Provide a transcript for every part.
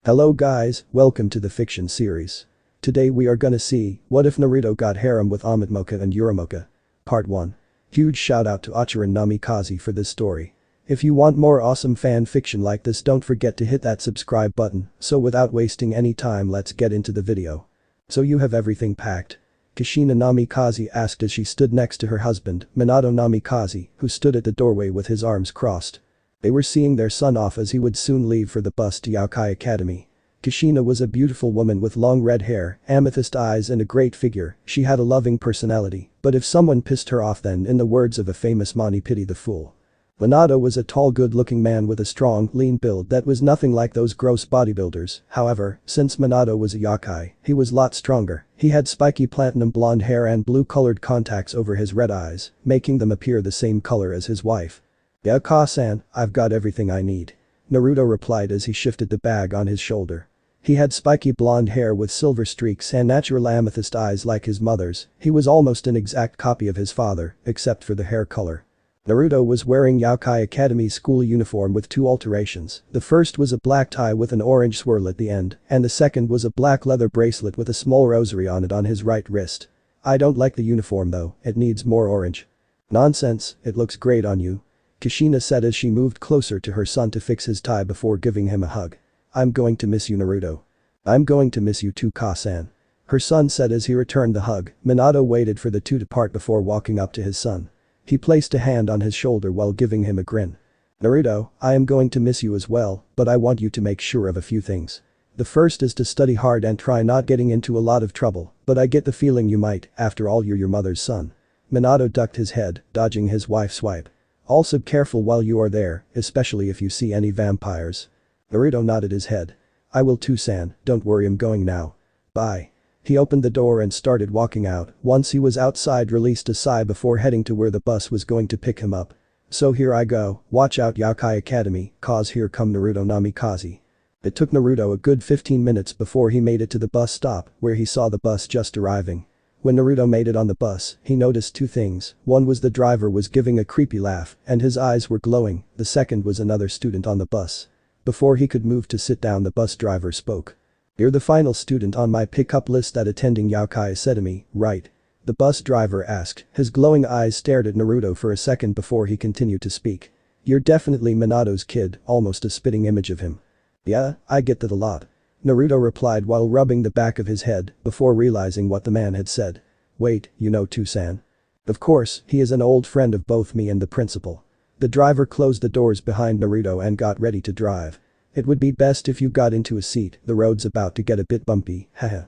Hello guys, welcome to the fiction series. Today we are gonna see, what if Naruto got harem with OmoteMoka and UraMoka? Part 1. Huge shout out to Oturan Namikaze for this story. If you want more awesome fan fiction like this, don't forget to hit that subscribe button. So without wasting any time, let's get into the video. So you have everything packed? Kushina Namikaze asked as she stood next to her husband, Minato Namikaze, who stood at the doorway with his arms crossed. They were seeing their son off as he would soon leave for the bus to Yokai Academy. Kushina was a beautiful woman with long red hair, amethyst eyes and a great figure. She had a loving personality, but if someone pissed her off, then in the words of a famous Mani, pity the fool. Minato was a tall, good-looking man with a strong, lean build that was nothing like those gross bodybuilders. However, since Minato was a yokai, he was lot stronger. He had spiky platinum blonde hair and blue-colored contacts over his red eyes, making them appear the same color as his wife. "Yeah, Ka-san, I've got everything I need," Naruto replied as he shifted the bag on his shoulder. He had spiky blonde hair with silver streaks and natural amethyst eyes like his mother's. He was almost an exact copy of his father, except for the hair color. Naruto was wearing Yokai Academy school uniform with two alterations. The first was a black tie with an orange swirl at the end, and the second was a black leather bracelet with a small rosary on it on his right wrist. "I don't like the uniform though, it needs more orange." "Nonsense, it looks great on you," Kushina said as she moved closer to her son to fix his tie before giving him a hug. "I'm going to miss you, Naruto." "I'm going to miss you too, Ka-san," her son said as he returned the hug. Minato waited for the two to part before walking up to his son. He placed a hand on his shoulder while giving him a grin. "Naruto, I am going to miss you as well, but I want you to make sure of a few things. The first is to study hard and try not getting into a lot of trouble, but I get the feeling you might, after all you're your mother's son." Minato ducked his head, dodging his wife's swipe. "Also careful while you are there, especially if you see any vampires." Naruto nodded his head. "I will too, san, don't worry, I'm going now. Bye." He opened the door and started walking out. Once he was outside, released a sigh before heading to where the bus was going to pick him up. "So here I go, watch out Yokai Academy, cause here come Naruto Namikaze." It took Naruto a good 15 minutes before he made it to the bus stop, where he saw the bus just arriving. When Naruto made it on the bus, he noticed two things. One was the driver was giving a creepy laugh, and his eyes were glowing. The second was another student on the bus. Before he could move to sit down, the bus driver spoke. "You're the final student on my pickup list at attending Yokai Academy, right?" the bus driver asked. His glowing eyes stared at Naruto for a second before he continued to speak. "You're definitely Minato's kid, almost a spitting image of him." "Yeah, I get that a lot," Naruto replied while rubbing the back of his head before realizing what the man had said. "Wait, you know too-san?" "Of course, he is an old friend of both me and the principal." The driver closed the doors behind Naruto and got ready to drive. "It would be best if you got into a seat, the road's about to get a bit bumpy, haha."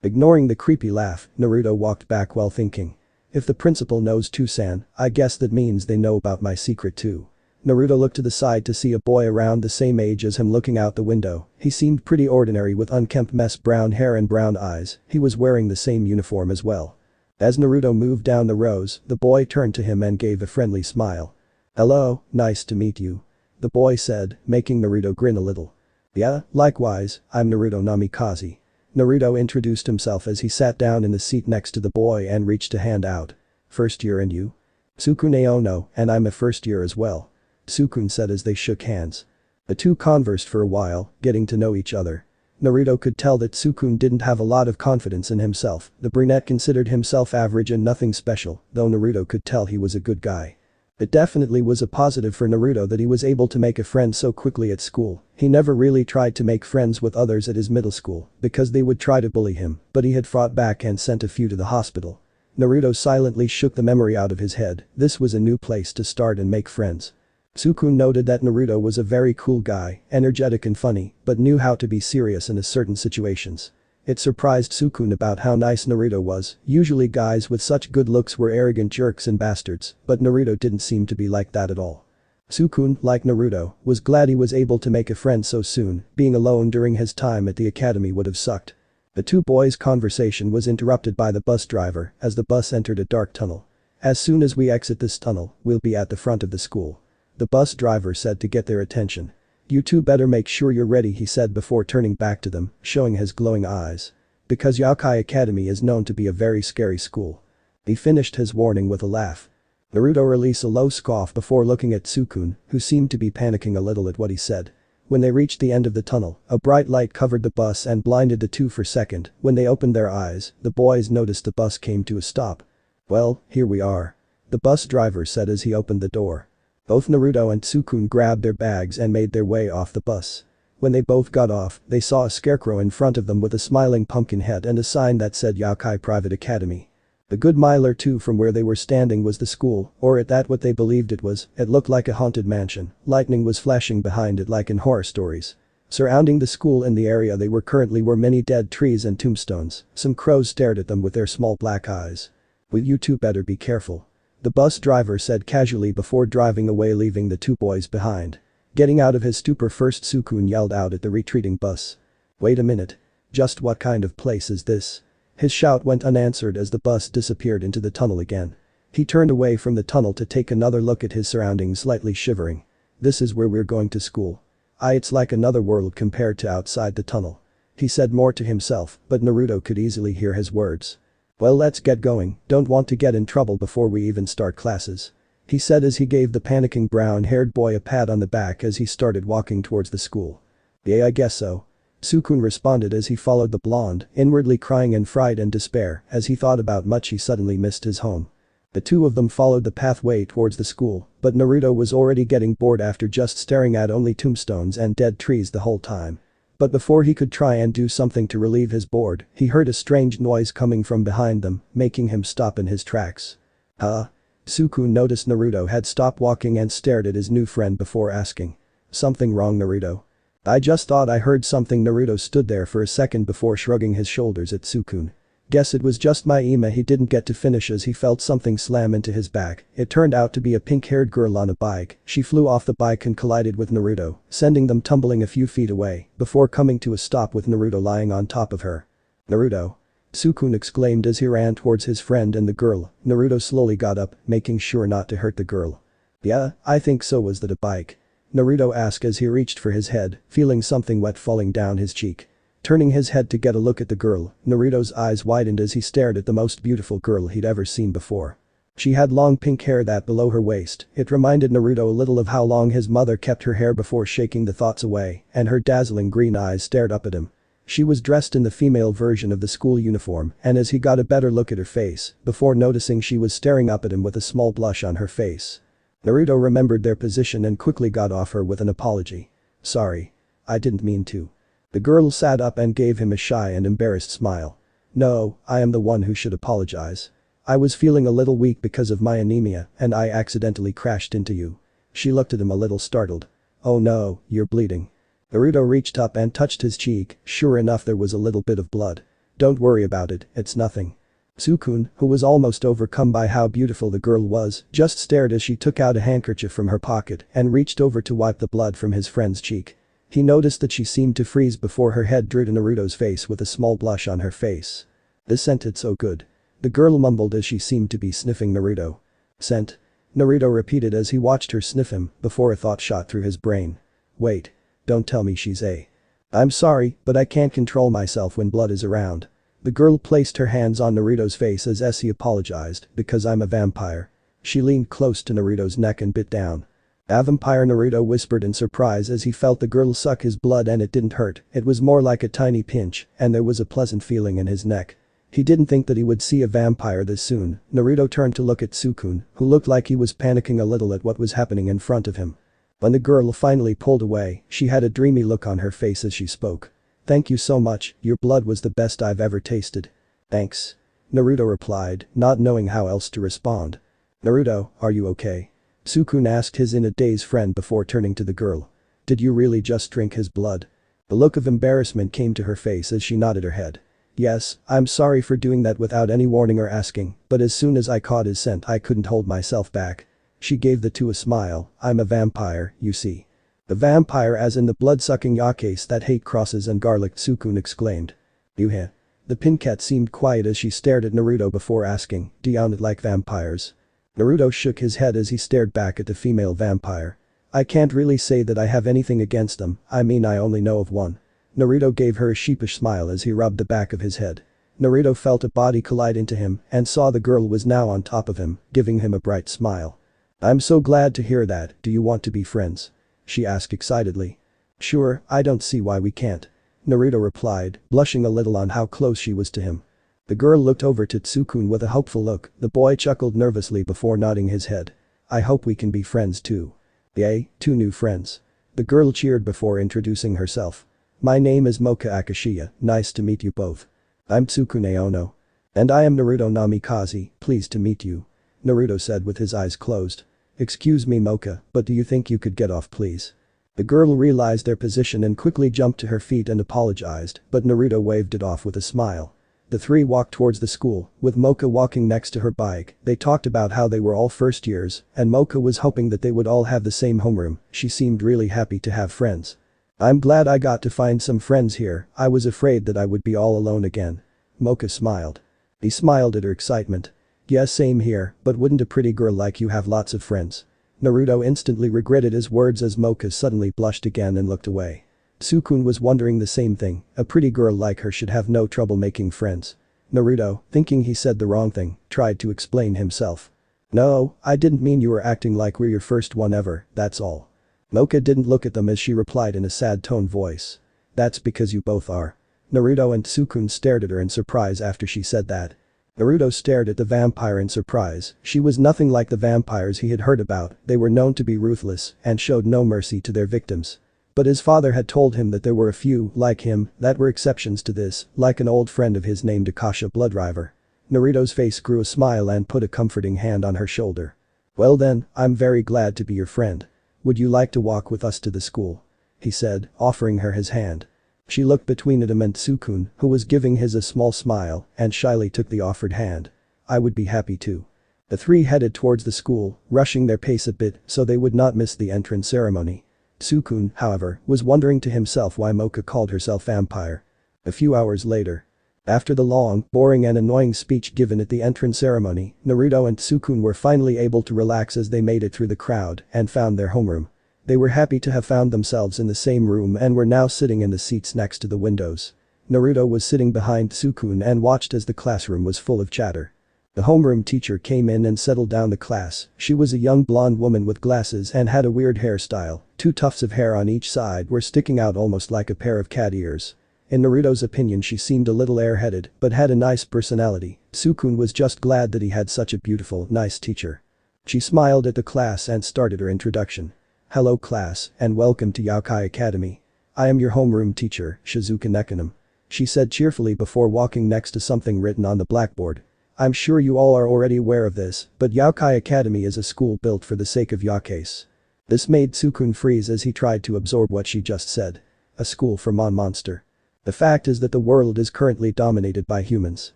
Ignoring the creepy laugh, Naruto walked back while thinking. "If the principal knows too-san, I guess that means they know about my secret too." Naruto looked to the side to see a boy around the same age as him looking out the window. He seemed pretty ordinary with unkempt mess brown hair and brown eyes. He was wearing the same uniform as well. As Naruto moved down the rows, the boy turned to him and gave a friendly smile. "Hello, nice to meet you," the boy said, making Naruto grin a little. "Yeah, likewise, I'm Naruto Namikaze." Naruto introduced himself as he sat down in the seat next to the boy and reached a hand out. "First year, and you?" "Sukune Ono, and I'm a first year as well," Sukune said as they shook hands. The two conversed for a while, getting to know each other. Naruto could tell that Sukune didn't have a lot of confidence in himself. The brunette considered himself average and nothing special, though Naruto could tell he was a good guy. It definitely was a positive for Naruto that he was able to make a friend so quickly at school. He never really tried to make friends with others at his middle school because they would try to bully him, but he had fought back and sent a few to the hospital. Naruto silently shook the memory out of his head. This was a new place to start and make friends. Sukune noted that Naruto was a very cool guy, energetic and funny, but knew how to be serious in certain situations. It surprised Sukune about how nice Naruto was. Usually guys with such good looks were arrogant jerks and bastards, but Naruto didn't seem to be like that at all. Sukune, like Naruto, was glad he was able to make a friend so soon. Being alone during his time at the academy would have sucked. The two boys' conversation was interrupted by the bus driver as the bus entered a dark tunnel. "As soon as we exit this tunnel, we'll be at the front of the school," the bus driver said to get their attention. "You two better make sure you're ready," he said before turning back to them, showing his glowing eyes. "Because Yokai Academy is known to be a very scary school." He finished his warning with a laugh. Naruto released a low scoff before looking at Sukune, who seemed to be panicking a little at what he said. When they reached the end of the tunnel, a bright light covered the bus and blinded the two for a second. When they opened their eyes, the boys noticed the bus came to a stop. "Well, here we are," the bus driver said as he opened the door. Both Naruto and Sukune grabbed their bags and made their way off the bus. When they both got off, they saw a scarecrow in front of them with a smiling pumpkin head and a sign that said Yokai Private Academy. A good mile or two from where they were standing was the school, or at that what they believed it was. It looked like a haunted mansion. Lightning was flashing behind it like in horror stories. Surrounding the school in the area they were currently were many dead trees and tombstones. Some crows stared at them with their small black eyes. "Well, you two better be careful," the bus driver said casually before driving away, leaving the two boys behind. Getting out of his stupor first, Sukune yelled out at the retreating bus. "Wait a minute. Just what kind of place is this?" His shout went unanswered as the bus disappeared into the tunnel again. He turned away from the tunnel to take another look at his surroundings, slightly shivering. "This is where we're going to school. It's like another world compared to outside the tunnel," he said more to himself, but Naruto could easily hear his words. "Well, let's get going, don't want to get in trouble before we even start classes," he said as he gave the panicking brown-haired boy a pat on the back as he started walking towards the school. "Yeah, I guess so," Sukune responded as he followed the blonde, inwardly crying in fright and despair as he thought about much he suddenly missed his home. The two of them followed the pathway towards the school, but Naruto was already getting bored after just staring at only tombstones and dead trees the whole time. But before he could try and do something to relieve his bored, he heard a strange noise coming from behind them, making him stop in his tracks. "Huh?" Sukune noticed Naruto had stopped walking and stared at his new friend before asking. "Something wrong, Naruto?" "I just thought I heard something." Naruto stood there for a second before shrugging his shoulders at Sukune. "Guess it was just my Ima." He didn't get to finish as he felt something slam into his back. It turned out to be a pink-haired girl on a bike. She flew off the bike and collided with Naruto, sending them tumbling a few feet away, before coming to a stop with Naruto lying on top of her. "Naruto!" Sukune exclaimed as he ran towards his friend and the girl. Naruto slowly got up, making sure not to hurt the girl. "Yeah, I think so. Was that a bike?" Naruto asked as he reached for his head, feeling something wet falling down his cheek. Turning his head to get a look at the girl, Naruto's eyes widened as he stared at the most beautiful girl he'd ever seen before. She had long pink hair that below her waist. It reminded Naruto a little of how long his mother kept her hair before shaking the thoughts away, and her dazzling green eyes stared up at him. She was dressed in the female version of the school uniform, and as he got a better look at her face, before noticing she was staring up at him with a small blush on her face. Naruto remembered their position and quickly got off her with an apology. "Sorry. I didn't mean to." The girl sat up and gave him a shy and embarrassed smile. "No, I am the one who should apologize. I was feeling a little weak because of my anemia and I accidentally crashed into you." She looked at him a little startled. "Oh no, you're bleeding." Naruto reached up and touched his cheek. Sure enough, there was a little bit of blood. "Don't worry about it, it's nothing." Sukune, who was almost overcome by how beautiful the girl was, just stared as she took out a handkerchief from her pocket and reached over to wipe the blood from his friend's cheek. He noticed that she seemed to freeze before her head drew to Naruto's face with a small blush on her face. "This scented so good," the girl mumbled as she seemed to be sniffing Naruto. "Scent?" Naruto repeated as he watched her sniff him before a thought shot through his brain. "Wait. Don't tell me she's a..." "I'm sorry, but I can't control myself when blood is around." The girl placed her hands on Naruto's face as he apologized, "Because I'm a vampire." She leaned close to Naruto's neck and bit down. "A vampire?" Naruto whispered in surprise as he felt the girl suck his blood, and it didn't hurt, it was more like a tiny pinch, and there was a pleasant feeling in his neck. He didn't think that he would see a vampire this soon. Naruto turned to look at Sukune, who looked like he was panicking a little at what was happening in front of him. When the girl finally pulled away, she had a dreamy look on her face as she spoke. "Thank you so much, your blood was the best I've ever tasted." "Thanks," Naruto replied, not knowing how else to respond. "Naruto, are you okay?" Sukune asked his in-a-daze friend before turning to the girl. "Did you really just drink his blood?" The look of embarrassment came to her face as she nodded her head. "Yes, I'm sorry for doing that without any warning or asking, but as soon as I caught his scent I couldn't hold myself back." She gave the two a smile. "I'm a vampire, you see." "The vampire as in the blood-sucking yakes that hate crosses and garlic," Sukune exclaimed. "Yuhe." The pincat seemed quiet as she stared at Naruto before asking, "Do you not like vampires?" Naruto shook his head as he stared back at the female vampire. "I can't really say that I have anything against them, I mean I only know of one." Naruto gave her a sheepish smile as he rubbed the back of his head. Naruto felt a body collide into him and saw the girl was now on top of him, giving him a bright smile. "I'm so glad to hear that. Do you want to be friends?" she asked excitedly. Sure, I don't see why we can't. Naruto replied, blushing a little on how close she was to him. The girl looked over to Tsukun with a hopeful look, the boy chuckled nervously before nodding his head. I hope we can be friends too. Yay, 2 new friends. The girl cheered before introducing herself. My name is Moka Akashiya, nice to meet you both. I'm Tsukune Ono. And I am Naruto Namikaze, pleased to meet you. Naruto said with his eyes closed. Excuse me Moka, but do you think you could get off please? The girl realized their position and quickly jumped to her feet and apologized, but Naruto waved it off with a smile. The 3 walked towards the school, with Moka walking next to her bike. They talked about how they were all first years, and Moka was hoping that they would all have the same homeroom. She seemed really happy to have friends. I'm glad I got to find some friends here, I was afraid that I would be all alone again. Moka smiled. He smiled at her excitement. Yeah, same here, but wouldn't a pretty girl like you have lots of friends? Naruto instantly regretted his words as Moka suddenly blushed again and looked away. Tsukun was wondering the same thing, a pretty girl like her should have no trouble making friends. Naruto, thinking he said the wrong thing, tried to explain himself. No, I didn't mean you were acting like we're your first one ever, that's all. Moka didn't look at them as she replied in a sad tone voice. That's because you both are. Naruto and Tsukun stared at her in surprise after she said that. Naruto stared at the vampire in surprise, she was nothing like the vampires he had heard about, they were known to be ruthless and showed no mercy to their victims. But his father had told him that there were a few, like him, that were exceptions to this, like an old friend of his named Akashia Bloodriver. Naruto's face grew a smile and put a comforting hand on her shoulder. Well then, I'm very glad to be your friend. Would you like to walk with us to the school? He said, offering her his hand. She looked between him and Tsukun, who was giving his a small smile, and shyly took the offered hand. I would be happy to. The 3 headed towards the school, rushing their pace a bit so they would not miss the entrance ceremony. Tsukun, however, was wondering to himself why Moka called herself vampire. A few hours later. After the long, boring and annoying speech given at the entrance ceremony, Naruto and Tsukun were finally able to relax as they made it through the crowd and found their homeroom. They were happy to have found themselves in the same room and were now sitting in the seats next to the windows. Naruto was sitting behind Tsukun and watched as the classroom was full of chatter. The homeroom teacher came in and settled down the class. She was a young blonde woman with glasses and had a weird hairstyle, 2 tufts of hair on each side were sticking out almost like a pair of cat ears. In Naruto's opinion she seemed a little airheaded but had a nice personality. Tsukun was just glad that he had such a beautiful, nice teacher. She smiled at the class and started her introduction. Hello class, and welcome to Yokai Academy. I am your homeroom teacher, Shizuka Nekonim. She said cheerfully before walking next to something written on the blackboard. I'm sure you all are already aware of this, but Yokai Academy is a school built for the sake of Yakais. This made Tsukun freeze as he tried to absorb what she just said. A school for monster. The fact is that the world is currently dominated by humans.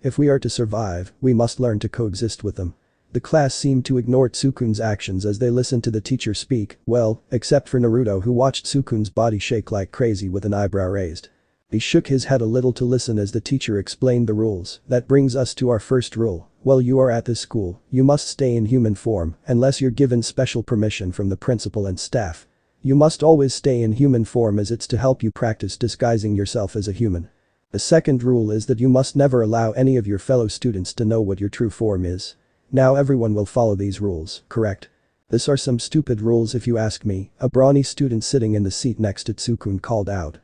If we are to survive, we must learn to coexist with them. The class seemed to ignore Tsukun's actions as they listened to the teacher speak, well, except for Naruto who watched Tsukun's body shake like crazy with an eyebrow raised. He shook his head a little to listen as the teacher explained the rules. That brings us to our first rule. While you are at this school, you must stay in human form unless you're given special permission from the principal and staff. You must always stay in human form as it's to help you practice disguising yourself as a human. The second rule is that you must never allow any of your fellow students to know what your true form is. Now everyone will follow these rules, correct? These are some stupid rules if you ask me, a brawny student sitting in the seat next to Tsukun called out.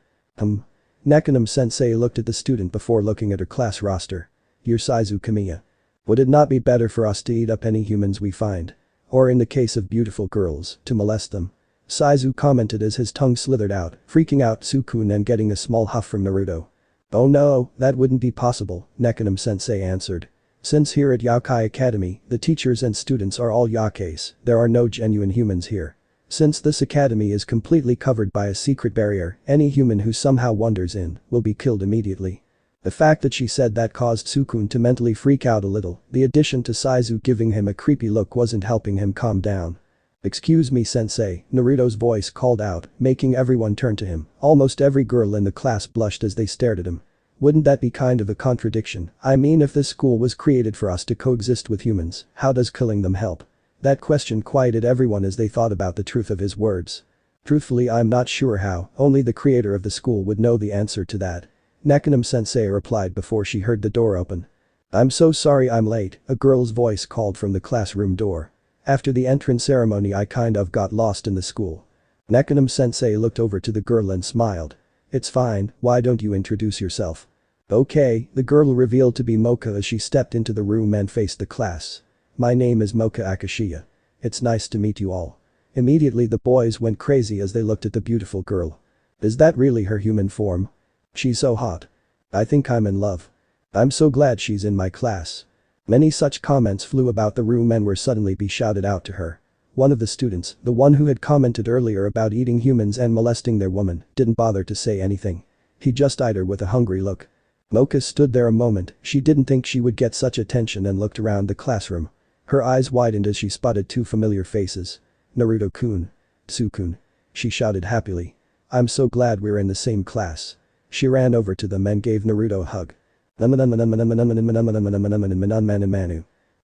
Nekonim-sensei looked at the student before looking at her class roster. You're Saizu Kamiya. Would it not be better for us to eat up any humans we find? Or in the case of beautiful girls, to molest them? Saizu commented as his tongue slithered out, freaking out Tsukun and getting a small huff from Naruto. Oh no, that wouldn't be possible, Nekonim-sensei answered. Since here at Yokai Academy, the teachers and students are all Yakais, there are no genuine humans here. Since this academy is completely covered by a secret barrier, any human who somehow wanders in will be killed immediately. The fact that she said that caused Tsukun to mentally freak out a little, the addition to Saizu giving him a creepy look wasn't helping him calm down. Excuse me sensei, Naruto's voice called out, making everyone turn to him. Almost every girl in the class blushed as they stared at him. Wouldn't that be kind of a contradiction? I mean, if this school was created for us to coexist with humans, how does killing them help? That question quieted everyone as they thought about the truth of his words. Truthfully, I'm not sure how, only the creator of the school would know the answer to that. Nekonim-sensei replied before she heard the door open. I'm so sorry I'm late, a girl's voice called from the classroom door. After the entrance ceremony I kind of got lost in the school. Nekonom-sensei looked over to the girl and smiled. It's fine, why don't you introduce yourself? Okay, the girl revealed to be Moka as she stepped into the room and faced the class. My name is Moka Akashiya. It's nice to meet you all. Immediately the boys went crazy as they looked at the beautiful girl. Is that really her human form? She's so hot. I think I'm in love. I'm so glad she's in my class. Many such comments flew about the room and were suddenly be shouted out to her. One of the students, the one who had commented earlier about eating humans and molesting their woman, didn't bother to say anything. He just eyed her with a hungry look. Moka stood there a moment, she didn't think she would get such attention and looked around the classroom. Her eyes widened as she spotted two familiar faces. Naruto-kun. Sukun. She shouted happily. I'm so glad we're in the same class. She ran over to them and gave Naruto a hug.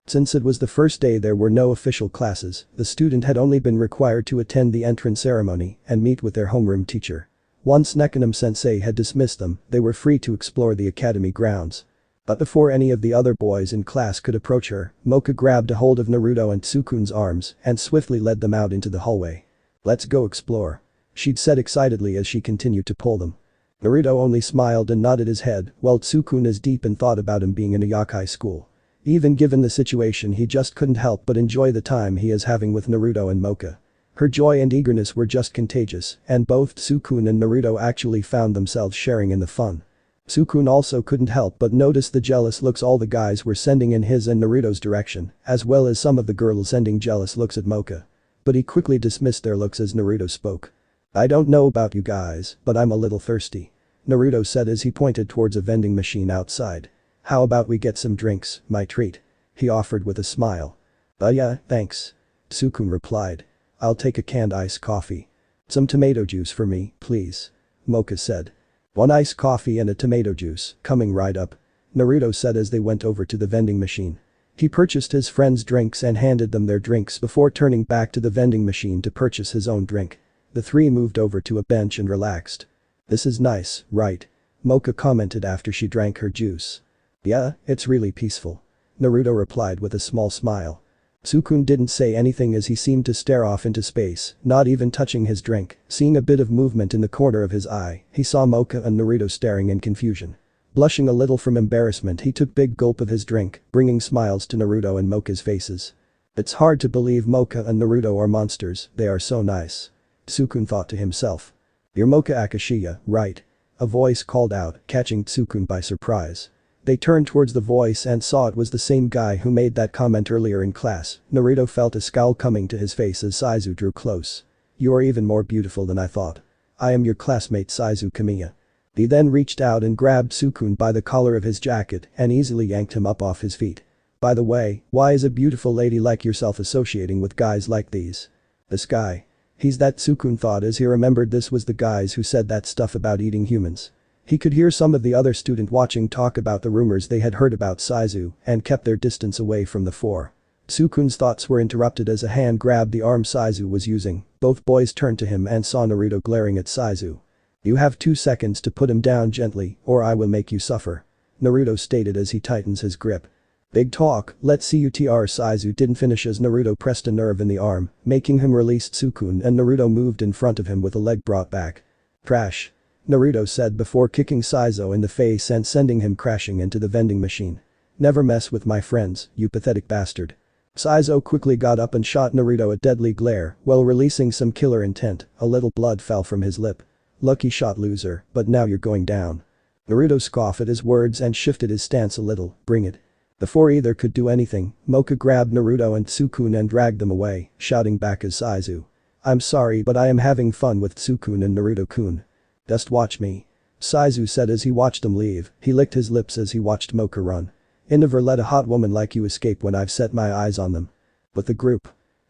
Since it was the first day there were no official classes, the student had only been required to attend the entrance ceremony and meet with their homeroom teacher. Once Nekonom-sensei had dismissed them, they were free to explore the academy grounds. But before any of the other boys in class could approach her, Moka grabbed a hold of Naruto and Tsukun's arms and swiftly led them out into the hallway. Let's go explore. She'd said excitedly as she continued to pull them. Naruto only smiled and nodded his head while Tsukun is deep in thought about him being in a yokai school. Even given the situation he just couldn't help but enjoy the time he is having with Naruto and Moka. Her joy and eagerness were just contagious and both Tsukun and Naruto actually found themselves sharing in the fun. Tsukun also couldn't help but notice the jealous looks all the guys were sending in his and Naruto's direction, as well as some of the girls sending jealous looks at Moka. But he quickly dismissed their looks as Naruto spoke. I don't know about you guys, but I'm a little thirsty. Naruto said as he pointed towards a vending machine outside. How about we get some drinks, my treat? He offered with a smile. Yeah, thanks. Tsukun replied. I'll take a canned iced coffee. Some tomato juice for me, please. Moka said. One iced coffee and a tomato juice, coming right up. Naruto said as they went over to the vending machine. He purchased his friends' drinks and handed them their drinks before turning back to the vending machine to purchase his own drink. The three moved over to a bench and relaxed. This is nice, right? Moka commented after she drank her juice. Yeah, it's really peaceful. Naruto replied with a small smile. Tsukun didn't say anything as he seemed to stare off into space, not even touching his drink. Seeing a bit of movement in the corner of his eye, he saw Moka and Naruto staring in confusion. Blushing a little from embarrassment, he took big gulp of his drink, bringing smiles to Naruto and Moka's faces. It's hard to believe Moka and Naruto are monsters, they are so nice. Tsukun thought to himself. You're Moka Akashiya, right? A voice called out, catching Tsukun by surprise. They turned towards the voice and saw it was the same guy who made that comment earlier in class. Naruto felt a scowl coming to his face as Saizu drew close. You are even more beautiful than I thought. I am your classmate Saizu Kamiya. He then reached out and grabbed Tsukun by the collar of his jacket and easily yanked him up off his feet. By the way, why is a beautiful lady like yourself associating with guys like these? This guy. He's that, Tsukun thought as he remembered this was the guys who said that stuff about eating humans. He could hear some of the other student watching talk about the rumors they had heard about Saizu and kept their distance away from the four. Tsukun's thoughts were interrupted as a hand grabbed the arm Saizu was using. Both boys turned to him and saw Naruto glaring at Saizu. You have 2 seconds to put him down gently or I will make you suffer. Naruto stated as he tightens his grip. Big talk, let's see UTR. Saizu didn't finish as Naruto pressed a nerve in the arm, making him release Tsukun and Naruto moved in front of him with a leg brought back. Trash. Naruto said before kicking Saizu in the face and sending him crashing into the vending machine. Never mess with my friends, you pathetic bastard. Saizu quickly got up and shot Naruto a deadly glare while releasing some killer intent. A little blood fell from his lip. Lucky shot, loser, but now you're going down. Naruto scoffed at his words and shifted his stance a little. Bring it. Before either could do anything, Moka grabbed Naruto and Tsukun and dragged them away, shouting back as Saizu. I'm sorry but I am having fun with Tsukun and Naruto-kun. Just watch me. Saizu said as he watched them leave. He licked his lips as he watched Moka run. I never let a hot woman like you escape when I've set my eyes on them. With the group.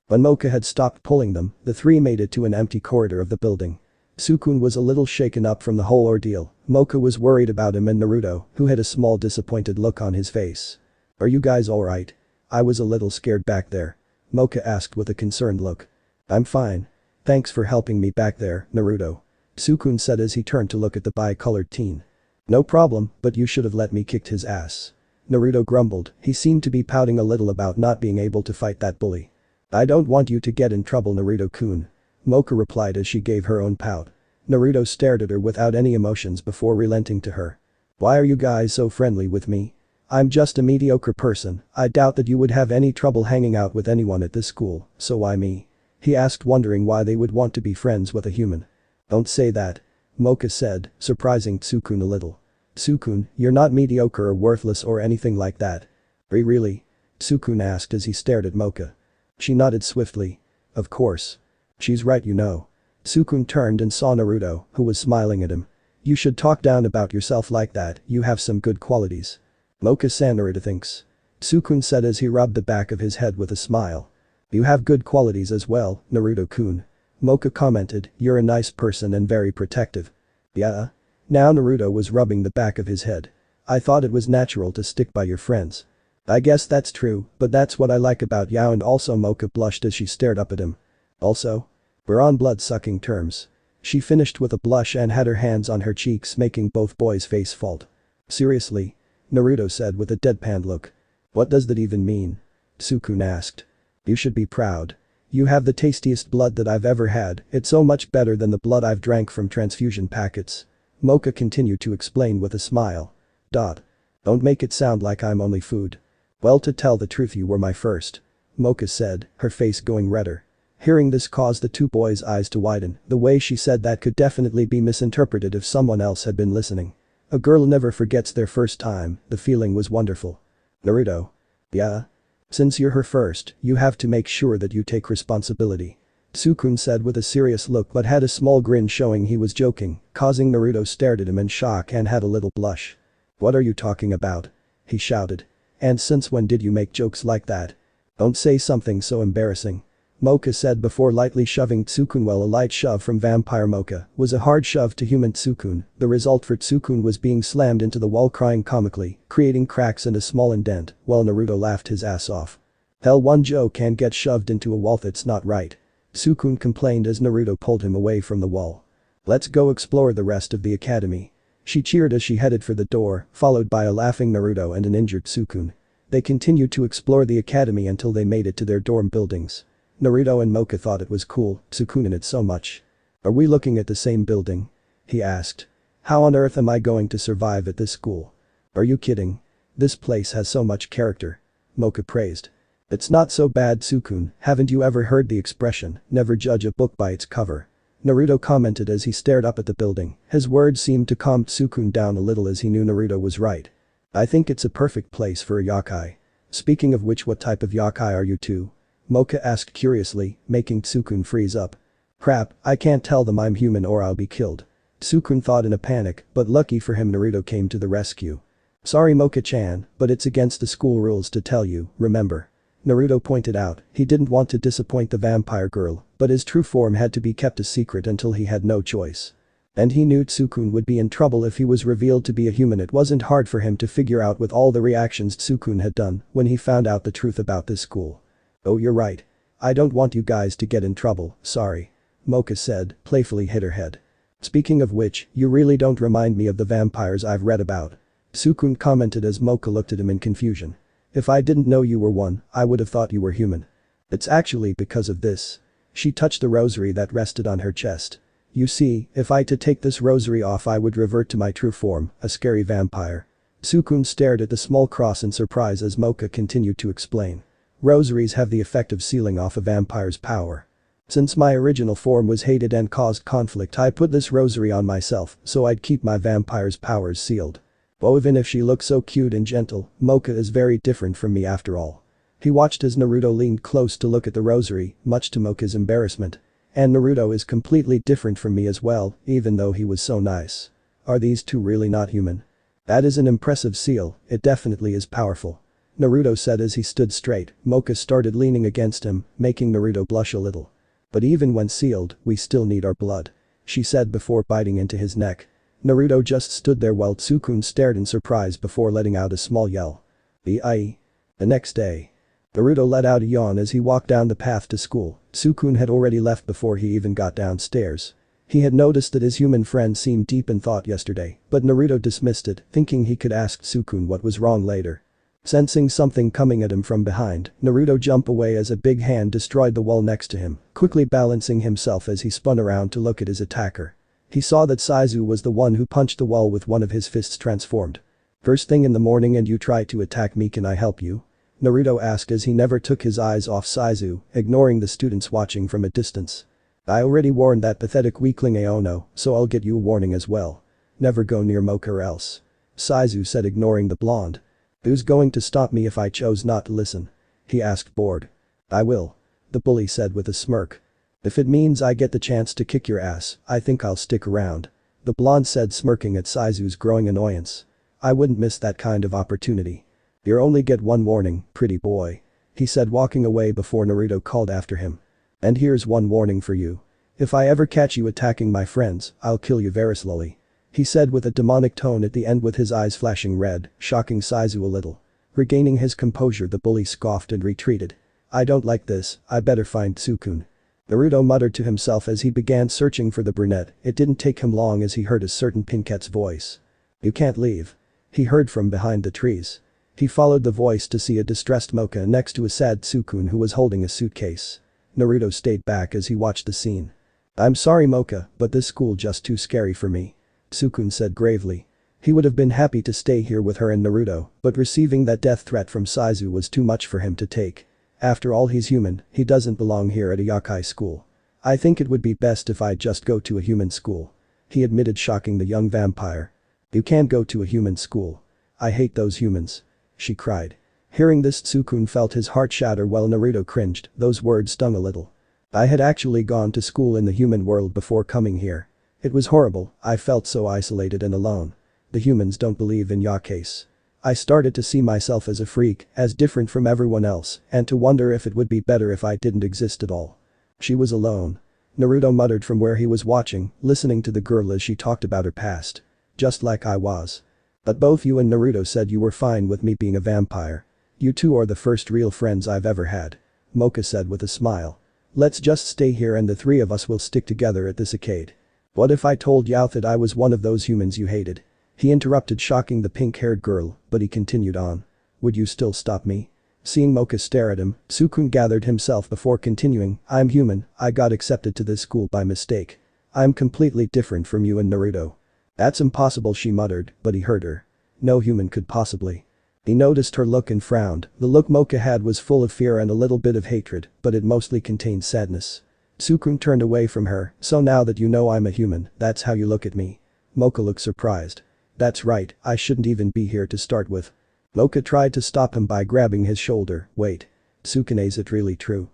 When Moka had stopped pulling them, the three made it to an empty corridor of the building. Tsukun was a little shaken up from the whole ordeal. Moka was worried about him and Naruto, who had a small disappointed look on his face. Are you guys alright? I was a little scared back there. Moka asked with a concerned look. I'm fine. Thanks for helping me back there, Naruto. Tsukun said as he turned to look at the bi-colored teen. No problem, but you should have let me kicked his ass. Naruto grumbled, he seemed to be pouting a little about not being able to fight that bully. I don't want you to get in trouble, Naruto-kun. Moka replied as she gave her own pout. Naruto stared at her without any emotions before relenting to her. Why are you guys so friendly with me? I'm just a mediocre person, I doubt that you would have any trouble hanging out with anyone at this school, so why me? He asked, wondering why they would want to be friends with a human. Don't say that. Moka said, surprising Tsukun a little. Tsukun, you're not mediocre or worthless or anything like that. Really? Tsukun asked as he stared at Moka. She nodded swiftly. Of course. She's right, you know. Tsukun turned and saw Naruto, who was smiling at him. You should talk down about yourself like that, you have some good qualities. Moka-san, Naruto thinks. Tsukun said as he rubbed the back of his head with a smile. You have good qualities as well, Naruto-kun. Moka commented, you're a nice person and very protective. Yeah? Now Naruto was rubbing the back of his head. I thought it was natural to stick by your friends. I guess that's true, but that's what I like about you, and also Moka blushed as she stared up at him. Also? We're on blood-sucking terms. She finished with a blush and had her hands on her cheeks, making both boys' face fault. Seriously? Naruto said with a deadpan look. What does that even mean? Tsukun asked. You should be proud. You have the tastiest blood that I've ever had, it's so much better than the blood I've drank from transfusion packets. Moka continued to explain with a smile. Don't make it sound like I'm only food. Well, to tell the truth, you were my first. Moka said, her face going redder. Hearing this caused the two boys' eyes to widen, the way she said that could definitely be misinterpreted if someone else had been listening. A girl never forgets their first time, the feeling was wonderful. Naruto. Yeah? Since you're her first, you have to make sure that you take responsibility. Tsukun said with a serious look but had a small grin showing he was joking, causing Naruto stared at him in shock and had a little blush. What are you talking about? He shouted. And since when did you make jokes like that? Don't say something so embarrassing. Moka said before lightly shoving Tsukun. Well, a light shove from Vampire Moka was a hard shove to human Tsukun. The result for Tsukun was being slammed into the wall crying comically, creating cracks and a small indent, while Naruto laughed his ass off. Hell, one joke can't get shoved into a wall, that's not right. Tsukun complained as Naruto pulled him away from the wall. Let's go explore the rest of the academy. She cheered as she headed for the door, followed by a laughing Naruto and an injured Tsukun. They continued to explore the academy until they made it to their dorm buildings. Naruto and Moka thought it was cool, Tsukun it so much. Are we looking at the same building? He asked. How on earth am I going to survive at this school? Are you kidding? This place has so much character. Moka praised. It's not so bad, Tsukun, haven't you ever heard the expression, never judge a book by its cover? Naruto commented as he stared up at the building, his words seemed to calm Tsukun down a little as he knew Naruto was right. I think it's a perfect place for a yokai. Speaking of which, what type of yokai are you two? Moka asked curiously, making Tsukun freeze up. Crap, I can't tell them I'm human or I'll be killed. Tsukun thought in a panic, but lucky for him Naruto came to the rescue. Sorry Moka-chan, but it's against the school rules to tell you, remember. Naruto pointed out, he didn't want to disappoint the vampire girl, but his true form had to be kept a secret until he had no choice. And he knew Tsukun would be in trouble if he was revealed to be a human. It wasn't hard for him to figure out with all the reactions Tsukun had done when he found out the truth about this school. Oh, you're right. I don't want you guys to get in trouble, sorry. Moka said, playfully hit her head. Speaking of which, you really don't remind me of the vampires I've read about. Tsukun commented as Moka looked at him in confusion. If I didn't know you were one, I would have thought you were human. It's actually because of this. She touched the rosary that rested on her chest. You see, if I to take this rosary off I would revert to my true form, a scary vampire. Tsukun stared at the small cross in surprise as Moka continued to explain. Rosaries have the effect of sealing off a vampire's power. Since my original form was hated and caused conflict, I put this rosary on myself so I'd keep my vampire's powers sealed. Oh, even if she looks so cute and gentle, Moka is very different from me after all. He watched as Naruto leaned close to look at the rosary, much to Moka's embarrassment. And Naruto is completely different from me as well, even though he was so nice. Are these two really not human? That is an impressive seal, it definitely is powerful. Naruto said as he stood straight. Moka started leaning against him, making Naruto blush a little. But even when sealed, we still need our blood. She said before biting into his neck. Naruto just stood there while Tsukun stared in surprise before letting out a small yell. The next day. Naruto let out a yawn as he walked down the path to school. Tsukun had already left before he even got downstairs. He had noticed that his human friend seemed deep in thought yesterday, but Naruto dismissed it, thinking he could ask Tsukun what was wrong later. Sensing something coming at him from behind, Naruto jumped away as a big hand destroyed the wall next to him, quickly balancing himself as he spun around to look at his attacker. He saw that Saizu was the one who punched the wall with one of his fists transformed. "First thing in the morning and you try to attack me, can I help you?" Naruto asked as he never took his eyes off Saizu, ignoring the students watching from a distance. "I already warned that pathetic weakling Aono, so I'll get you a warning as well. Never go near Moka or else," Saizu said, ignoring the blonde. "Who's going to stop me if I chose not to listen?" he asked, bored. "I will," the bully said with a smirk. "If it means I get the chance to kick your ass, I think I'll stick around," the blonde said, smirking at Saizu's growing annoyance. "I wouldn't miss that kind of opportunity." "You only get one warning, pretty boy," he said, walking away before Naruto called after him. "And here's one warning for you. If I ever catch you attacking my friends, I'll kill you very slowly," he said with a demonic tone at the end, with his eyes flashing red, shocking Saizu a little. Regaining his composure, the bully scoffed and retreated. "I don't like this, I better find Tsukun," Naruto muttered to himself as he began searching for the brunette. It didn't take him long as he heard a certain Pinkette's voice. "You can't leave," he heard from behind the trees. He followed the voice to see a distressed Moka next to a sad Tsukun who was holding a suitcase. Naruto stayed back as he watched the scene. "I'm sorry Moka, but this school just too scary for me," Tsukun said gravely. He would have been happy to stay here with her and Naruto, but receiving that death threat from Saizu was too much for him to take. After all, he's human, he doesn't belong here at a yokai school. "I think it would be best if I just go to a human school," he admitted, shocking the young vampire. "You can't go to a human school. I hate those humans," she cried. Hearing this, Tsukun felt his heart shatter while Naruto cringed. Those words stung a little. "I had actually gone to school in the human world before coming here. It was horrible, I felt so isolated and alone. The humans don't believe in yakais. I started to see myself as a freak, as different from everyone else, and to wonder if it would be better if I didn't exist at all." She was alone. Naruto muttered from where he was watching, listening to the girl as she talked about her past. "Just like I was. But both you and Naruto said you were fine with me being a vampire. You two are the first real friends I've ever had," Moka said with a smile. "Let's just stay here and the three of us will stick together at this arcade." "What if I told Youth that I was one of those humans you hated?" he interrupted, shocking the pink-haired girl, but he continued on. "Would you still stop me?" Seeing Moka stare at him, Tsukun gathered himself before continuing. "I'm human, I got accepted to this school by mistake. I'm completely different from you and Naruto." "That's impossible," she muttered, but he heard her. "No human could possibly." He noticed her look and frowned. The look Moka had was full of fear and a little bit of hatred, but it mostly contained sadness. Tsukun turned away from her. "So now that you know I'm a human, that's how you look at me?" Moka looked surprised. "That's right, I shouldn't even be here to start with." Moka tried to stop him by grabbing his shoulder. "Wait. Tsukune, is it really true?"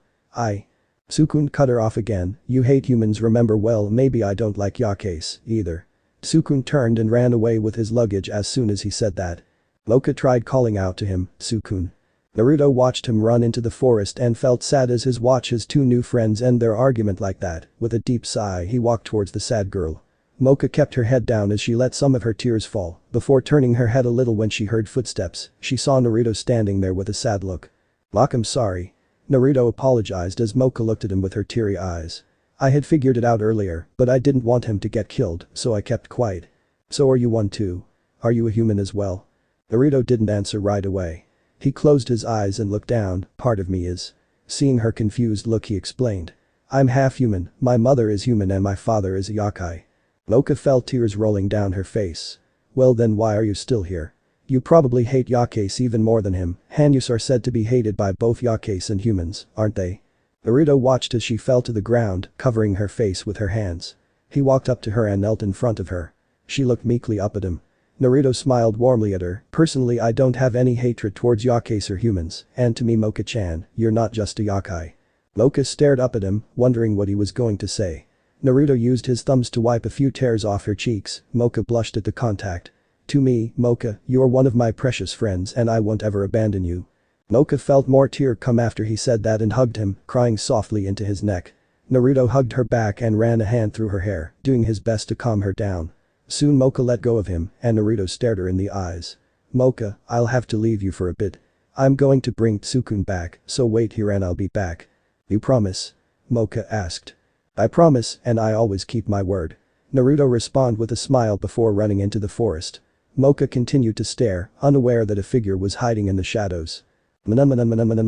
Tsukun cut her off again. "You hate humans, remember? Well, maybe I don't like yakais either." Tsukun turned and ran away with his luggage as soon as he said that. Moka tried calling out to him, "Tsukun." Naruto watched him run into the forest and felt sad as his watch his two new friends end their argument like that. With a deep sigh, he walked towards the sad girl. Moka kept her head down as she let some of her tears fall, before turning her head a little when she heard footsteps. She saw Naruto standing there with a sad look. "Look, I'm sorry." Naruto apologized as Moka looked at him with her teary eyes. "I had figured it out earlier, but I didn't want him to get killed, so I kept quiet." "So are you one too? Are you a human as well?" Naruto didn't answer right away. He closed his eyes and looked down. "Part of me is." Seeing her confused look, he explained. "I'm half human, my mother is human and my father is a yokai." Moka felt tears rolling down her face. "Well then why are you still here? You probably hate yakais even more than him. Hanyus are said to be hated by both yakais and humans, aren't they?" Naruto watched as she fell to the ground, covering her face with her hands. He walked up to her and knelt in front of her. She looked meekly up at him. Naruto smiled warmly at her. "Personally, I don't have any hatred towards yakais or humans, and to me, Moka-chan, you're not just a yokai." Moka stared up at him, wondering what he was going to say. Naruto used his thumbs to wipe a few tears off her cheeks. Moka blushed at the contact. "To me, Moka, you're one of my precious friends and I won't ever abandon you." Moka felt more tear come after he said that and hugged him, crying softly into his neck. Naruto hugged her back and ran a hand through her hair, doing his best to calm her down. Soon Moka let go of him and Naruto stared her in the eyes. "Moka, I'll have to leave you for a bit. I'm going to bring Tsukun back, so wait here and I'll be back." "You promise?" Moka asked. "I promise, and I always keep my word." Naruto responded with a smile before running into the forest. Moka continued to stare, unaware that a figure was hiding in the shadows. Sukun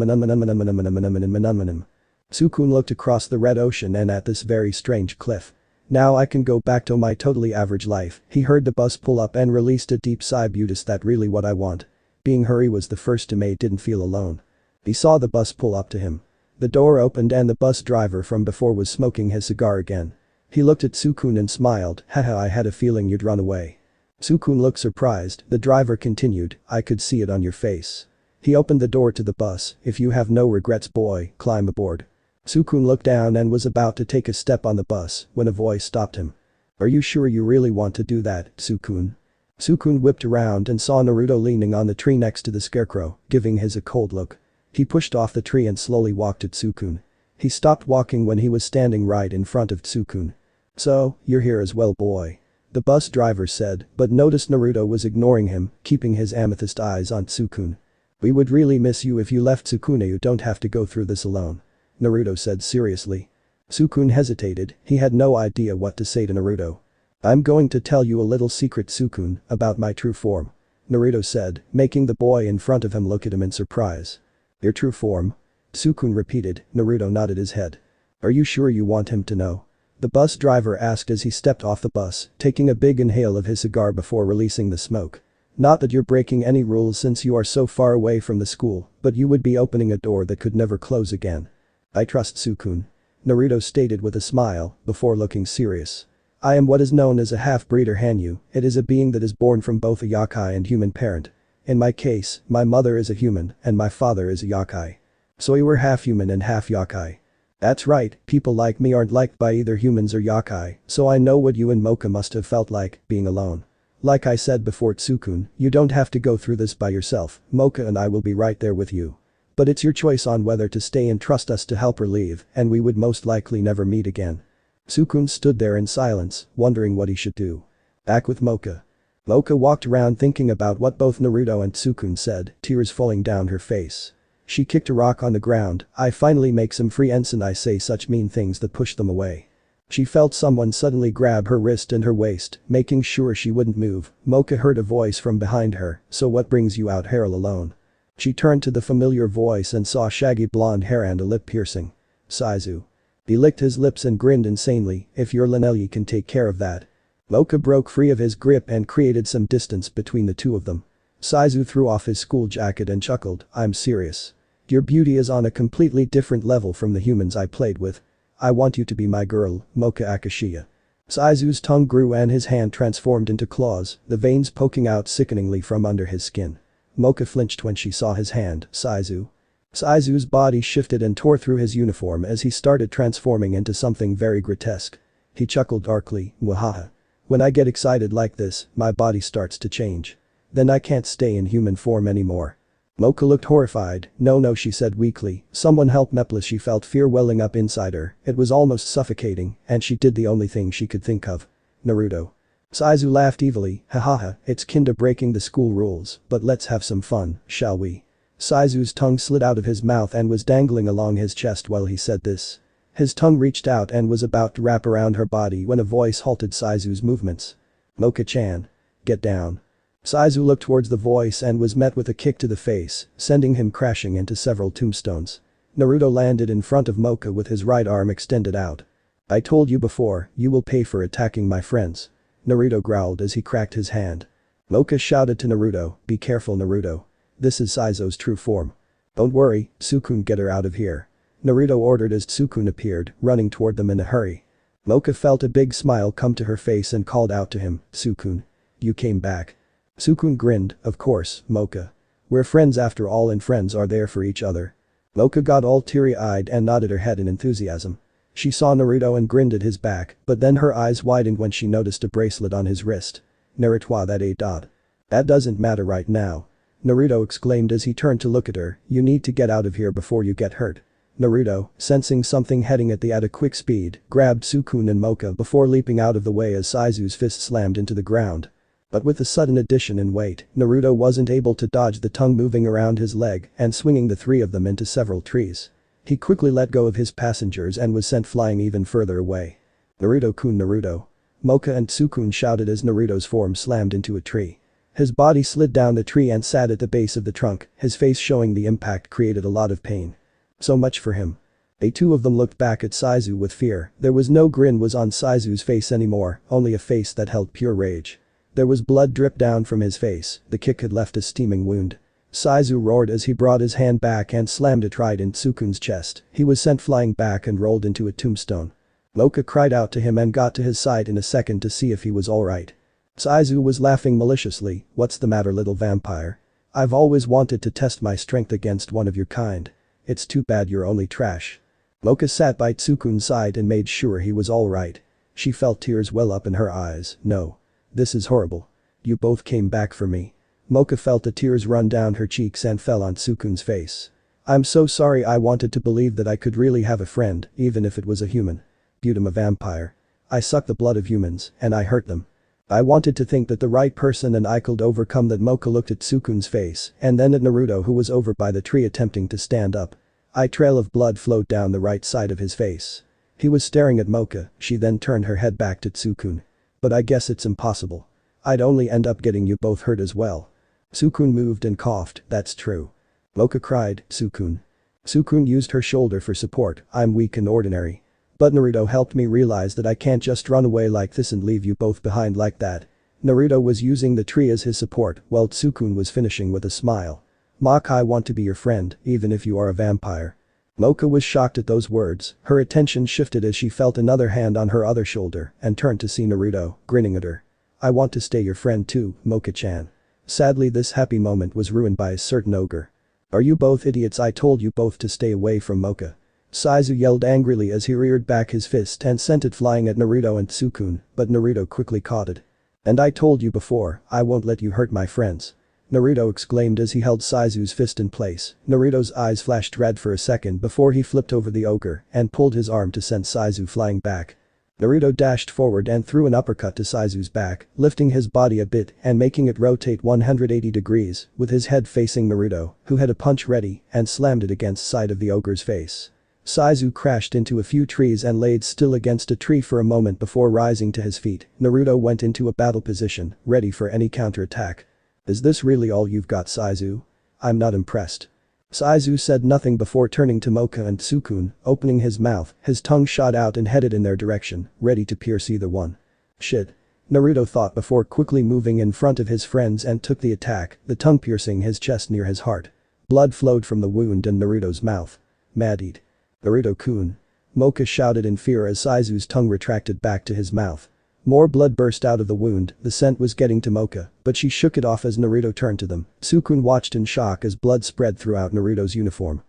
looked across the red ocean and at this very strange cliff. Now I can go back to my totally average life. He heard the bus pull up and released a deep sigh. Is that really what I want? Being Hurry was the first to mate didn't feel alone. He saw the bus pull up to him. The door opened and the bus driver from before was smoking his cigar again. He looked at Sukun and smiled, haha, I had a feeling you'd run away. Sukun looked surprised. The driver continued, I could see it on your face. He opened the door to the bus, if you have no regrets boy, climb aboard. Sukun looked down and was about to take a step on the bus when a voice stopped him. Are you sure you really want to do that, Sukun? Sukun whipped around and saw Naruto leaning on the tree next to the scarecrow, giving his a cold look. He pushed off the tree and slowly walked at Sukun. He stopped walking when he was standing right in front of Sukun. So, you're here as well boy. The bus driver said, but noticed Naruto was ignoring him, keeping his amethyst eyes on Sukun. We would really miss you if you left Sukune. You don't have to go through this alone. Naruto said seriously. Sukun hesitated, he had no idea what to say to Naruto. I'm going to tell you a little secret Sukun, about my true form. Naruto said, making the boy in front of him look at him in surprise. Your true form? Sukun repeated. Naruto nodded his head. Are you sure you want him to know? The bus driver asked as he stepped off the bus, taking a big inhale of his cigar before releasing the smoke. Not that you're breaking any rules since you are so far away from the school, but you would be opening a door that could never close again. I trust Sukun. Naruto stated with a smile, before looking serious. I am what is known as a half-breeder Hanyu, it is a being that is born from both a yokai and human parent. In my case, my mother is a human, and my father is a yokai. So we were half human and half yokai. That's right, people like me aren't liked by either humans or yokai, so I know what you and Moka must have felt like, being alone. Like I said before Sukun, you don't have to go through this by yourself, Moka and I will be right there with you. But it's your choice on whether to stay and trust us to help or leave, and we would most likely never meet again. Sukun stood there in silence, wondering what he should do. Back with Moka. Moka walked around thinking about what both Naruto and Sukun said, tears falling down her face. She kicked a rock on the ground, I finally make some friends and I say such mean things that push them away. She felt someone suddenly grab her wrist and her waist, making sure she wouldn't move. Moka heard a voice from behind her, so what brings you out here alone? She turned to the familiar voice and saw shaggy blonde hair and a lip piercing. Saizu. He licked his lips and grinned insanely, if your Linelli can take care of that. Moka broke free of his grip and created some distance between the two of them. Saizu threw off his school jacket and chuckled, I'm serious. Your beauty is on a completely different level from the humans I played with. I want you to be my girl, Moka Akashiya. Saizu's tongue grew and his hand transformed into claws, the veins poking out sickeningly from under his skin. Moka flinched when she saw his hand, Saizu. Saizu's body shifted and tore through his uniform as he started transforming into something very grotesque. He chuckled darkly, wahaha. When I get excited like this, my body starts to change. Then I can't stay in human form anymore. Moka looked horrified, no she said weakly, someone help Meplis. She felt fear welling up inside her, it was almost suffocating, and she did the only thing she could think of. Naruto. Saizu laughed evilly, hahaha, it's kinda breaking the school rules, but let's have some fun, shall we? Saizu's tongue slid out of his mouth and was dangling along his chest while he said this. His tongue reached out and was about to wrap around her body when a voice halted Saizu's movements. Moka-chan. Get down. Saizu looked towards the voice and was met with a kick to the face, sending him crashing into several tombstones. Naruto landed in front of Moka with his right arm extended out. I told you before, you will pay for attacking my friends. Naruto growled as he cracked his hand. Moka shouted to Naruto, be careful Naruto. This is Saizu's true form. Don't worry, Sukun, get her out of here. Naruto ordered as Sukun appeared, running toward them in a hurry. Moka felt a big smile come to her face and called out to him, Sukun. You came back. Sukun grinned, of course, Moka. We're friends after all and friends are there for each other. Moka got all teary-eyed and nodded her head in enthusiasm. She saw Naruto and grinned at his back, but then her eyes widened when she noticed a bracelet on his wrist. Naruto, that ain't odd. That doesn't matter right now. Naruto exclaimed as he turned to look at her, you need to get out of here before you get hurt. Naruto, sensing something heading at a quick speed, grabbed Sukun and Moka before leaping out of the way as Saizu's fist slammed into the ground. But with the sudden addition in weight, Naruto wasn't able to dodge the tongue moving around his leg and swinging the three of them into several trees. He quickly let go of his passengers and was sent flying even further away. Naruto-kun Naruto. Moka and Sukun shouted as Naruto's form slammed into a tree. His body slid down the tree and sat at the base of the trunk, his face showing the impact created a lot of pain. So much for him. The two of them looked back at Saizu with fear. There was no grin was on Saizu's face anymore, only a face that held pure rage. There was blood drip down from his face, the kick had left a steaming wound. Saizu roared as he brought his hand back and slammed it right in Tsukun's chest. He was sent flying back and rolled into a tombstone. Moka cried out to him and got to his side in a second to see if he was alright. Saizu was laughing maliciously. What's the matter, little vampire? I've always wanted to test my strength against one of your kind. It's too bad you're only trash. Moka sat by Tsukun's side and made sure he was alright. She felt tears well up in her eyes. No. This is horrible. You both came back for me. Moka felt the tears run down her cheeks and fell on Tsukun's face. I'm so sorry, I wanted to believe that I could really have a friend, even if it was a human. But I'm a vampire. I suck the blood of humans, and I hurt them. I wanted to think that the right person and I could overcome that. Moka looked at Tsukun's face and then at Naruto, who was over by the tree attempting to stand up. A trail of blood flowed down the right side of his face. He was staring at Moka. She then turned her head back to Tsukun. But I guess it's impossible. I'd only end up getting you both hurt as well. Tsukun moved and coughed. That's true. Moka cried, Tsukun. Tsukun used her shoulder for support. I'm weak and ordinary. But Naruto helped me realize that I can't just run away like this and leave you both behind like that. Naruto was using the tree as his support while Tsukun was finishing with a smile. Moka, I want to be your friend, even if you are a vampire. Moka was shocked at those words. Her attention shifted as she felt another hand on her other shoulder and turned to see Naruto, grinning at her. I want to stay your friend too, Moka-chan. Sadly, this happy moment was ruined by a certain ogre. Are you both idiots? I told you both to stay away from Moka. Saizu yelled angrily as he reared back his fist and sent it flying at Naruto and Tsukun, but Naruto quickly caught it. And I told you before, I won't let you hurt my friends. Naruto exclaimed as he held Saizu's fist in place. Naruto's eyes flashed red for a second before he flipped over the ogre and pulled his arm to send Saizu flying back. Naruto dashed forward and threw an uppercut to Saizu's back, lifting his body a bit and making it rotate 180 degrees, with his head facing Naruto, who had a punch ready, and slammed it against side of the ogre's face. Saizu crashed into a few trees and laid still against a tree for a moment before rising to his feet. Naruto went into a battle position, ready for any counterattack. Is this really all you've got, Saizu? I'm not impressed. Saizu said nothing before turning to Moka and Tsukun, opening his mouth, his tongue shot out and headed in their direction, ready to pierce either one. Shit. Naruto thought before quickly moving in front of his friends and took the attack, the tongue piercing his chest near his heart. Blood flowed from the wound in Naruto's mouth. Mad-eat. Naruto-kun. Moka shouted in fear as Saizu's tongue retracted back to his mouth. More blood burst out of the wound. The scent was getting to Moka, but she shook it off as Naruto turned to them. Tsukun watched in shock as blood spread throughout Naruto's uniform.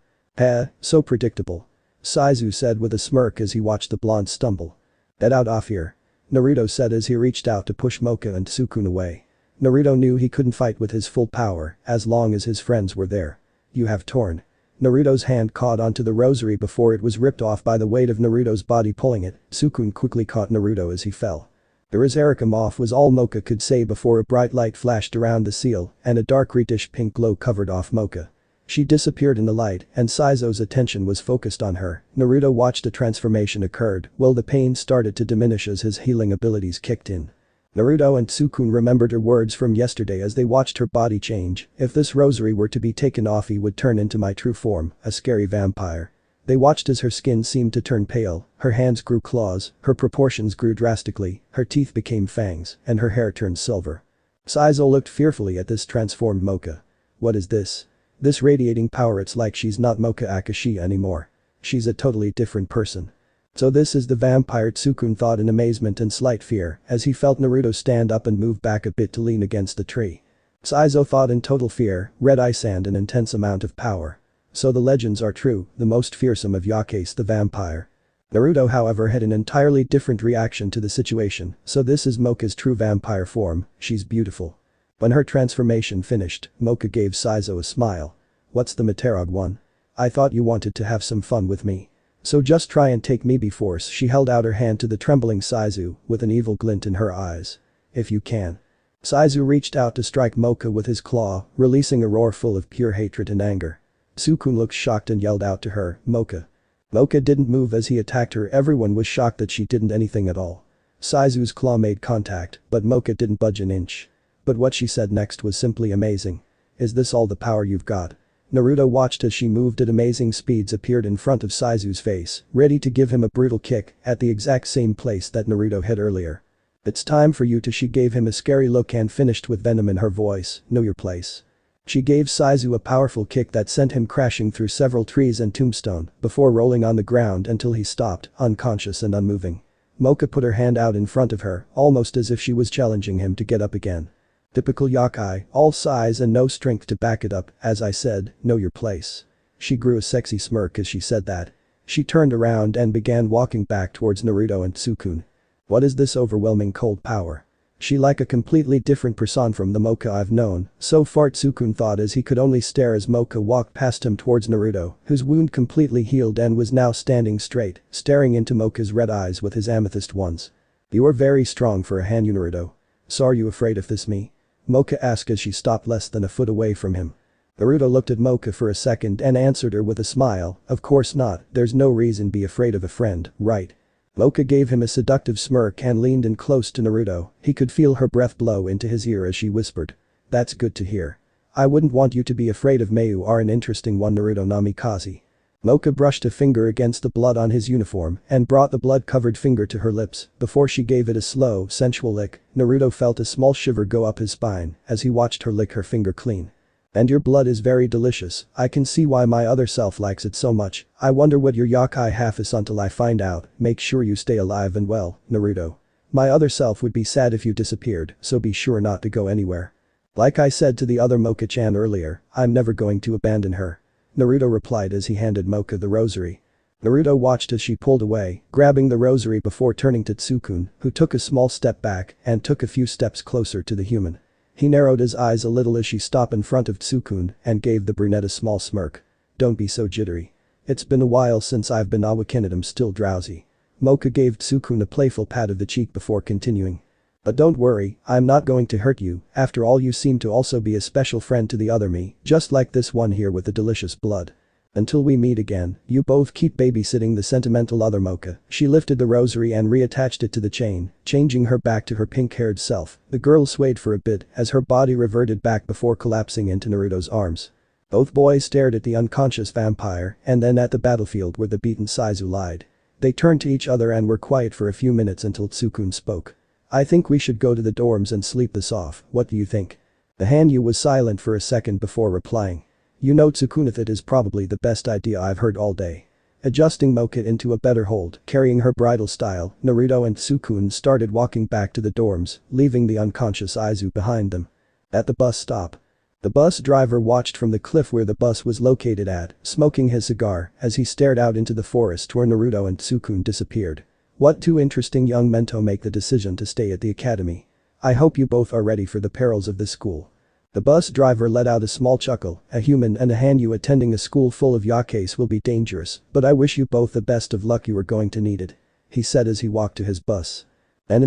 So predictable. Saizu said with a smirk as he watched the blonde stumble. Get out of here. Naruto said as he reached out to push Moka and Tsukun away. Naruto knew he couldn't fight with his full power as long as his friends were there. You have torn. Naruto's hand caught onto the rosary before it was ripped off by the weight of Naruto's body pulling it. Tsukun quickly caught Naruto as he fell. Ericum was all Moka could say before a bright light flashed around the seal and a dark reddish pink glow covered off Moka. She disappeared in the light and Saizo's attention was focused on her. Naruto watched a transformation occurred while the pain started to diminish as his healing abilities kicked in. Naruto and Tsukun remembered her words from yesterday as they watched her body change. If this rosary were to be taken off, he would turn into my true form, a scary vampire. They watched as her skin seemed to turn pale, her hands grew claws, her proportions grew drastically, her teeth became fangs, and her hair turned silver. Saizo looked fearfully at this transformed Moka. What is this? This radiating power, it's like she's not Moka Akashiya anymore. She's a totally different person. So this is the vampire, Tsukun thought in amazement and slight fear as he felt Naruto stand up and move back a bit to lean against the tree. Saizo thought in total fear, red ice and an intense amount of power. So the legends are true, the most fearsome of Yakase the vampire. Naruto however had an entirely different reaction to the situation, so this is Moka's true vampire form, she's beautiful. When her transformation finished, Moka gave Saizo a smile. What's the Materog one? I thought you wanted to have some fun with me. So just try and take me by force. She held out her hand to the trembling Saizu with an evil glint in her eyes. If you can. Saizu reached out to strike Moka with his claw, releasing a roar full of pure hatred and anger. Tsukun looked shocked and yelled out to her, Moka. Moka didn't move as he attacked her. Everyone was shocked that she didn't anything at all. Saizu's claw made contact, but Moka didn't budge an inch. But what she said next was simply amazing. Is this all the power you've got? Naruto watched as she moved at amazing speeds appeared in front of Saizu's face, ready to give him a brutal kick at the exact same place that Naruto hit earlier. It's time for you to. She gave him a scary look and finished with venom in her voice, know your place. She gave Saizu a powerful kick that sent him crashing through several trees and tombstone before rolling on the ground until he stopped, unconscious and unmoving. Moka put her hand out in front of her, almost as if she was challenging him to get up again. Typical yokai, all size and no strength to back it up, as I said, know your place. She grew a sexy smirk as she said that. She turned around and began walking back towards Naruto and Sukun. What is this overwhelming cold power? She like a completely different person from the Moka I've known, so far Sukun thought as he could only stare as Moka walked past him towards Naruto, whose wound completely healed and was now standing straight, staring into Moka's red eyes with his amethyst ones. You are very strong for a Hanyu Naruto. So are you afraid of this me? Moka asked as she stopped less than a foot away from him. Naruto looked at Moka for a second and answered her with a smile, of course not, there's no reason be afraid of a friend, right? Moka gave him a seductive smirk and leaned in close to Naruto, he could feel her breath blow into his ear as she whispered. That's good to hear. I wouldn't want you to be afraid of me. You are an interesting one Naruto Namikaze. Moka brushed a finger against the blood on his uniform and brought the blood-covered finger to her lips before she gave it a slow, sensual lick. Naruto felt a small shiver go up his spine as he watched her lick her finger clean. And your blood is very delicious, I can see why my other self likes it so much, I wonder what your yokai half is until I find out, make sure you stay alive and well, Naruto. My other self would be sad if you disappeared, so be sure not to go anywhere. Like I said to the other Moka-chan earlier, I'm never going to abandon her. Naruto replied as he handed Moka the rosary. Naruto watched as she pulled away, grabbing the rosary before turning to Tsukun, who took a small step back and took a few steps closer to the human. He narrowed his eyes a little as she stopped in front of Tsukun and gave the brunette a small smirk. Don't be so jittery. It's been a while since I've been awakened. I'm still drowsy. Moka gave Tsukun a playful pat of the cheek before continuing. But don't worry, I'm not going to hurt you, after all you seem to also be a special friend to the other me, just like this one here with the delicious blood. Until we meet again, you both keep babysitting the sentimental other Moka. She lifted the rosary and reattached it to the chain, changing her back to her pink-haired self. The girl swayed for a bit as her body reverted back before collapsing into Naruto's arms. Both boys stared at the unconscious vampire and then at the battlefield where the beaten Saizu lied. They turned to each other and were quiet for a few minutes until Tsukun spoke. I think we should go to the dorms and sleep this off, what do you think? The Hanyu was silent for a second before replying. You know Tsukunathat is probably the best idea I've heard all day. Adjusting Moka into a better hold, carrying her bridal style, Naruto and Tsukun started walking back to the dorms, leaving the unconscious Aizu behind them. At the bus stop. The bus driver watched from the cliff where the bus was located at, smoking his cigar as he stared out into the forest where Naruto and Tsukun disappeared. What two interesting young men to make the decision to stay at the academy. I hope you both are ready for the perils of this school. The bus driver let out a small chuckle, a human and a Hanyu attending a school full of yakais will be dangerous, but I wish you both the best of luck, you are going to need it. He said as he walked to his bus. The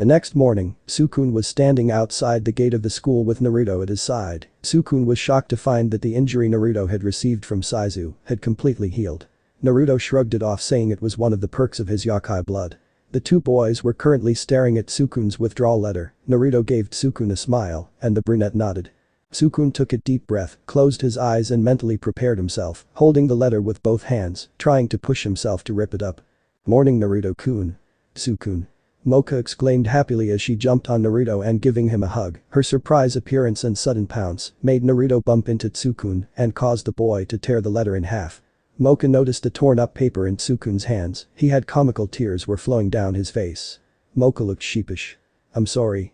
next morning, Sukun was standing outside the gate of the school with Naruto at his side. Sukun was shocked to find that the injury Naruto had received from Saizu had completely healed. Naruto shrugged it off, saying it was one of the perks of his yokai blood. The two boys were currently staring at Tsukun's withdrawal letter. Naruto gave Tsukun a smile, and the brunette nodded. Tsukun took a deep breath, closed his eyes and mentally prepared himself, holding the letter with both hands, trying to push himself to rip it up. Morning Naruto-kun. Tsukun. Moka exclaimed happily as she jumped on Naruto and giving him a hug. Her surprise appearance and sudden pounce made Naruto bump into Tsukun and caused the boy to tear the letter in half. Moka noticed the torn-up paper in Tsukun's hands, he had comical tears were flowing down his face. Moka looked sheepish. I'm sorry.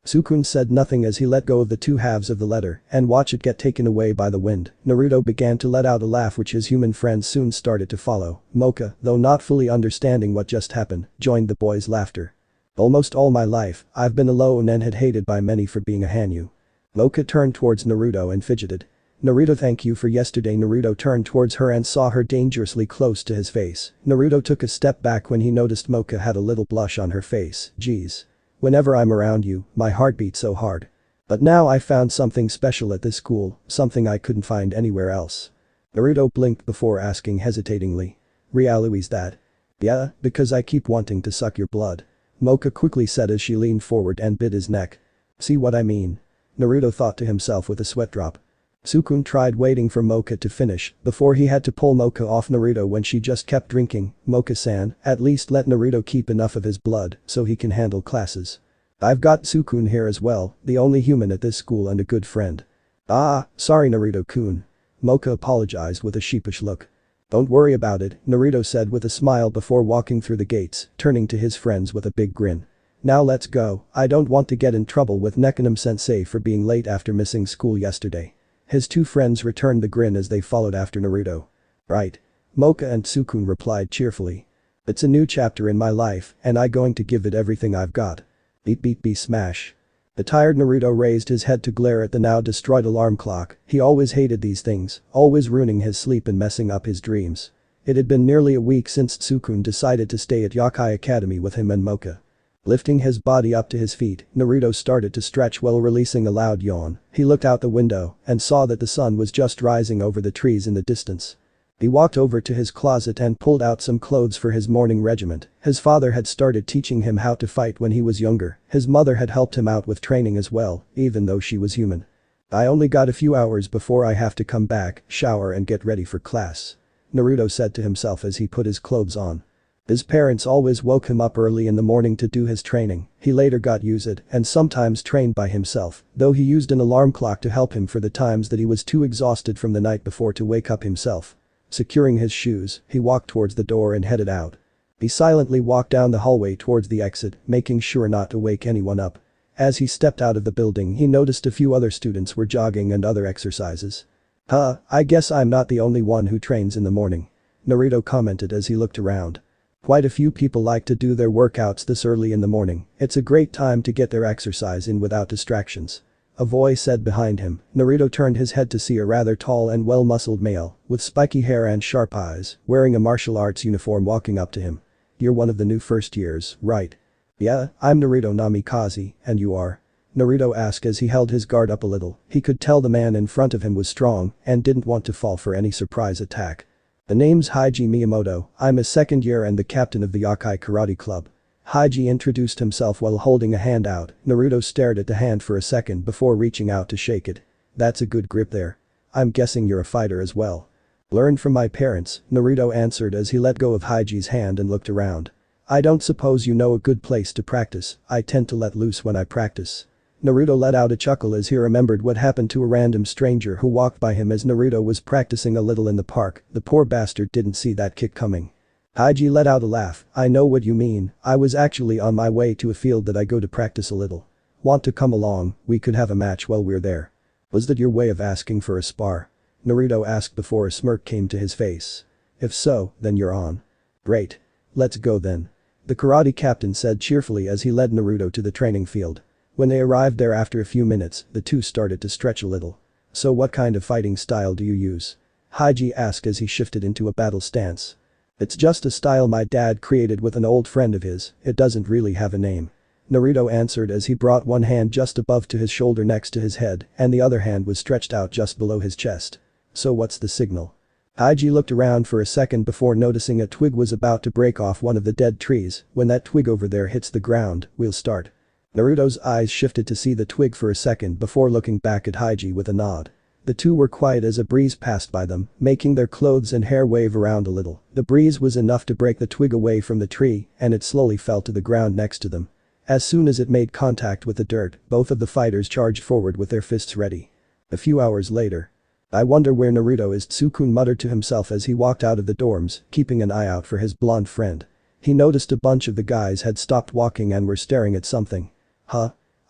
Tsukun said nothing as he let go of the two halves of the letter and watched it get taken away by the wind. Naruto began to let out a laugh which his human friends soon started to follow. Moka, though not fully understanding what just happened, joined the boys' laughter. Almost all my life, I've been alone and had hated by many for being a Hanyu. Moka turned towards Naruto and fidgeted. Naruto, thank you for yesterday. Naruto turned towards her and saw her dangerously close to his face. Naruto took a step back when he noticed Moka had a little blush on her face. Geez. Whenever I'm around you, my heart beats so hard. But now I found something special at this school, something I couldn't find anywhere else. Naruto blinked before asking hesitatingly. Realui's that? Yeah, because I keep wanting to suck your blood. Moka quickly said as she leaned forward and bit his neck. See what I mean? Naruto thought to himself with a sweat drop. Sukun tried waiting for Moka to finish before he had to pull Moka off Naruto when she just kept drinking. Moka-san, at least let Naruto keep enough of his blood so he can handle classes. I've got Sukun here as well, the only human at this school and a good friend. Ah, sorry Naruto-kun. Moka apologized with a sheepish look. Don't worry about it, Naruto said with a smile before walking through the gates, turning to his friends with a big grin. Now let's go, I don't want to get in trouble with Nekonom-sensei for being late after missing school yesterday. His two friends returned the grin as they followed after Naruto. Right. Moka and Sukun replied cheerfully. It's a new chapter in my life and I going to give it everything I've got. Beep beep beep smash. The tired Naruto raised his head to glare at the now destroyed alarm clock. He always hated these things, always ruining his sleep and messing up his dreams. It had been nearly a week since Sukun decided to stay at Yokai Academy with him and Moka. Lifting his body up to his feet, Naruto started to stretch while releasing a loud yawn. He looked out the window and saw that the sun was just rising over the trees in the distance. He walked over to his closet and pulled out some clothes for his morning regiment. His father had started teaching him how to fight when he was younger. His mother had helped him out with training as well, even though she was human. I only got a few hours before I have to come back, shower and get ready for class. Naruto said to himself as he put his clothes on. His parents always woke him up early in the morning to do his training. He later got used it and sometimes trained by himself, though he used an alarm clock to help him for the times that he was too exhausted from the night before to wake up himself. Securing his shoes, he walked towards the door and headed out. He silently walked down the hallway towards the exit, making sure not to wake anyone up. As he stepped out of the building he noticed a few other students were jogging and other exercises. I guess I'm not the only one who trains in the morning. Naruto commented as he looked around. Quite a few people like to do their workouts this early in the morning. It's a great time to get their exercise in without distractions. A voice said behind him. Naruto turned his head to see a rather tall and well-muscled male, with spiky hair and sharp eyes, wearing a martial arts uniform walking up to him. You're one of the new first years, right? Yeah, I'm Naruto Namikaze, and you are? Naruto asked as he held his guard up a little. He could tell the man in front of him was strong and didn't want to fall for any surprise attack. The name's Haji Miyamoto, I'm a second year and the captain of the Yokai Karate Club. Haji introduced himself while holding a hand out. Naruto stared at the hand for a second before reaching out to shake it. That's a good grip there. I'm guessing you're a fighter as well. Learned from my parents, Naruto answered as he let go of Haji's hand and looked around. I don't suppose you know a good place to practice, I tend to let loose when I practice. Naruto let out a chuckle as he remembered what happened to a random stranger who walked by him as Naruto was practicing a little in the park. The poor bastard didn't see that kick coming. Haji let out a laugh. I know what you mean, I was actually on my way to a field that I go to practice a little. Want to come along, we could have a match while we're there. Was that your way of asking for a spar? Naruto asked before a smirk came to his face. If so, then you're on. Great. Let's go then. The karate captain said cheerfully as he led Naruto to the training field. When they arrived there after a few minutes, the two started to stretch a little. So what kind of fighting style do you use? Haji asked as he shifted into a battle stance. It's just a style my dad created with an old friend of his, it doesn't really have a name. Naruto answered as he brought one hand just above to his shoulder next to his head and the other hand was stretched out just below his chest. So what's the signal? Haji looked around for a second before noticing a twig was about to break off one of the dead trees. When that twig over there hits the ground, we'll start. Naruto's eyes shifted to see the twig for a second before looking back at Haji with a nod. The two were quiet as a breeze passed by them, making their clothes and hair wave around a little. The breeze was enough to break the twig away from the tree and it slowly fell to the ground next to them. As soon as it made contact with the dirt, both of the fighters charged forward with their fists ready. A few hours later. I wonder where Naruto is, Sukun muttered to himself as he walked out of the dorms, keeping an eye out for his blonde friend. He noticed a bunch of the guys had stopped walking and were staring at something.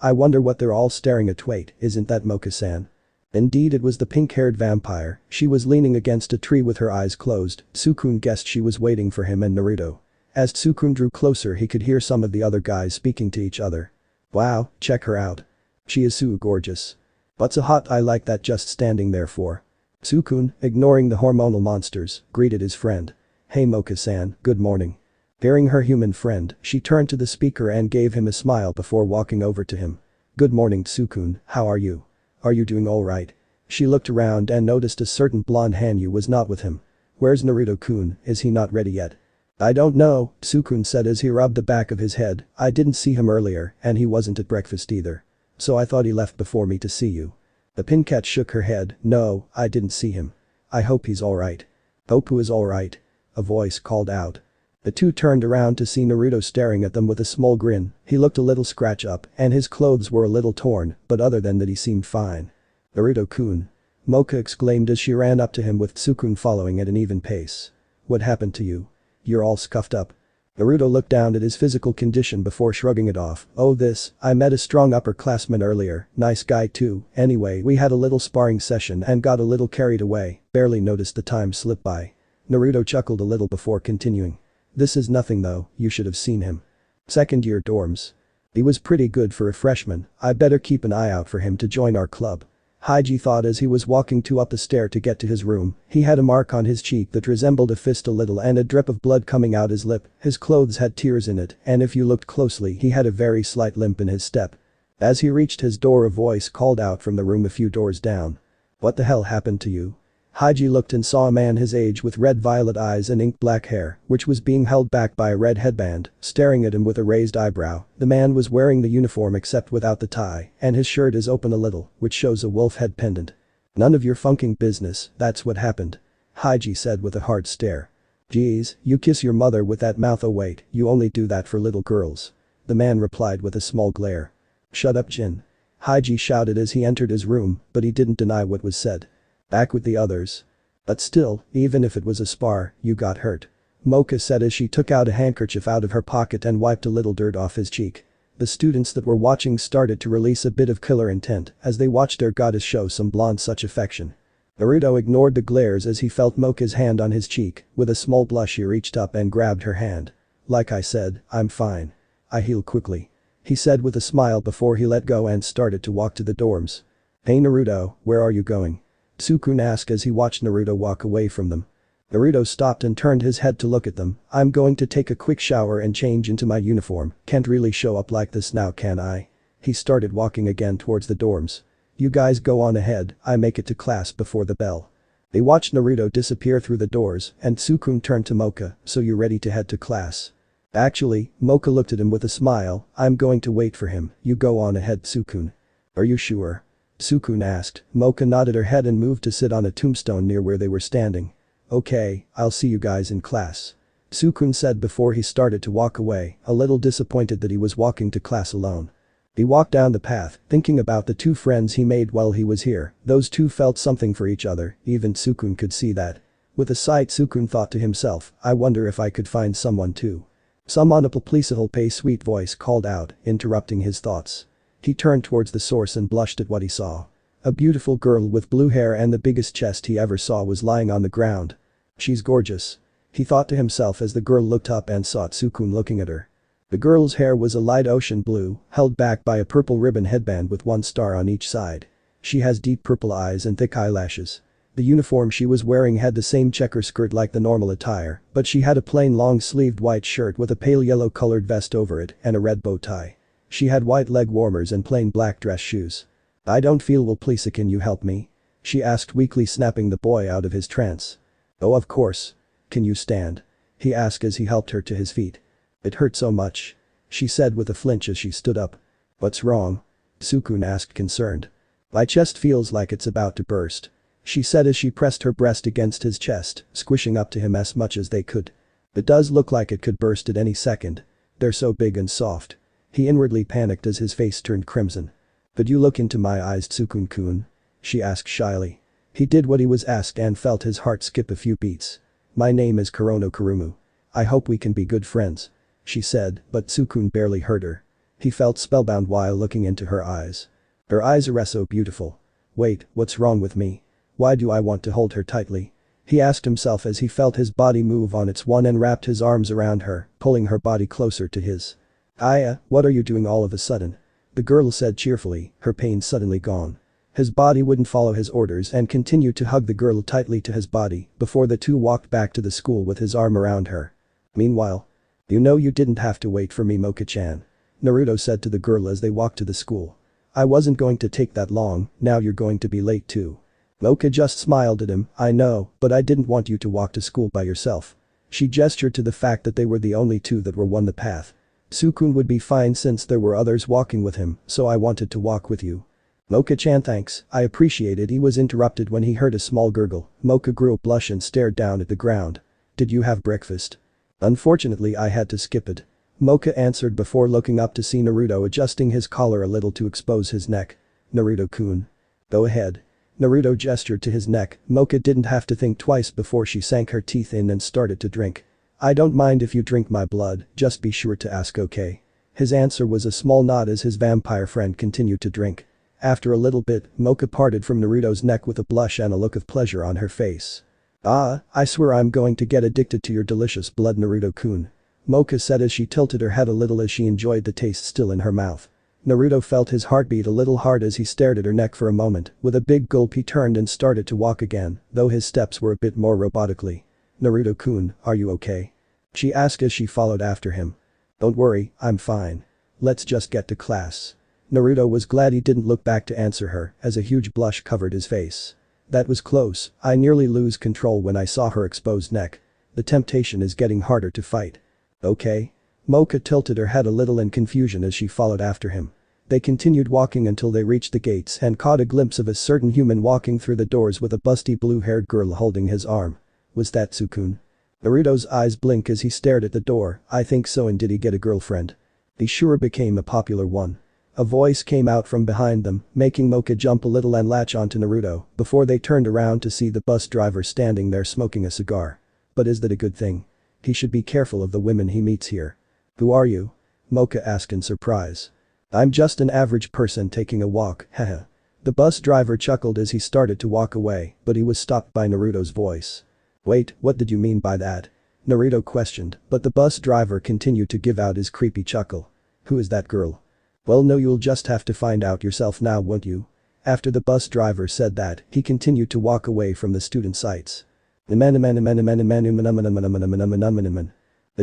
I wonder what they're all staring at. Wait, isn't that Moka-san? Indeed it was the pink-haired vampire. She was leaning against a tree with her eyes closed. Sukun guessed she was waiting for him and Naruto. As Sukun drew closer he could hear some of the other guys speaking to each other. Wow, check her out. She is so gorgeous. What's a hot eye like that just standing there for? Sukun, ignoring the hormonal monsters, greeted his friend. Hey Moka-san, good morning. Hearing her human friend, she turned to the speaker and gave him a smile before walking over to him. Good morning Sukun, how are you? Are you doing alright? She looked around and noticed a certain blonde Hanyu was not with him. Where's Naruto-kun, is he not ready yet? I don't know, Sukun said as he rubbed the back of his head. I didn't see him earlier, and he wasn't at breakfast either. So I thought he left before me to see you. The Pincat shook her head. No, I didn't see him. I hope he's alright. Popu is alright. A voice called out. The two turned around to see Naruto staring at them with a small grin. He looked a little scratch up, and his clothes were a little torn, but other than that he seemed fine. Naruto-kun. Moka exclaimed as she ran up to him with Sukun following at an even pace. What happened to you? You're all scuffed up. Naruto looked down at his physical condition before shrugging it off. Oh I met a strong upperclassman earlier, nice guy too. Anyway, we had a little sparring session and got a little carried away, barely noticed the time slip by. Naruto chuckled a little before continuing. This is nothing though, you should have seen him. Second year dorms. He was pretty good for a freshman, I better keep an eye out for him to join our club. Haiji thought as he was walking up the stair to get to his room. He had a mark on his cheek that resembled a fist a little and a drip of blood coming out his lip. His clothes had tears in it, and if you looked closely he had a very slight limp in his step. As he reached his door a voice called out from the room a few doors down. What the hell happened to you? Haiji looked and saw a man his age with red-violet eyes and ink-black hair, which was being held back by a red headband, staring at him with a raised eyebrow. The man was wearing the uniform except without the tie, and his shirt is open a little, which shows a wolf head pendant. None of your funking business, that's what happened. Haiji said with a hard stare. Geez, you kiss your mother with that mouth. Oh wait, you only do that for little girls. The man replied with a small glare. Shut up, Jin. Haiji shouted as he entered his room, but he didn't deny what was said. Back with the others. But still, even if it was a spar, you got hurt. Moka said as she took out a handkerchief out of her pocket and wiped a little dirt off his cheek. The students that were watching started to release a bit of killer intent as they watched their goddess show some blonde such affection. Naruto ignored the glares as he felt Moka's hand on his cheek. With a small blush he reached up and grabbed her hand. Like I said, I'm fine. I heal quickly. He said with a smile before he let go and started to walk to the dorms. Hey Naruto, where are you going? Sukun asked as he watched Naruto walk away from them. Naruto stopped and turned his head to look at them. I'm going to take a quick shower and change into my uniform. Can't really show up like this now, can I? He started walking again towards the dorms. You guys go on ahead, I make it to class before the bell. They watched Naruto disappear through the doors and Sukun turned to Moka. So you ready to head to class? Actually, Moka looked at him with a smile. I'm going to wait for him. You go on ahead, Sukun. Are you sure? Sukun asked. Moka nodded her head and moved to sit on a tombstone near where they were standing. Okay, I'll see you guys in class. Sukun said before he started to walk away, a little disappointed that he was walking to class alone. He walked down the path, thinking about the two friends he made while he was here. Those two felt something for each other, even Sukun could see that. With a sigh Sukun thought to himself, I wonder if I could find someone too. Some onomatopoeia sweet voice called out, interrupting his thoughts. He turned towards the source and blushed at what he saw. A beautiful girl with blue hair and the biggest chest he ever saw was lying on the ground. She's gorgeous. He thought to himself as the girl looked up and saw Sukun looking at her. The girl's hair was a light ocean blue, held back by a purple ribbon headband with one star on each side. She has deep purple eyes and thick eyelashes. The uniform she was wearing had the same checker skirt like the normal attire, but she had a plain long-sleeved white shirt with a pale yellow-colored vest over it and a red bow tie. She had white leg warmers and plain black dress shoes. I don't feel well, please can you help me? She asked weakly, snapping the boy out of his trance. Oh of course. Can you stand? He asked as he helped her to his feet. It hurt so much. She said with a flinch as she stood up. What's wrong? Sukun asked concerned. My chest feels like it's about to burst. She said as she pressed her breast against his chest, squishing up to him as much as they could. It does look like it could burst at any second. They're so big and soft. He inwardly panicked as his face turned crimson. Could you look into my eyes, Sukun-kun? She asked shyly. He did what he was asked and felt his heart skip a few beats. My name is Kurumu. I hope we can be good friends. She said, but Sukun barely heard her. He felt spellbound while looking into her eyes. Her eyes are so beautiful. Wait, what's wrong with me? Why do I want to hold her tightly? He asked himself as he felt his body move on its one and wrapped his arms around her, pulling her body closer to his. Aya, what are you doing all of a sudden? The girl said cheerfully, her pain suddenly gone. His body wouldn't follow his orders and continued to hug the girl tightly to his body before the two walked back to the school with his arm around her. Meanwhile, you know you didn't have to wait for me, Moka-chan. Naruto said to the girl as they walked to the school. I wasn't going to take that long, now you're going to be late too. Moka just smiled at him. I know, but I didn't want you to walk to school by yourself. She gestured to the fact that they were the only two that were on the path. Sukun would be fine since there were others walking with him, so I wanted to walk with you. Moka-chan, thanks, I appreciate it. He was interrupted when he heard a small gurgle. Moka grew a blush and stared down at the ground. Did you have breakfast? Unfortunately I had to skip it. Moka answered before looking up to see Naruto adjusting his collar a little to expose his neck. Naruto-kun. Go ahead. Naruto gestured to his neck. Moka didn't have to think twice before she sank her teeth in and started to drink. I don't mind if you drink my blood, just be sure to ask, okay? His answer was a small nod as his vampire friend continued to drink. After a little bit, Moka parted from Naruto's neck with a blush and a look of pleasure on her face. Ah, I swear I'm going to get addicted to your delicious blood, Naruto-kun. Moka said as she tilted her head a little as she enjoyed the taste still in her mouth. Naruto felt his heartbeat a little hard as he stared at her neck for a moment. With a big gulp he turned and started to walk again, though his steps were a bit more robotically. Naruto-kun, are you okay? She asked as she followed after him. Don't worry, I'm fine. Let's just get to class. Naruto was glad he didn't look back to answer her, as a huge blush covered his face. That was close, I nearly lose control when I saw her exposed neck. The temptation is getting harder to fight. Okay? Moka tilted her head a little in confusion as she followed after him. They continued walking until they reached the gates and caught a glimpse of a certain human walking through the doors with a busty blue-haired girl holding his arm. Was that Sukun? Naruto's eyes blinked as he stared at the door. I think so. And did he get a girlfriend? He sure became a popular one. A voice came out from behind them, making Moka jump a little and latch onto Naruto before they turned around to see the bus driver standing there smoking a cigar. But is that a good thing? He should be careful of the women he meets here. Who are you? Moka asked in surprise. I'm just an average person taking a walk, haha. The bus driver chuckled as he started to walk away, but he was stopped by Naruto's voice. Wait, what did you mean by that? Naruto questioned, but the bus driver continued to give out his creepy chuckle. Who is that girl? Well, no, you'll just have to find out yourself now, won't you? After the bus driver said that, he continued to walk away from the student sites. The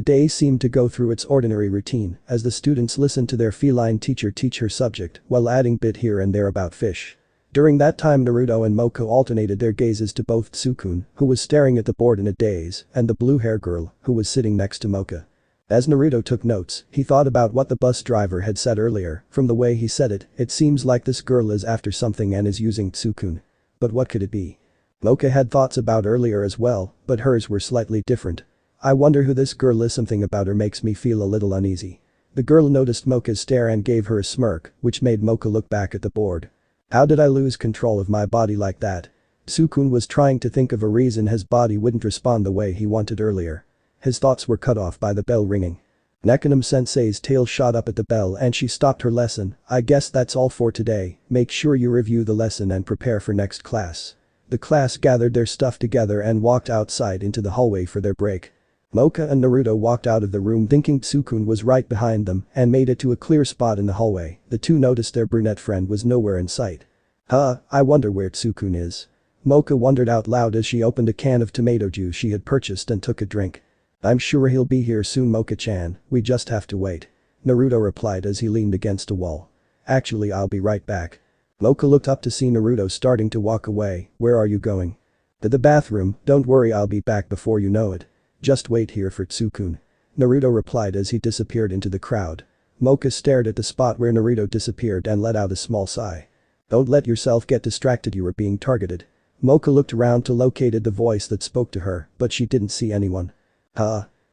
day seemed to go through its ordinary routine as the students listened to their feline teacher teach her subject while adding bit here and there about fish. During that time Naruto and Moka alternated their gazes to both Sukun, who was staring at the board in a daze, and the blue-haired girl, who was sitting next to Moka. As Naruto took notes, he thought about what the bus driver had said earlier. From the way he said it, it seems like this girl is after something and is using Sukun. But what could it be? Moka had thoughts about earlier as well, but hers were slightly different. I wonder who this girl is. Something about her makes me feel a little uneasy. The girl noticed Moka's stare and gave her a smirk, which made Moka look back at the board. How did I lose control of my body like that? Sukun was trying to think of a reason his body wouldn't respond the way he wanted earlier. His thoughts were cut off by the bell ringing. Nekonom-sensei's tail shot up at the bell and she stopped her lesson. I guess that's all for today. Make sure you review the lesson and prepare for next class. The class gathered their stuff together and walked outside into the hallway for their break. Moka and Naruto walked out of the room thinking Sukun was right behind them and made it to a clear spot in the hallway. The two noticed their brunette friend was nowhere in sight. I wonder where Sukun is. Moka wondered out loud as she opened a can of tomato juice she had purchased and took a drink. I'm sure he'll be here soon, Moka-chan, we just have to wait. Naruto replied as he leaned against a wall. Actually, I'll be right back. Moka looked up to see Naruto starting to walk away. Where are you going? To the bathroom. Don't worry, I'll be back before you know it. Just wait here for Sukun. Naruto replied as he disappeared into the crowd. Moka stared at the spot where Naruto disappeared and let out a small sigh. Don't let yourself get distracted, you are being targeted. Moka looked around to locate the voice that spoke to her, but she didn't see anyone.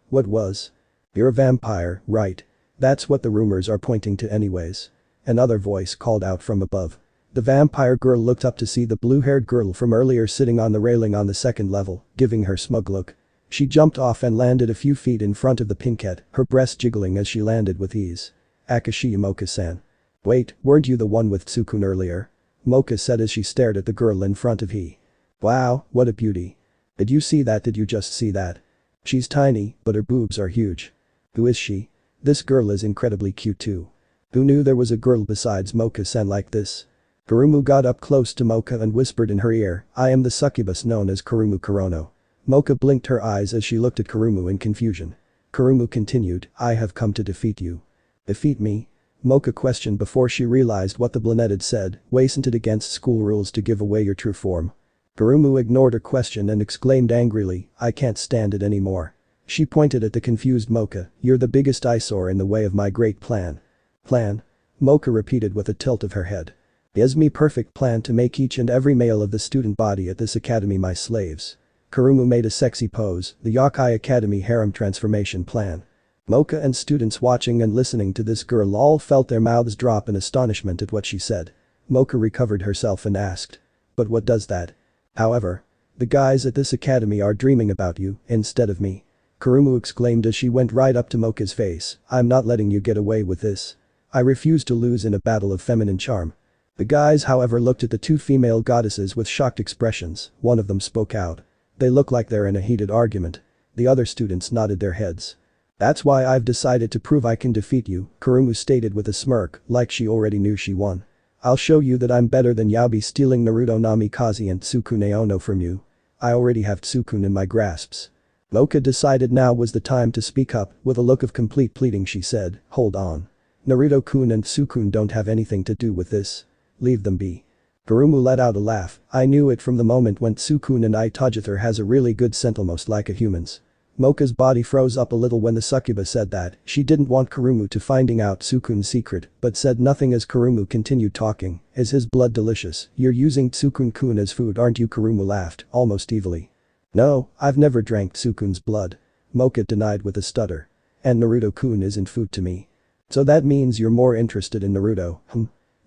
What was? You're a vampire, right? That's what the rumors are pointing to anyways. Another voice called out from above. The vampire girl looked up to see the blue-haired girl from earlier sitting on the railing on the second level, giving her smug look. She jumped off and landed a few feet in front of the pinkette, her breast jiggling as she landed with ease. Akashia, Moka-san. Wait, weren't you the one with Sukun earlier? Moka said as she stared at the girl in front of he. Wow, what a beauty. Did you see that? Did you just see that? She's tiny, but her boobs are huge. Who is she? This girl is incredibly cute too. Who knew there was a girl besides Moka-san like this? Kurumu got up close to Moka and whispered in her ear, I am the succubus known as Kurumu Kurono. Moka blinked her eyes as she looked at Kurumu in confusion. Kurumu continued, I have come to defeat you. Defeat me? Moka questioned before she realized what the brunette had said, wasn't it against school rules to give away your true form? Kurumu ignored her question and exclaimed angrily, I can't stand it anymore. She pointed at the confused Moka. "You're the biggest eyesore in the way of my great plan." "Plan?" Moka repeated with a tilt of her head. "Is me perfect plan to make each and every male of the student body at this academy my slaves." Kurumu made a sexy pose, "The Yokai Academy harem transformation plan." Moka and students watching and listening to this girl all felt their mouths drop in astonishment at what she said. Moka recovered herself and asked. "But what does that?" "However, the guys at this academy are dreaming about you, instead of me." Kurumu exclaimed as she went right up to Moka's face. "I'm not letting you get away with this. I refuse to lose in a battle of feminine charm." The guys however looked at the two female goddesses with shocked expressions. One of them spoke out. "They look like they're in a heated argument." The other students nodded their heads. "That's why I've decided to prove I can defeat you," Kurumu stated with a smirk, like she already knew she won. "I'll show you that I'm better than Yaobi stealing Naruto Namikaze and Tsukune Ono from you. I already have Tsukune in my grasps." Moka decided now was the time to speak up. With a look of complete pleading she said, "Hold on. Naruto-kun and Tsukune don't have anything to do with this. Leave them be." Kurumu let out a laugh. "I knew it from the moment when Tsukune and Itachi has a really good scent almost like a human's." Moka's body froze up a little when the succubus said that. She didn't want Kurumu to finding out Tsukune's secret, but said nothing as Kurumu continued talking. "Is his blood delicious? You're using Tsukune-kun as food aren't you?" Kurumu laughed, almost evilly. "No, I've never drank Tsukune's blood." Moka denied with a stutter. "And Naruto-kun isn't food to me." "So that means you're more interested in Naruto,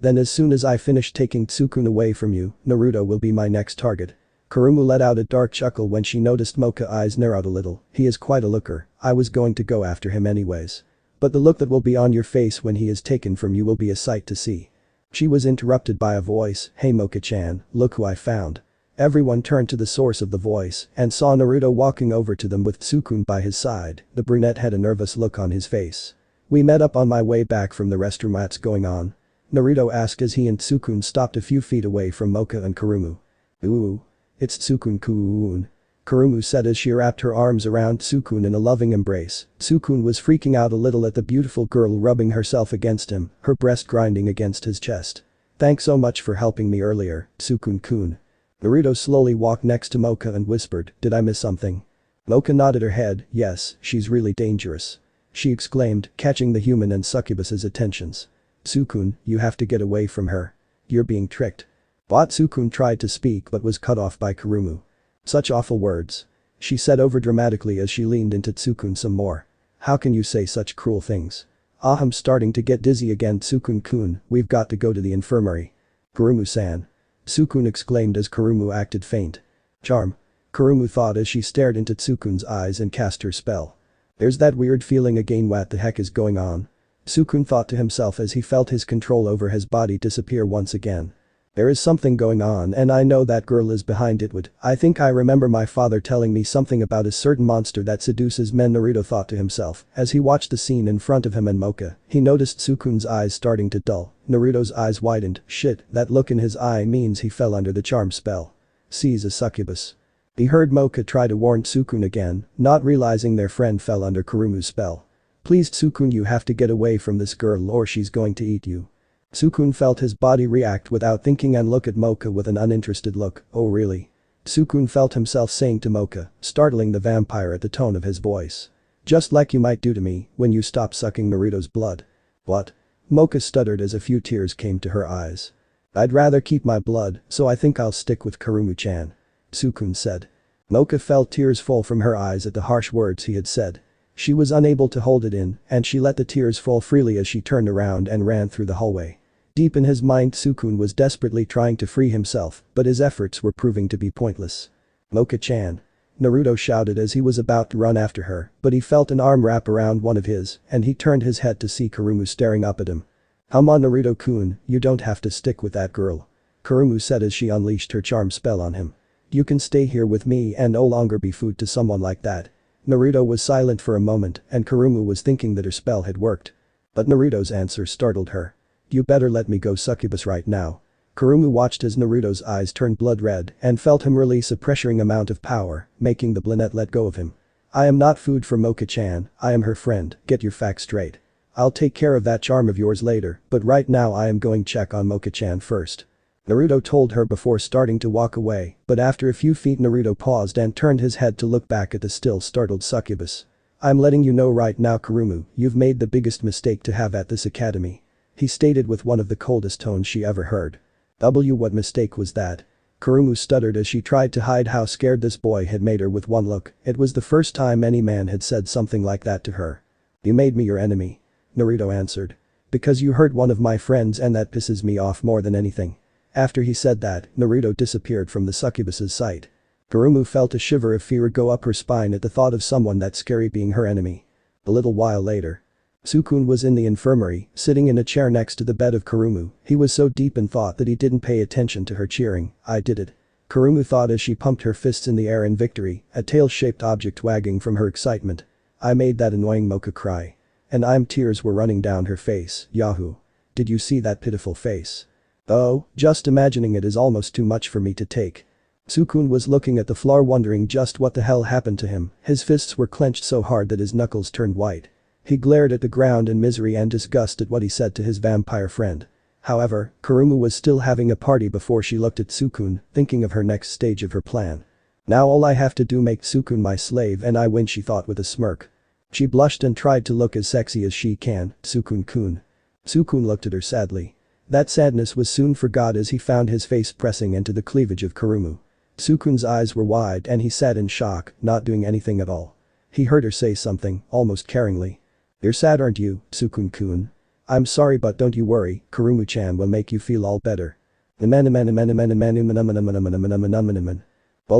Then as soon as I finish taking Tsukune away from you, Naruto will be my next target." Kurumu let out a dark chuckle when she noticed Moka's eyes narrowed a little. "He is quite a looker. I was going to go after him anyways. But the look that will be on your face when he is taken from you will be a sight to see." She was interrupted by a voice. "Hey Moka-chan, look who I found." Everyone turned to the source of the voice and saw Naruto walking over to them with Tsukune by his side. The brunette had a nervous look on his face. "We met up on my way back from the restroom. What's going on?" Naruto asked as he and Tsukune stopped a few feet away from Moka and Kurumu. "Ooh. It's Tsukune-kun," Kurumu said as she wrapped her arms around Tsukune in a loving embrace. Tsukune was freaking out a little at the beautiful girl rubbing herself against him, her breast grinding against his chest. "Thanks so much for helping me earlier, Tsukune-kun." Naruto slowly walked next to Moka and whispered, "Did I miss something?" Moka nodded her head. "Yes, she's really dangerous," she exclaimed, catching the human and succubus's attentions. "Tsukune, you have to get away from her. You're being tricked." Tsukune tried to speak but was cut off by Kurumu. "Such awful words," she said overdramatically as she leaned into Tsukune some more. "How can you say such cruel things?" "I'm starting to get dizzy again Tsukune-kun, we've got to go to the infirmary." "Kurumu-san." Tsukune exclaimed as Kurumu acted faint. "Charm," Kurumu thought as she stared into Tsukune's eyes and cast her spell. "There's that weird feeling again. What the heck is going on?" Tsukune thought to himself as he felt his control over his body disappear once again. "There is something going on and I know that girl is behind it. I think I remember my father telling me something about a certain monster that seduces men." Naruto thought to himself as he watched the scene in front of him and Moka. He noticed Tsukune's eyes starting to dull. Naruto's eyes widened. Shit, that look in his eye means he fell under the charm spell. "Sees a succubus." He heard Moka try to warn Tsukune again, not realizing their friend fell under Kurumu's spell. "Please Tsukune, you have to get away from this girl or she's going to eat you." Tsukune felt his body react without thinking and look at Moka with an uninterested look. "Oh really?" Tsukune felt himself saying to Moka, startling the vampire at the tone of his voice. "Just like you might do to me when you stop sucking Naruto's blood." "What?" Moka stuttered as a few tears came to her eyes. "I'd rather keep my blood, so I think I'll stick with Kurumu-chan," Tsukune said. Moka felt tears fall from her eyes at the harsh words he had said. She was unable to hold it in, and she let the tears fall freely as she turned around and ran through the hallway. Deep in his mind Tsukune was desperately trying to free himself, but his efforts were proving to be pointless. "Moka-chan!" Naruto shouted as he was about to run after her, but he felt an arm wrap around one of his, and he turned his head to see Kurumu staring up at him. "Come on Naruto-kun, you don't have to stick with that girl," Kurumu said as she unleashed her charm spell on him. "You can stay here with me and no longer be food to someone like that." Naruto was silent for a moment and Kurumu was thinking that her spell had worked. But Naruto's answer startled her. "You better let me go succubus right now." Kurumu watched as Naruto's eyes turned blood red and felt him release a pressuring amount of power, making the brunette let go of him. "I am not food for Moka-chan, I am her friend, get your facts straight. I'll take care of that charm of yours later, but right now I am going check on Moka-chan first." Naruto told her before starting to walk away, but after a few feet Naruto paused and turned his head to look back at the still startled succubus. I'm letting you know right now Kurumu, you've made the biggest mistake to have at this academy. He stated with one of the coldest tones she ever heard. What mistake was that? Kurumu stuttered as she tried to hide how scared this boy had made her with one look. It was the first time any man had said something like that to her. You made me your enemy. Naruto answered. Because you hurt one of my friends and that pisses me off more than anything. After he said that, Naruto disappeared from the succubus's sight. Kurumu felt a shiver of fear go up her spine at the thought of someone that scary being her enemy. A little while later. Sukun was in the infirmary, sitting in a chair next to the bed of Kurumu. He was so deep in thought that he didn't pay attention to her cheering. I did it. Kurumu thought as she pumped her fists in the air in victory, a tail-shaped object wagging from her excitement. I made that annoying Moka cry. And tears were running down her face. Yahoo. Did you see that pitiful face? Oh, just imagining it is almost too much for me to take. Sukun was looking at the floor wondering just what the hell happened to him. His fists were clenched so hard that his knuckles turned white. He glared at the ground in misery and disgust at what he said to his vampire friend. However, Kurumu was still having a party before she looked at Sukun, thinking of her next stage of her plan. Now all I have to do make Sukun my slave and I win, she thought with a smirk. She blushed and tried to look as sexy as she can. Sukun-kun. Sukun looked at her sadly. That sadness was soon forgot as he found his face pressing into the cleavage of Kurumu. Sukun's eyes were wide and he sat in shock, not doing anything at all. He heard her say something, almost caringly. You're sad aren't you, Sukun-kun? I'm sorry but don't you worry, Kurumu-chan will make you feel all better. While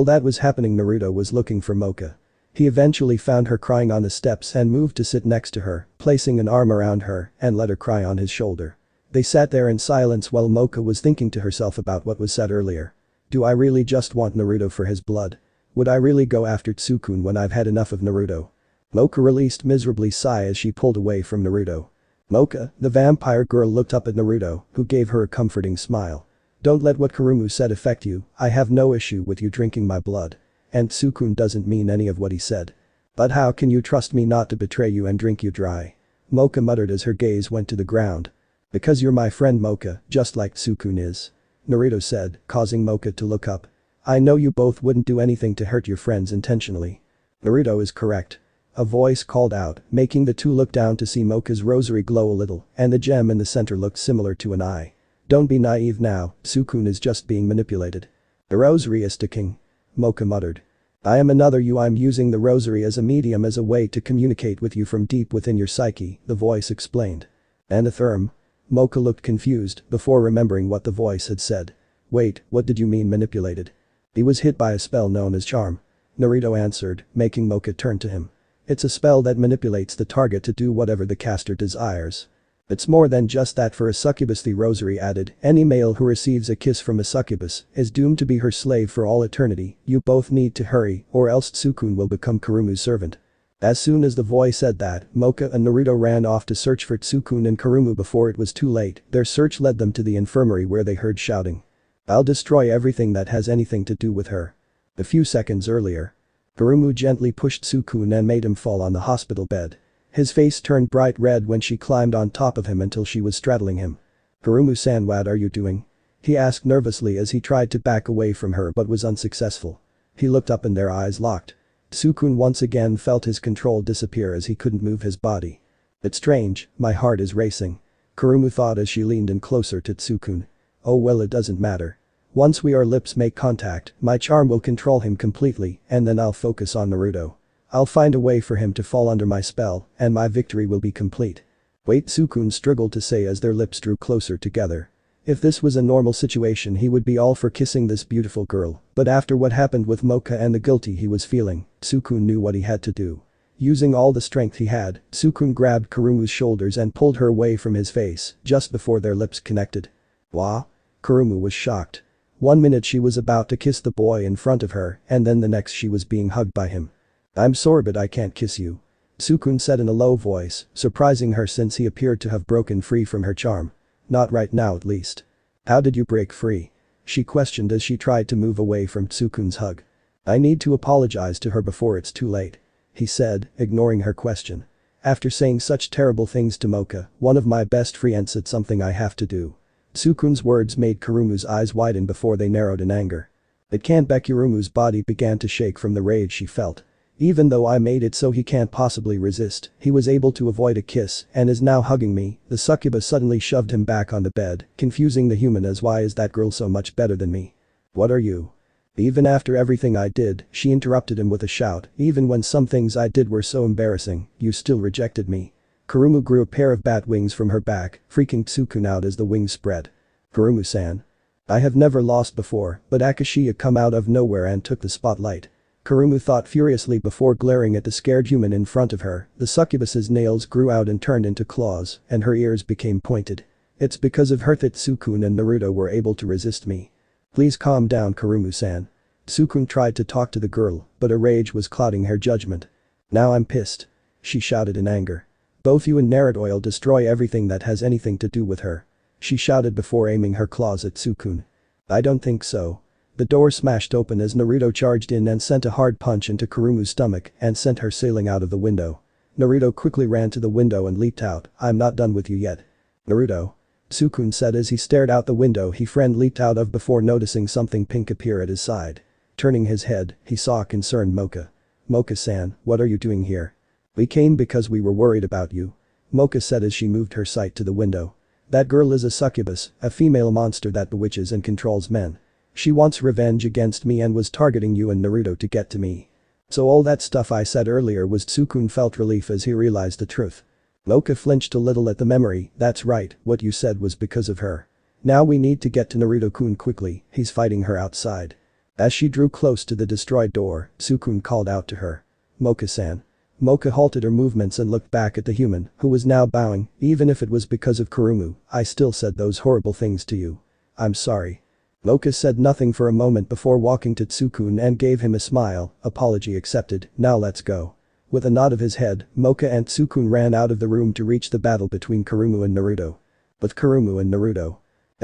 that was happening Naruto was looking for Moka. He eventually found her crying on the steps and moved to sit next to her, placing an arm around her and let her cry on his shoulder. They sat there in silence while Moka was thinking to herself about what was said earlier. Do I really just want Naruto for his blood? Would I really go after Tsukun when I've had enough of Naruto? Moka released miserably sigh as she pulled away from Naruto. Moka, the vampire girl looked up at Naruto, who gave her a comforting smile. Don't let what Kurumu said affect you, I have no issue with you drinking my blood. And Tsukun doesn't mean any of what he said. But how can you trust me not to betray you and drink you dry? Moka muttered as her gaze went to the ground. Because you're my friend Moka, just like Tsukun is. Naruto said, causing Moka to look up. I know you both wouldn't do anything to hurt your friends intentionally. Naruto is correct. A voice called out, making the two look down to see Moka's rosary glow a little, and the gem in the center looked similar to an eye. Don't be naive now, Tsukun is just being manipulated. The rosary is sticking. Moka muttered. I am another you, I'm using the rosary as a medium as a way to communicate with you from deep within your psyche, the voice explained. And a therm? Moka looked confused before remembering what the voice had said. Wait, what did you mean manipulated? He was hit by a spell known as charm. Naruto answered, making Moka turn to him. It's a spell that manipulates the target to do whatever the caster desires. It's more than just that for a succubus, the rosary added. Any male who receives a kiss from a succubus is doomed to be her slave for all eternity. You both need to hurry or else Tsukun will become Kurumu's servant. As soon as the voice said that, Moka and Naruto ran off to search for Tsukun and Kurumu before it was too late. Their search led them to the infirmary where they heard shouting. I'll destroy everything that has anything to do with her. A few seconds earlier. Kurumu gently pushed Tsukun and made him fall on the hospital bed. His face turned bright red when she climbed on top of him until she was straddling him. Kurumu-san, what are you doing? He asked nervously as he tried to back away from her but was unsuccessful. He looked up and their eyes locked. Tsukun once again felt his control disappear as he couldn't move his body. It's strange, my heart is racing. Kurumu thought as she leaned in closer to Tsukun. Oh well, it doesn't matter. Once our lips make contact, my charm will control him completely and then I'll focus on Naruto. I'll find a way for him to fall under my spell and my victory will be complete. Wait, Tsukun struggled to say as their lips drew closer together. If this was a normal situation he would be all for kissing this beautiful girl, but after what happened with Moka and the guilty he was feeling, Tsukun knew what he had to do. Using all the strength he had, Tsukun grabbed Kurumu's shoulders and pulled her away from his face just before their lips connected. Wah? Kurumu was shocked. 1 minute she was about to kiss the boy in front of her and then the next she was being hugged by him. I'm sorry but I can't kiss you. Tsukun said in a low voice, surprising her since he appeared to have broken free from her charm. Not right now at least. How did you break free? She questioned as she tried to move away from Tsukun's hug. I need to apologize to her before it's too late. He said, ignoring her question. After saying such terrible things to Moka, one of my best friends said something I have to do. Tsukun's words made Kurumu's eyes widen before they narrowed in anger. It can't be. Kurumu's body began to shake from the rage she felt. Even though I made it so he can't possibly resist, he was able to avoid a kiss and is now hugging me. The succubus suddenly shoved him back on the bed, confusing the human as why is that girl so much better than me? What are you? Even after everything I did, she interrupted him with a shout, even when some things I did were so embarrassing, you still rejected me. Kurumu grew a pair of bat wings from her back, freaking Tsukun out as the wings spread. Kurumu-san. I have never lost before, but Akashia come out of nowhere and took the spotlight. Kurumu thought furiously before glaring at the scared human in front of her. The succubus's nails grew out and turned into claws, and her ears became pointed. It's because of her that Tsukun and Naruto were able to resist me. Please calm down, Kurumu-san. Tsukun tried to talk to the girl, but a rage was clouding her judgment. Now I'm pissed. She shouted in anger. Both you and Naruto destroy everything that has anything to do with her. She shouted before aiming her claws at Tsukun. I don't think so. The door smashed open as Naruto charged in and sent a hard punch into Kurumu's stomach and sent her sailing out of the window. Naruto quickly ran to the window and leaped out. I'm not done with you yet. Naruto. Tsukun said as he stared out the window he friend leaped out of before noticing something pink appear at his side. Turning his head, he saw a concerned Moka. Moka-san, what are you doing here? We came because we were worried about you. Moka said as she moved her sight to the window. That girl is a succubus, a female monster that bewitches and controls men. She wants revenge against me and was targeting you and Naruto to get to me. So all that stuff I said earlier was. Tsukun felt relief as he realized the truth. Moka flinched a little at the memory. That's right, what you said was because of her. Now we need to get to Naruto-kun quickly, he's fighting her outside. As she drew close to the destroyed door, Tsukun called out to her. Moka-san. Moka halted her movements and looked back at the human, who was now bowing. Even if it was because of Kurumu, I still said those horrible things to you. I'm sorry. Moka said nothing for a moment before walking to Tsukun and gave him a smile. Apology accepted, now let's go. With a nod of his head, Moka and Tsukun ran out of the room to reach the battle between Kurumu and Naruto. With Kurumu and Naruto.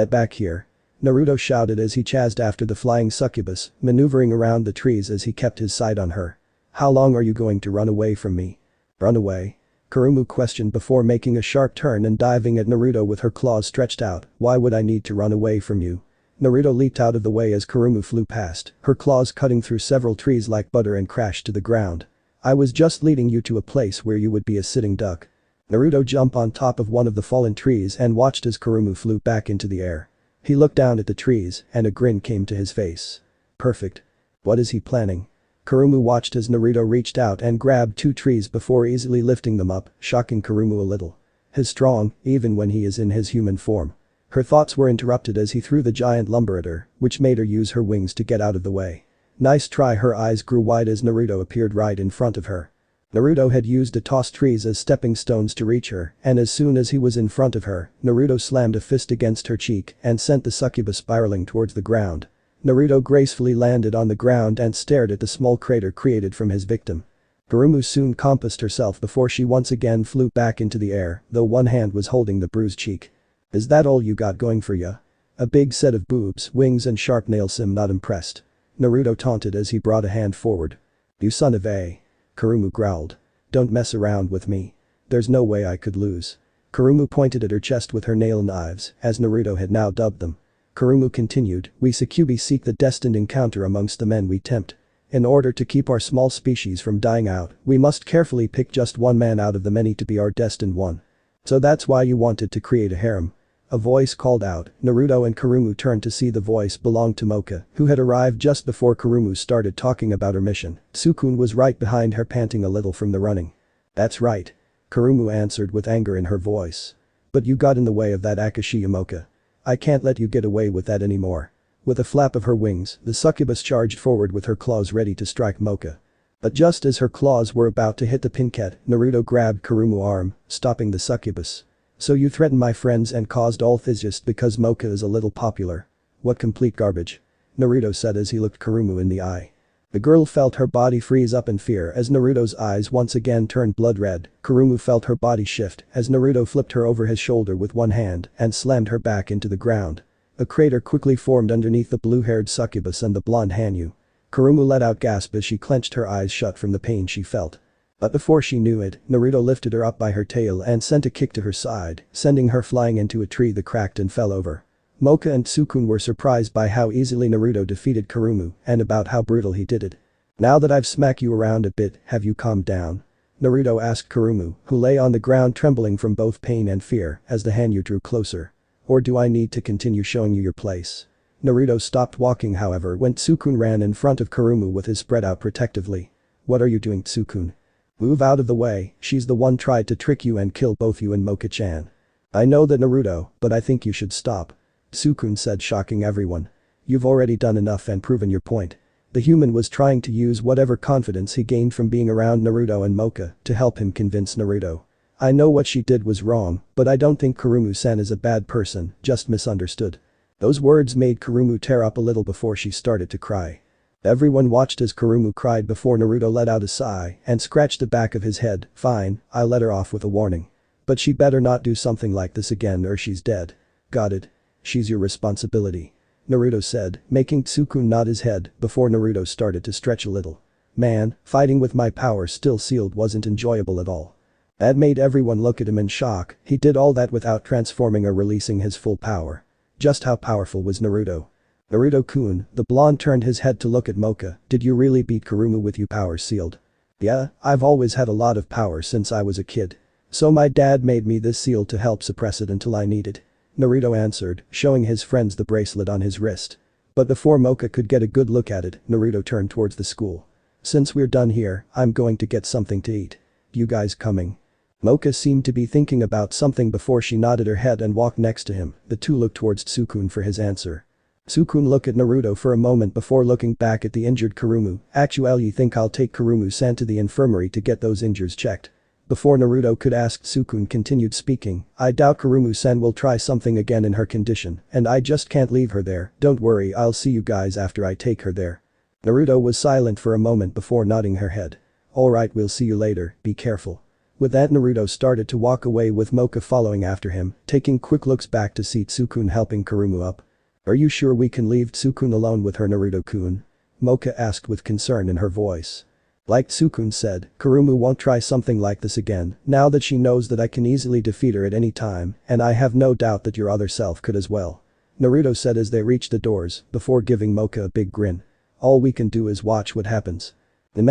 Back here. Naruto shouted as he chased after the flying succubus, maneuvering around the trees as he kept his sight on her. How long are you going to run away from me? Run away? Kurumu questioned before making a sharp turn and diving at Naruto with her claws stretched out. Why would I need to run away from you? Naruto leaped out of the way as Kurumu flew past, her claws cutting through several trees like butter and crashed to the ground. I was just leading you to a place where you would be a sitting duck. Naruto jumped on top of one of the fallen trees and watched as Kurumu flew back into the air. He looked down at the trees and a grin came to his face. Perfect. What is he planning? Kurumu watched as Naruto reached out and grabbed two trees before easily lifting them up, shocking Kurumu a little. He's strong, even when he is in his human form. Her thoughts were interrupted as he threw the giant lumber at her, which made her use her wings to get out of the way. Nice try. Her eyes grew wide as Naruto appeared right in front of her. Naruto had used to toss trees as stepping stones to reach her, and as soon as he was in front of her, Naruto slammed a fist against her cheek and sent the succubus spiraling towards the ground. Naruto gracefully landed on the ground and stared at the small crater created from his victim. Kurumu soon compassed herself before she once again flew back into the air, though one hand was holding the bruised cheek. Is that all you got going for ya? A big set of boobs, wings and sharp nails. I'm not impressed. Naruto taunted as he brought a hand forward. You son of a. Kurumu growled. Don't mess around with me. There's no way I could lose. Kurumu pointed at her chest with her nail knives, as Naruto had now dubbed them. Kurumu continued, we succubus seek the destined encounter amongst the men we tempt. In order to keep our small species from dying out, we must carefully pick just one man out of the many to be our destined one. So that's why you wanted to create a harem. A voice called out. Naruto and Kurumu turned to see the voice belonged to Moka, who had arrived just before Kurumu started talking about her mission. Tsukun was right behind her, panting a little from the running. That's right. Kurumu answered with anger in her voice. But you got in the way of that Akashia Moka. I can't let you get away with that anymore. With a flap of her wings, the succubus charged forward with her claws ready to strike Moka. But just as her claws were about to hit the pinket, Naruto grabbed Kurumu's arm, stopping the succubus. So you threatened my friends and caused all this just because Moka is a little popular. What complete garbage. Naruto said as he looked Kurumu in the eye. The girl felt her body freeze up in fear as Naruto's eyes once again turned blood red. Kurumu felt her body shift as Naruto flipped her over his shoulder with one hand and slammed her back into the ground. A crater quickly formed underneath the blue-haired succubus and the blonde Hanyu. Kurumu let out a gasp as she clenched her eyes shut from the pain she felt. But before she knew it, Naruto lifted her up by her tail and sent a kick to her side, sending her flying into a tree that cracked and fell over. Moka and Tsukun were surprised by how easily Naruto defeated Kurumu and about how brutal he did it. Now that I've smacked you around a bit, have you calmed down? Naruto asked Kurumu, who lay on the ground trembling from both pain and fear as the Hanyu drew closer. Or do I need to continue showing you your place? Naruto stopped walking however when Tsukun ran in front of Kurumu with his spread out protectively. What are you doing, Tsukun? Move out of the way, she's the one tried to trick you and kill both you and Moka-chan. I know that, Naruto, but I think you should stop. Tsukun said, shocking everyone. You've already done enough and proven your point. The human was trying to use whatever confidence he gained from being around Naruto and Moka to help him convince Naruto. I know what she did was wrong, but I don't think Kurumu-san is a bad person, just misunderstood. Those words made Kurumu tear up a little before she started to cry. Everyone watched as Kurumu cried before Naruto let out a sigh and scratched the back of his head. Fine, I'll let her off with a warning. But she better not do something like this again or she's dead. Got it? She's your responsibility. Naruto said, making Tsukun nod his head before Naruto started to stretch a little. Man, fighting with my power still sealed wasn't enjoyable at all. That made everyone look at him in shock. He did all that without transforming or releasing his full power. Just how powerful was Naruto? Naruto-kun, the blonde turned his head to look at Moka. Did you really beat Kurumu with your power sealed? Yeah, I've always had a lot of power since I was a kid. So my dad made me this seal to help suppress it until I need it. Naruto answered, showing his friends the bracelet on his wrist. But before Moka could get a good look at it, Naruto turned towards the school. Since we're done here, I'm going to get something to eat. You guys coming? Moka seemed to be thinking about something before she nodded her head and walked next to him. The two looked towards Tsukun for his answer. Tsukun looked at Naruto for a moment before looking back at the injured Kurumu. Actually, think I'll take Kurumu-san to the infirmary to get those injuries checked. Before Naruto could ask, Tsukun continued speaking. I doubt Kurumu-san will try something again in her condition, and I just can't leave her there. Don't worry, I'll see you guys after I take her there. Naruto was silent for a moment before nodding her head. Alright, we'll see you later, be careful. With that, Naruto started to walk away with Moka following after him, taking quick looks back to see Tsukun helping Kurumu up. Are you sure we can leave Tsukun alone with her, Naruto-kun? Moka asked with concern in her voice. Like Tsukun said, Kurumu won't try something like this again, now that she knows that I can easily defeat her at any time, and I have no doubt that your other self could as well. Naruto said as they reached the doors, before giving Moka a big grin. All we can do is watch what happens. The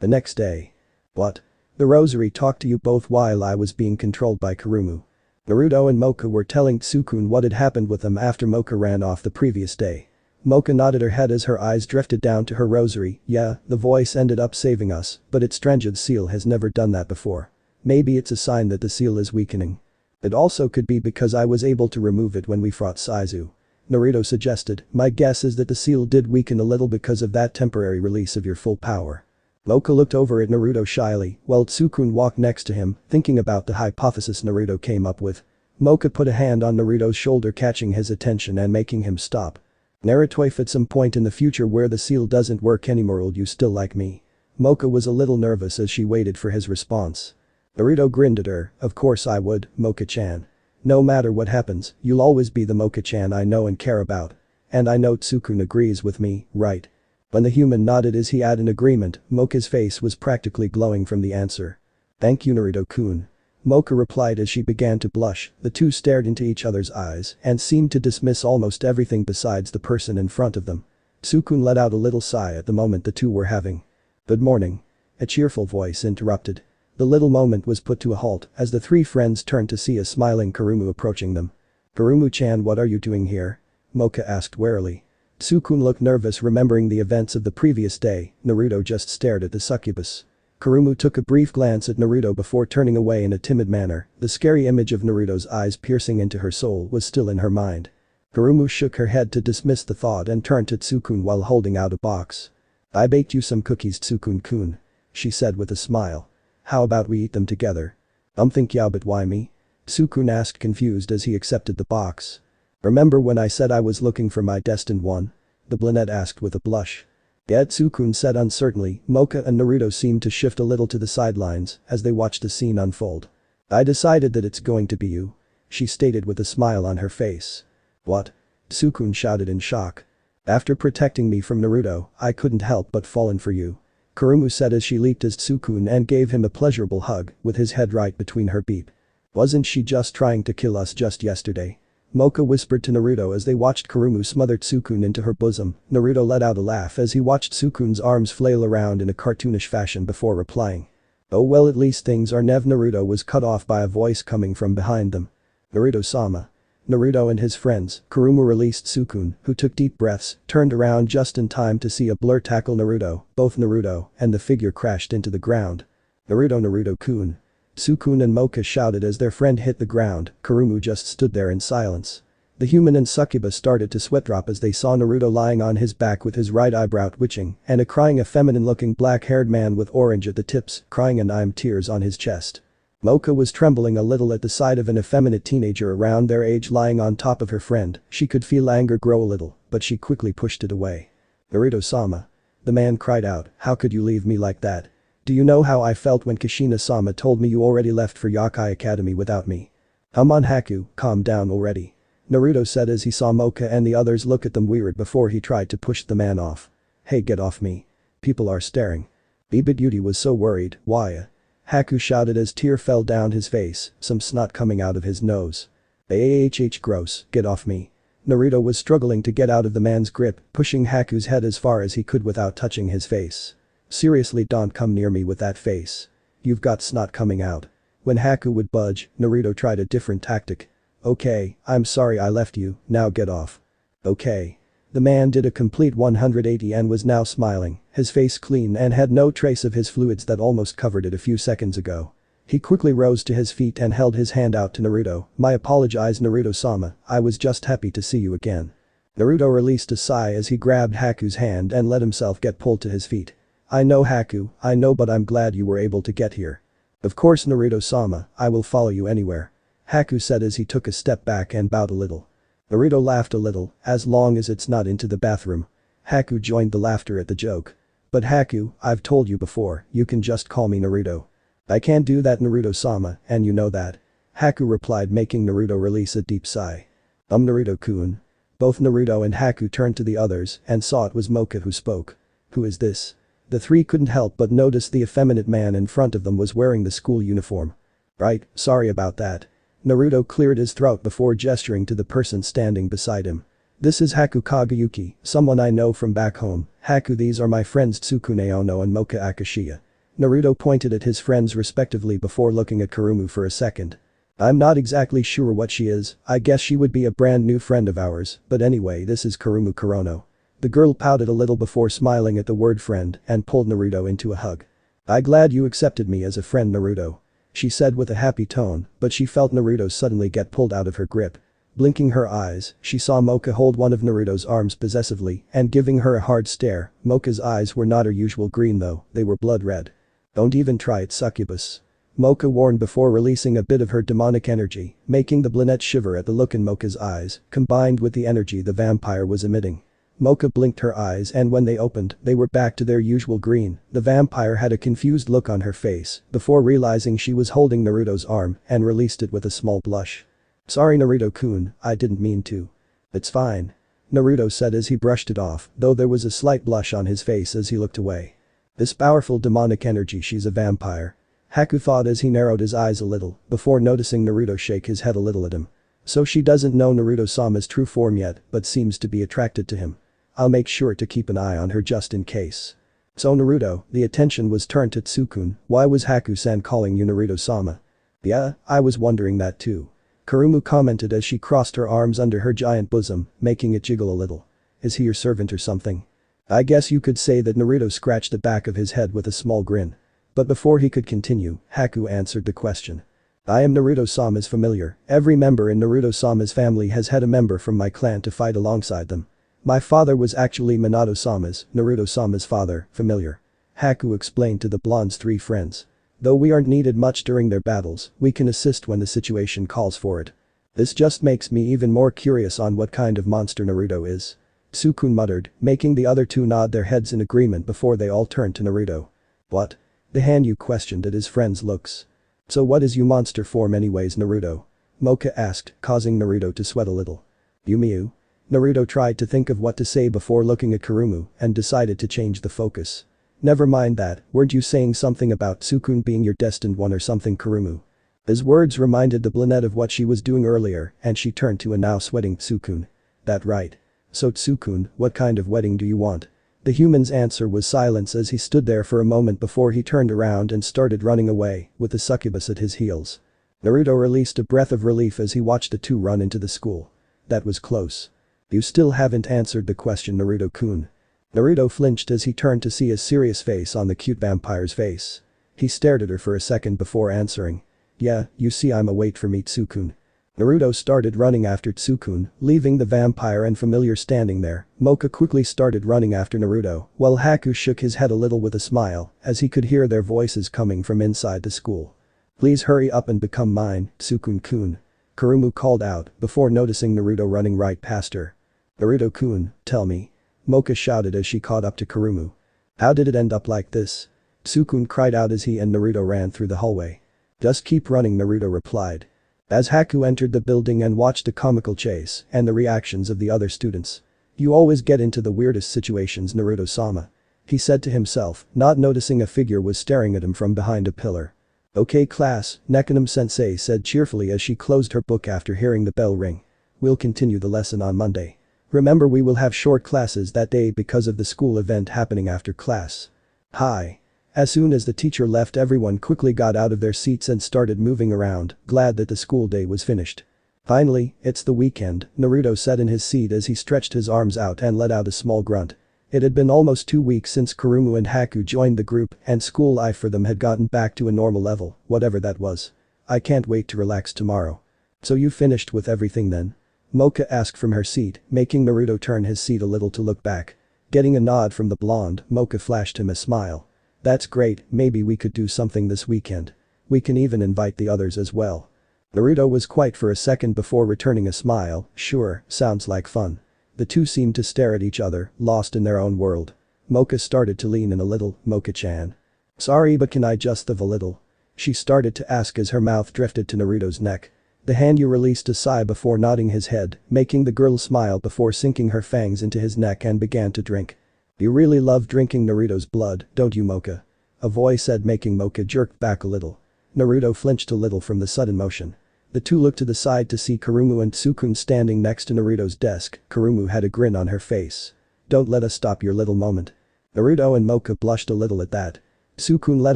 next day. What? The rosary talked to you both while I was being controlled by Kurumu. Naruto and Moka were telling Tsukun what had happened with them after Moka ran off the previous day. Moka nodded her head as her eyes drifted down to her rosary. Yeah, the voice ended up saving us, but its strength seal has never done that before. Maybe it's a sign that the seal is weakening. It also could be because I was able to remove it when we fought Saizu. Naruto suggested, my guess is that the seal did weaken a little because of that temporary release of your full power. Moka looked over at Naruto shyly, while Tsukun walked next to him, thinking about the hypothesis Naruto came up with. Moka put a hand on Naruto's shoulder, catching his attention and making him stop. Naruto, if at some point in the future where the seal doesn't work anymore, will you still like me? Moka was a little nervous as she waited for his response. Naruto grinned at her, of course I would, Moka-chan. No matter what happens, you'll always be the Moka-chan I know and care about. And I know Tsukun agrees with me, right? When the human nodded as he had an agreement, Moka's face was practically glowing from the answer. Thank you, Naruto-kun. Moka replied as she began to blush. The two stared into each other's eyes and seemed to dismiss almost everything besides the person in front of them. Tsukun let out a little sigh at the moment the two were having. Good morning. A cheerful voice interrupted. The little moment was put to a halt as the three friends turned to see a smiling Kurumu approaching them. Kurumu-chan, what are you doing here? Moka asked warily. Tsukun looked nervous remembering the events of the previous day. Naruto just stared at the succubus. Kurumu took a brief glance at Naruto before turning away in a timid manner. The scary image of Naruto's eyes piercing into her soul was still in her mind. Kurumu shook her head to dismiss the thought and turned to Tsukun while holding out a box. I baked you some cookies, Tsukun-kun. She said with a smile. How about we eat them together? Think yeah, but why me? Tsukun asked, confused as he accepted the box. Remember when I said I was looking for my destined one? The brunette asked with a blush. Yeah, Tsukun said uncertainly. Moka and Naruto seemed to shift a little to the sidelines as they watched the scene unfold. I decided that it's going to be you. She stated with a smile on her face. What? Tsukun shouted in shock. After protecting me from Naruto, I couldn't help but fall in for you. Kurumu said as she leaped as Tsukun and gave him a pleasurable hug with his head right between her beak. Wasn't she just trying to kill us just yesterday? Moka whispered to Naruto as they watched Kurumu smother Sukun into her bosom. Naruto let out a laugh as he watched Sukun's arms flail around in a cartoonish fashion before replying. Oh well, at least things are nev. Naruto was cut off by a voice coming from behind them. Naruto-sama. Naruto and his friends, Kurumu released Sukun, who took deep breaths, turned around just in time to see a blur tackle Naruto. Both Naruto and the figure crashed into the ground. Naruto-kun. Sukun and Moka shouted as their friend hit the ground. Kurumu just stood there in silence. The human and succubus started to sweat drop as they saw Naruto lying on his back with his right eyebrow twitching and a crying effeminate-looking black-haired man with orange at the tips crying and tears on his chest. Moka was trembling a little at the sight of an effeminate teenager around their age lying on top of her friend. She could feel anger grow a little, but she quickly pushed it away. Naruto-sama. The man cried out, how could you leave me like that? Do you know how I felt when Kushina-sama told me you already left for Yokai Academy without me? Come on Haku, calm down already. Naruto said as he saw Moka and the others look at them weird before he tried to push the man off. Hey, get off me. People are staring. Obito was so worried. Why? Haku shouted as tear fell down his face, some snot coming out of his nose. Gross, get off me. Naruto was struggling to get out of the man's grip, pushing Haku's head as far as he could without touching his face. Seriously, don't come near me with that face. You've got snot coming out. When Haku would budge, Naruto tried a different tactic. Okay, I'm sorry I left you, now get off. Okay. The man did a complete 180 and was now smiling, his face clean and had no trace of his fluids that almost covered it a few seconds ago. He quickly rose to his feet and held his hand out to Naruto. My apologies Naruto-sama, I was just happy to see you again. Naruto released a sigh as he grabbed Haku's hand and let himself get pulled to his feet. I know Haku, I know, but I'm glad you were able to get here. Of course Naruto-sama, I will follow you anywhere. Haku said as he took a step back and bowed a little. Naruto laughed a little, as long as it's not into the bathroom. Haku joined the laughter at the joke. But Haku, I've told you before, you can just call me Naruto. I can't do that Naruto-sama, and you know that. Haku replied, making Naruto release a deep sigh. Naruto-kun. Both Naruto and Haku turned to the others and saw it was Moka who spoke. Who is this? The three couldn't help but notice the effeminate man in front of them was wearing the school uniform. Right, sorry about that. Naruto cleared his throat before gesturing to the person standing beside him. This is Haku Kageyuki, someone I know from back home. Haku, these are my friends Tsukune Ono and Moka Akashiya. Naruto pointed at his friends respectively before looking at Kurumu for a second. I'm not exactly sure what she is, I guess she would be a brand new friend of ours, but anyway, this is Kurumu Kurono. The girl pouted a little before smiling at the word friend and pulled Naruto into a hug. I'm glad you accepted me as a friend Naruto. She said with a happy tone, but she felt Naruto suddenly get pulled out of her grip. Blinking her eyes, she saw Moka hold one of Naruto's arms possessively and giving her a hard stare. Moka's eyes were not her usual green though, they were blood red. Don't even try it, succubus. Moka warned before releasing a bit of her demonic energy, making the brunette shiver at the look in Moka's eyes, combined with the energy the vampire was emitting. Moka blinked her eyes and when they opened, they were back to their usual green. The vampire had a confused look on her face before realizing she was holding Naruto's arm and released it with a small blush. Sorry Naruto-kun, I didn't mean to. It's fine. Naruto said as he brushed it off, though there was a slight blush on his face as he looked away. This powerful demonic energy, she's a vampire. Haku thought as he narrowed his eyes a little before noticing Naruto shake his head a little at him. So she doesn't know Naruto-sama's true form yet but seems to be attracted to him. I'll make sure to keep an eye on her just in case. So Naruto, the attention was turned to Tsukun. Why was Haku-san calling you Naruto-sama? Yeah, I was wondering that too. Kurumu commented as she crossed her arms under her giant bosom, making it jiggle a little. Is he your servant or something? I guess you could say that. Naruto scratched the back of his head with a small grin. But before he could continue, Haku answered the question. I am Naruto-sama's familiar. Every member in Naruto-sama's family has had a member from my clan to fight alongside them. My father was actually Minato-sama's, Naruto-sama's father, familiar. Haku explained to the blonde's three friends. Though we aren't needed much during their battles, we can assist when the situation calls for it. This just makes me even more curious on what kind of monster Naruto is. Tsukun muttered, making the other two nod their heads in agreement before they all turned to Naruto. What? The Hanyu questioned at his friend's looks. So what is you monster form anyways Naruto? Moka asked, causing Naruto to sweat a little. Yumiu? Naruto tried to think of what to say before looking at Kurumu and decided to change the focus. Never mind that, weren't you saying something about Tsukun being your destined one or something Kurumu? His words reminded the brunette of what she was doing earlier and she turned to a now sweating Tsukun. That right. So Tsukun, what kind of wedding do you want? The human's answer was silence as he stood there for a moment before he turned around and started running away, with the succubus at his heels. Naruto released a breath of relief as he watched the two run into the school. That was close. You still haven't answered the question, Naruto-kun. Naruto flinched as he turned to see a serious face on the cute vampire's face. He stared at her for a second before answering. Yeah, you see I'm a wait for me Tsukun. Naruto started running after Tsukun, leaving the vampire and familiar standing there. Moka quickly started running after Naruto, while Haku shook his head a little with a smile, as he could hear their voices coming from inside the school. Please hurry up and become mine, Tsukun-kun. Kurumu called out, before noticing Naruto running right past her. Naruto-kun, tell me. Moka shouted as she caught up to Kurumu. How did it end up like this? Tsukun cried out as he and Naruto ran through the hallway. Just keep running, Naruto replied. As Haku entered the building and watched the comical chase and the reactions of the other students. You always get into the weirdest situations, Naruto-sama. He said to himself, not noticing a figure was staring at him from behind a pillar. Okay class, Nekonom-sensei said cheerfully as she closed her book after hearing the bell ring. We'll continue the lesson on Monday. Remember, we will have short classes that day because of the school event happening after class. Hi. As soon as the teacher left, everyone quickly got out of their seats and started moving around, glad that the school day was finished. Finally, it's the weekend, Naruto said in his seat as he stretched his arms out and let out a small grunt. It had been almost 2 weeks since Kurumu and Haku joined the group and school life for them had gotten back to a normal level, whatever that was. I can't wait to relax tomorrow. So you finished with everything then? Moka asked from her seat, making Naruto turn his seat a little to look back. Getting a nod from the blonde, Moka flashed him a smile. That's great, maybe we could do something this weekend. We can even invite the others as well. Naruto was quiet for a second before returning a smile. Sure, sounds like fun. The two seemed to stare at each other, lost in their own world. Moka started to lean in a little. Moka-chan. Sorry, but can I just have a little? She started to ask as her mouth drifted to Naruto's neck. The Hanyu released a sigh before nodding his head, making the girl smile before sinking her fangs into his neck and began to drink. You really love drinking Naruto's blood, don't you, Moka? A voice said, making Moka jerk back a little. Naruto flinched a little from the sudden motion. The two looked to the side to see Kurumu and Tsukun standing next to Naruto's desk. Kurumu had a grin on her face. Don't let us stop your little moment. Naruto and Moka blushed a little at that. Tsukun let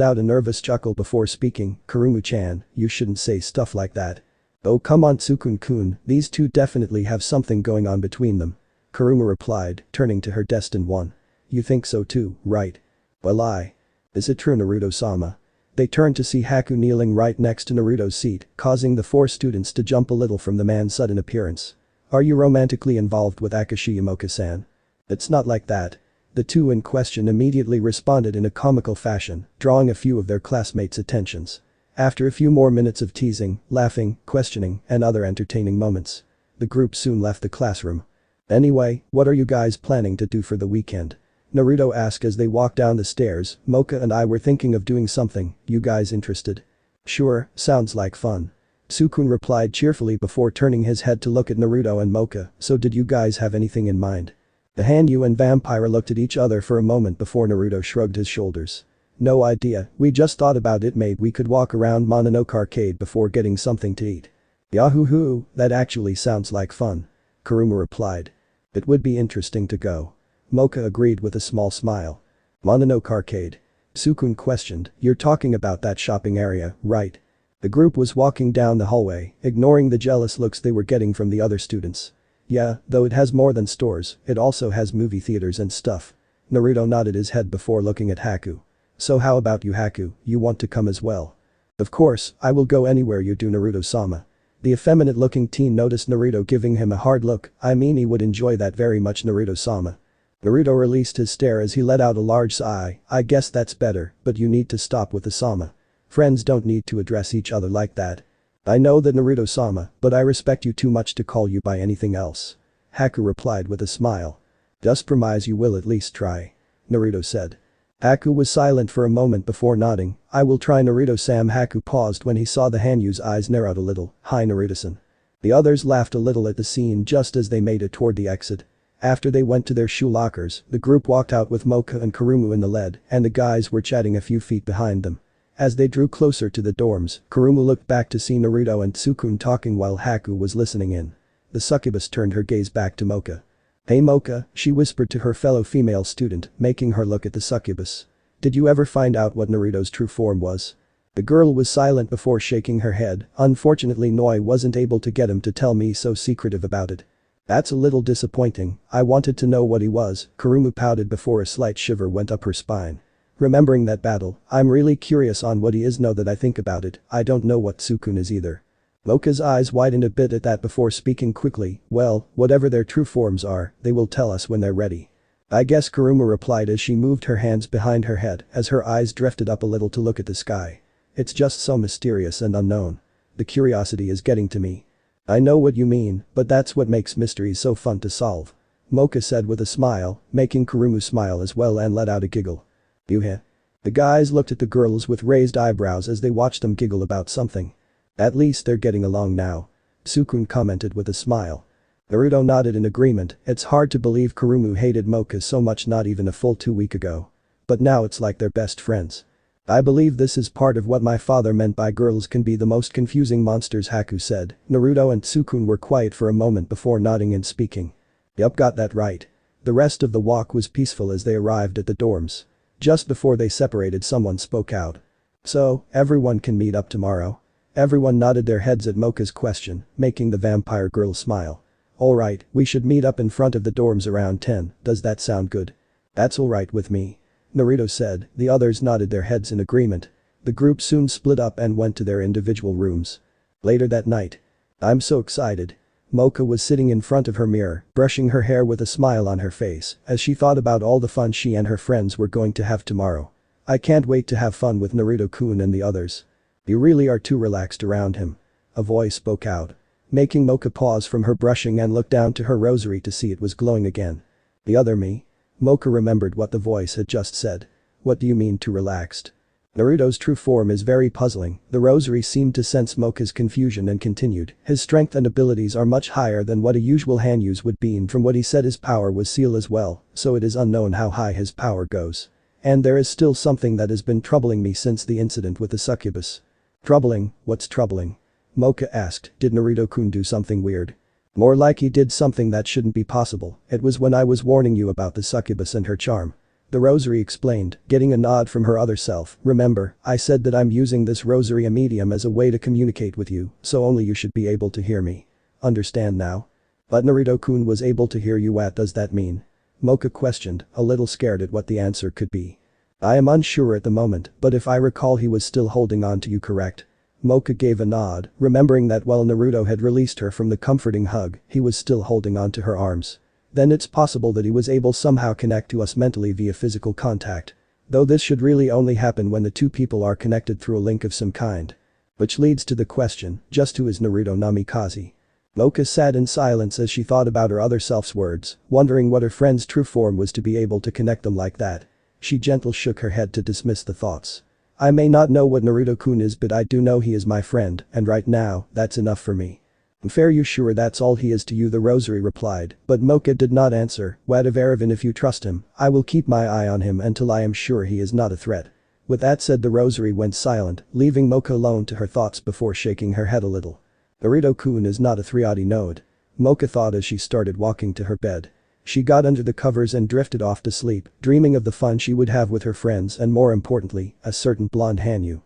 out a nervous chuckle before speaking. Kurumu-chan, you shouldn't say stuff like that. Oh come on Tsukun-kun, these two definitely have something going on between them. Kurumu replied, turning to her destined one. You think so too, right? Well Is it true, Naruto-sama? They turned to see Haku kneeling right next to Naruto's seat, causing the 4 students to jump a little from the man's sudden appearance. Are you romantically involved with Akashia, Moka-san? It's not like that. The two in question immediately responded in a comical fashion, drawing a few of their classmates' attentions. After a few more minutes of teasing, laughing, questioning, and other entertaining moments, the group soon left the classroom. Anyway, what are you guys planning to do for the weekend? Naruto asked as they walked down the stairs. Moka and I were thinking of doing something, you guys interested? Sure, sounds like fun. Tsukun replied cheerfully before turning his head to look at Naruto and Moka. So did you guys have anything in mind? The Hanyu and Vampire looked at each other for a moment before Naruto shrugged his shoulders. No idea, we just thought about it, maybe we could walk around Mononoke Arcade before getting something to eat. Yahoo, that actually sounds like fun. Kurumu replied. It would be interesting to go. Moka agreed with a small smile. Mononoke Arcade. Tsukun questioned, you're talking about that shopping area, right? The group was walking down the hallway, ignoring the jealous looks they were getting from the other students. Yeah, though it has more than stores, it also has movie theaters and stuff. Naruto nodded his head before looking at Haku. So how about you, Haku, you want to come as well? Of course, I will go anywhere you do, Naruto-sama. The effeminate-looking teen noticed Naruto giving him a hard look. I mean, he would enjoy that very much, Naruto-sama. Naruto released his stare as he let out a large sigh. I guess that's better, but you need to stop with the sama. Friends don't need to address each other like that. I know that, Naruto-sama, but I respect you too much to call you by anything else. Haku replied with a smile. Just promise you will at least try. Naruto said. Haku was silent for a moment before nodding. I will try, Naruto-sam. Haku paused when he saw the Hanyu's eyes narrow a little. Hi, Naruto-san. The others laughed a little at the scene just as they made it toward the exit. After they went to their shoe lockers, the group walked out with Moka and Kurumu in the lead, and the guys were chatting a few feet behind them. As they drew closer to the dorms, Kurumu looked back to see Naruto and Sukune talking while Haku was listening in. The succubus turned her gaze back to Moka. "Hey Moka," she whispered to her fellow female student, making her look at the succubus. "Did you ever find out what Naruto's true form was?" The girl was silent before shaking her head. "Unfortunately Noi wasn't able to get him to tell me, so secretive about it." "That's a little disappointing, I wanted to know what he was," Kurumu pouted before a slight shiver went up her spine. "Remembering that battle, I'm really curious on what he is now that I think about it. I don't know what Sukune is either." Moka's eyes widened a bit at that before speaking quickly. "Well, whatever their true forms are, they will tell us when they're ready." "I guess," Kurumu replied as she moved her hands behind her head as her eyes drifted up a little to look at the sky. "It's just so mysterious and unknown. The curiosity is getting to me." "I know what you mean, but that's what makes mysteries so fun to solve," Moka said with a smile, making Kurumu smile as well and let out a giggle. "Yuhe." The guys looked at the girls with raised eyebrows as they watched them giggle about something. "At least they're getting along now," Sukune commented with a smile. Naruto nodded in agreement. It's hard to believe Kurumu hated Moka so much not even a full 2 weeks ago. But now it's like they're best friends. "I believe this is part of what my father meant by girls can be the most confusing monsters," Haku said. Naruto and Sukune were quiet for a moment before nodding and speaking. "Yup, got that right." The rest of the walk was peaceful as they arrived at the dorms. Just before they separated, someone spoke out. "So, everyone can meet up tomorrow?" Everyone nodded their heads at Moka's question, making the vampire girl smile. "Alright, we should meet up in front of the dorms around 10, does that sound good?" "That's alright with me," Naruto said. The others nodded their heads in agreement. The group soon split up and went to their individual rooms. Later that night. "I'm so excited." Moka was sitting in front of her mirror, brushing her hair with a smile on her face as she thought about all the fun she and her friends were going to have tomorrow. "I can't wait to have fun with Naruto-kun and the others. You really are too relaxed around him." A voice spoke out, making Moka pause from her brushing and look down to her rosary to see it was glowing again. "The other me?" Moka remembered what the voice had just said. "What do you mean too relaxed?" Naruto's true form is very puzzling. The rosary seemed to sense Moka's confusion and continued. "His strength and abilities are much higher than what a usual Hanyu's would be, and from what he said his power was seal as well, so it is unknown how high his power goes. And there is still something that has been troubling me since the incident with the succubus." "Troubling? What's troubling?" Moka asked. "Did Naruto-kun do something weird?" "More like he did something that shouldn't be possible. It was when I was warning you about the succubus and her charm." The rosary explained, getting a nod from her other self. "Remember, I said that I'm using this rosary a medium as a way to communicate with you, so only you should be able to hear me. Understand now?" "But Naruto-kun was able to hear you. What does that mean?" Moka questioned, a little scared at what the answer could be. "I am unsure at the moment, but if I recall he was still holding on to you, correct?" Moka gave a nod, remembering that while Naruto had released her from the comforting hug, he was still holding on to her arms. "Then it's possible that he was able somehow connect to us mentally via physical contact. Though this should really only happen when the two people are connected through a link of some kind." Which leads to the question, just who is Naruto Namikaze? Moka sat in silence as she thought about her other self's words, wondering what her friend's true form was to be able to connect them like that. She gently shook her head to dismiss the thoughts. "I may not know what Naruto-kun is, but I do know he is my friend, and right now, that's enough for me." "Fair, you sure that's all he is to you?" the rosary replied, but Moka did not answer. "Whatever, even if you trust him, I will keep my eye on him until I am sure he is not a threat." With that said, the rosary went silent, leaving Moka alone to her thoughts before shaking her head a little. Naruto-kun is not a 3D node. Moka thought as she started walking to her bed. She got under the covers and drifted off to sleep, dreaming of the fun she would have with her friends and, more importantly, a certain blonde Hanyu.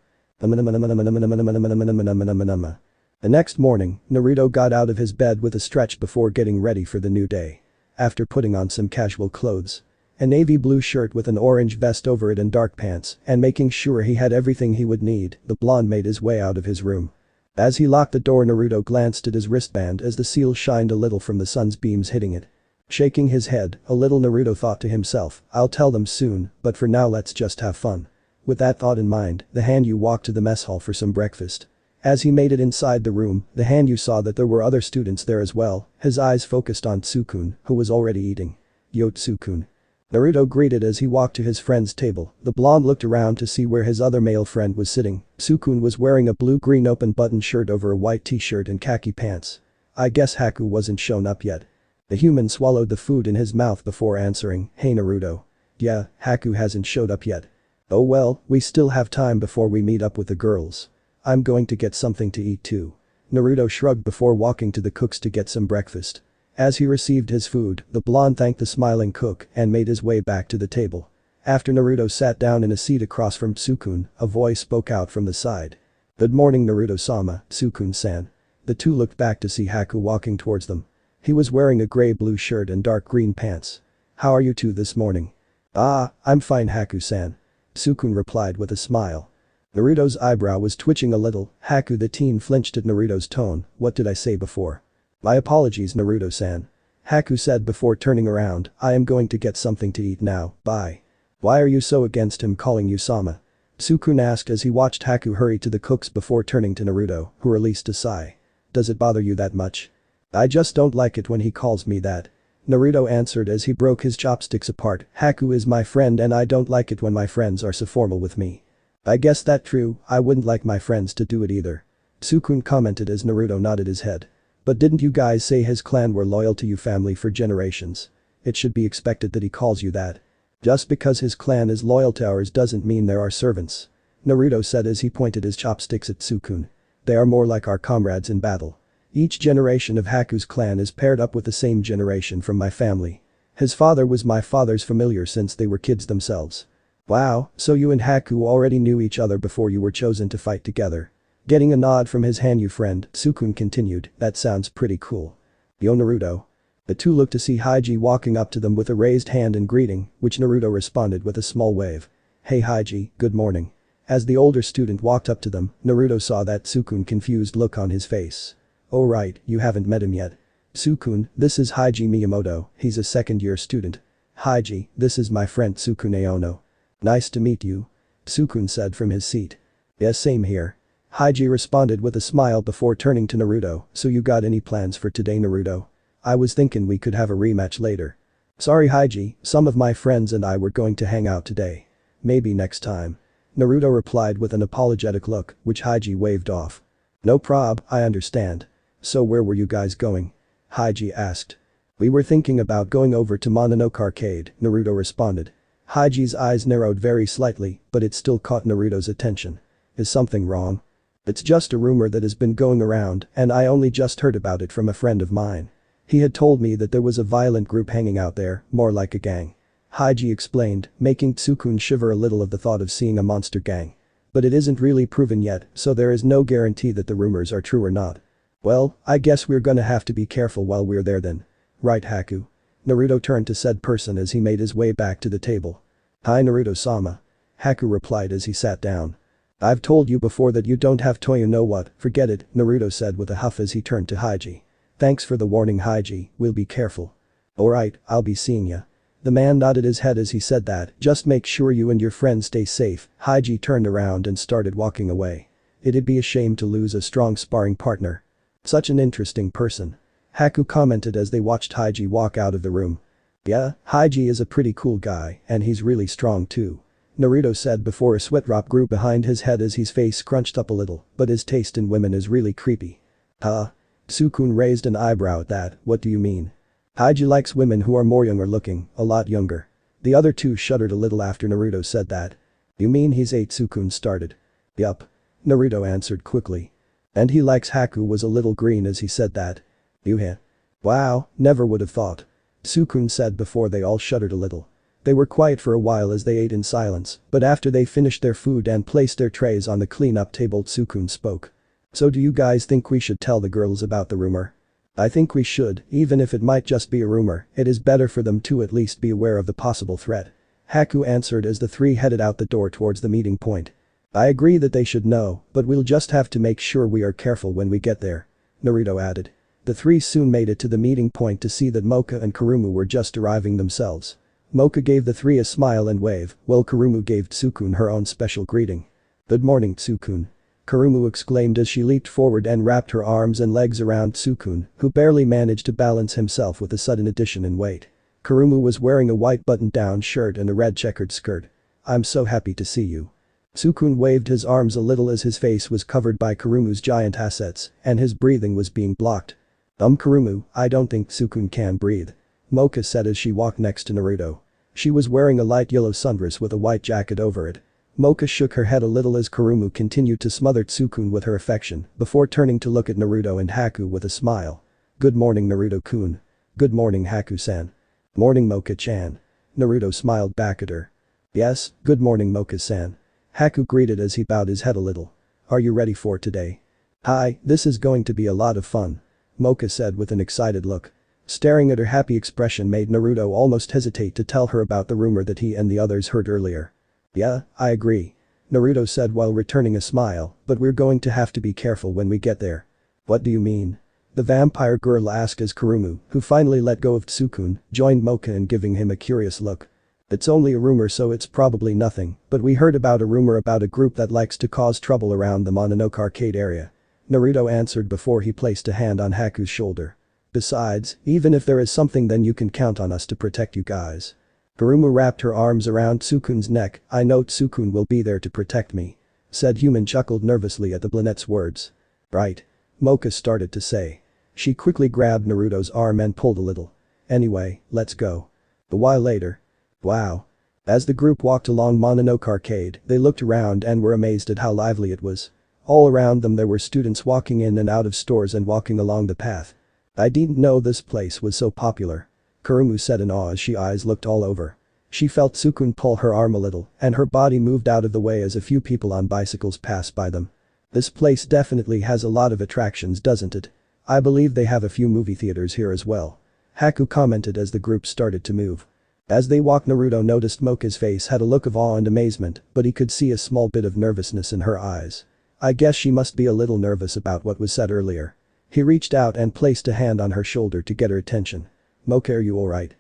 The next morning, Naruto got out of his bed with a stretch before getting ready for the new day. After putting on some casual clothes, a navy blue shirt with an orange vest over it and dark pants, and making sure he had everything he would need, the blonde made his way out of his room. As he locked the door, Naruto glanced at his wristband as the seal shined a little from the sun's beams hitting it. Shaking his head a little, Naruto thought to himself, "I'll tell them soon, but for now let's just have fun." With that thought in mind, the Hanyu walked to the mess hall for some breakfast. As he made it inside the room, the Hanyu saw that there were other students there as well. His eyes focused on Sukune, who was already eating. "Yo, Sukune." Naruto greeted as he walked to his friend's table. The blonde looked around to see where his other male friend was sitting. Sukune was wearing a blue-green open-button shirt over a white t-shirt and khaki pants. "I guess Haku wasn't shown up yet." The human swallowed the food in his mouth before answering, "Hey Naruto." "Yeah, Haku hasn't showed up yet." Oh well, we still have time before we meet up with the girls. I'm going to get something to eat too. Naruto shrugged before walking to the cook's to get some breakfast. As he received his food, the blonde thanked the smiling cook and made his way back to the table. After Naruto sat down in a seat across from Sukun, a voice spoke out from the side. Good morning Naruto-sama, Sukun-san. The two looked back to see Haku walking towards them. He was wearing a gray-blue shirt and dark green pants. How are you two this morning? Ah, I'm fine Haku-san. Sukun replied with a smile. Naruto's eyebrow was twitching a little. Haku the teen flinched at Naruto's tone. What did I say before? My apologies Naruto-san. Haku said before turning around. I am going to get something to eat now, bye. Why are you so against him calling you Sama? Sukun asked as he watched Haku hurry to the cooks before turning to Naruto, who released a sigh. Does it bother you that much? I just don't like it when he calls me that. Naruto answered as he broke his chopsticks apart. Haku is my friend and I don't like it when my friends are so formal with me. I guess that true, I wouldn't like my friends to do it either. Sukun commented as Naruto nodded his head. But didn't you guys say his clan were loyal to you family for generations? It should be expected that he calls you that. Just because his clan is loyal to ours doesn't mean they're our servants. Naruto said as he pointed his chopsticks at Sukun. They are more like our comrades in battle. Each generation of Haku's clan is paired up with the same generation from my family. His father was my father's familiar since they were kids themselves. Wow, so you and Haku already knew each other before you were chosen to fight together. Getting a nod from his Hanyu friend, Sukun continued, that sounds pretty cool. Yo Naruto. The two looked to see Haji walking up to them with a raised hand in greeting, which Naruto responded with a small wave. Hey Haji, good morning. As the older student walked up to them, Naruto saw that Sukun confused look on his face. Oh right, you haven't met him yet. Sukun, this is Haji Miyamoto, he's a second-year student. Haji, this is my friend Sukune Ono. Nice to meet you. Sukun said from his seat. Yes, same here. Haji responded with a smile before turning to Naruto, so you got any plans for today Naruto? I was thinking we could have a rematch later. Sorry Haji, some of my friends and I were going to hang out today. Maybe next time. Naruto replied with an apologetic look, which Haji waved off. No prob, I understand. So where were you guys going? Haji asked. We were thinking about going over to Mononoke Arcade, Naruto responded. Haji's eyes narrowed very slightly, but it still caught Naruto's attention. Is something wrong? It's just a rumor that has been going around and I only just heard about it from a friend of mine. He had told me that there was a violent group hanging out there, more like a gang. Haji explained, making Sukun shiver a little of the thought of seeing a monster gang. But it isn't really proven yet, so there is no guarantee that the rumors are true or not. Well, I guess we're gonna have to be careful while we're there then. Right Haku? Naruto turned to said person as he made his way back to the table. Hi Naruto-sama. Haku replied as he sat down. I've told you before that you don't have to you know what, forget it, Naruto said with a huff as he turned to Haji. Thanks for the warning Haji, we'll be careful. Alright, I'll be seeing ya. The man nodded his head as he said that, just make sure you and your friends stay safe. Haji turned around and started walking away. It'd be a shame to lose a strong sparring partner. Such an interesting person. Haku commented as they watched Haji walk out of the room. Yeah, Haji is a pretty cool guy and he's really strong too. Naruto said before a sweat drop grew behind his head as his face scrunched up a little, but his taste in women is really creepy. Huh? Sukun raised an eyebrow at that, what do you mean? Haji likes women who are more younger looking, a lot younger. The other two shuddered a little after Naruto said that. You mean he's 8 Sukun started. Yup. Naruto answered quickly. And he likes Haku was a little green as he said that. Yuhe. Wow, never would have thought. Sukun said before they all shuddered a little. They were quiet for a while as they ate in silence, but after they finished their food and placed their trays on the clean-up table Sukun spoke. So do you guys think we should tell the girls about the rumor? I think we should, even if it might just be a rumor, it is better for them to at least be aware of the possible threat. Haku answered as the three headed out the door towards the meeting point. I agree that they should know, but we'll just have to make sure we are careful when we get there. Naruto added. The three soon made it to the meeting point to see that Moka and Kurumu were just arriving themselves. Moka gave the three a smile and wave, while Kurumu gave Tsukun her own special greeting. Good morning Tsukun. Kurumu exclaimed as she leaped forward and wrapped her arms and legs around Tsukun, who barely managed to balance himself with a sudden addition in weight. Kurumu was wearing a white button-down shirt and a red checkered skirt. I'm so happy to see you. Tsukun waved his arms a little as his face was covered by Kurumu's giant assets, and his breathing was being blocked. Kurumu, I don't think Tsukun can breathe. Moka said as she walked next to Naruto. She was wearing a light yellow sundress with a white jacket over it. Moka shook her head a little as Kurumu continued to smother Tsukun with her affection before turning to look at Naruto and Haku with a smile. Good morning Naruto-kun. Good morning Haku-san. Morning Moka-chan. Naruto smiled back at her. Yes, good morning Moka-san. Haku greeted as he bowed his head a little. Are you ready for today? Hi, this is going to be a lot of fun. Moka said with an excited look. Staring at her happy expression made Naruto almost hesitate to tell her about the rumor that he and the others heard earlier. Yeah, I agree. Naruto said while returning a smile, but we're going to have to be careful when we get there. What do you mean? The vampire girl asked as Kurumu, who finally let go of Tsukun, joined Moka in giving him a curious look. It's only a rumor so it's probably nothing, but we heard about a rumor about a group that likes to cause trouble around the Mononoke arcade area. Naruto answered before he placed a hand on Haku's shoulder. Besides, even if there is something then you can count on us to protect you guys. Kurumu wrapped her arms around Tsukun's neck. I know Tsukun will be there to protect me. Said Human chuckled nervously at the brunette's words. Right. Moka started to say. She quickly grabbed Naruto's arm and pulled a little. Anyway, let's go. A while later. Wow. As the group walked along Mononoke Arcade, they looked around and were amazed at how lively it was. All around them there were students walking in and out of stores and walking along the path. I didn't know this place was so popular. Kurumu said in awe as she eyes looked all over. She felt Tsukun pull her arm a little and her body moved out of the way as a few people on bicycles passed by them. This place definitely has a lot of attractions doesn't it? I believe they have a few movie theaters here as well. Haku commented as the group started to move. As they walked Naruto noticed Moka's face had a look of awe and amazement but he could see a small bit of nervousness in her eyes. I guess she must be a little nervous about what was said earlier. He reached out and placed a hand on her shoulder to get her attention. Moka, are you alright?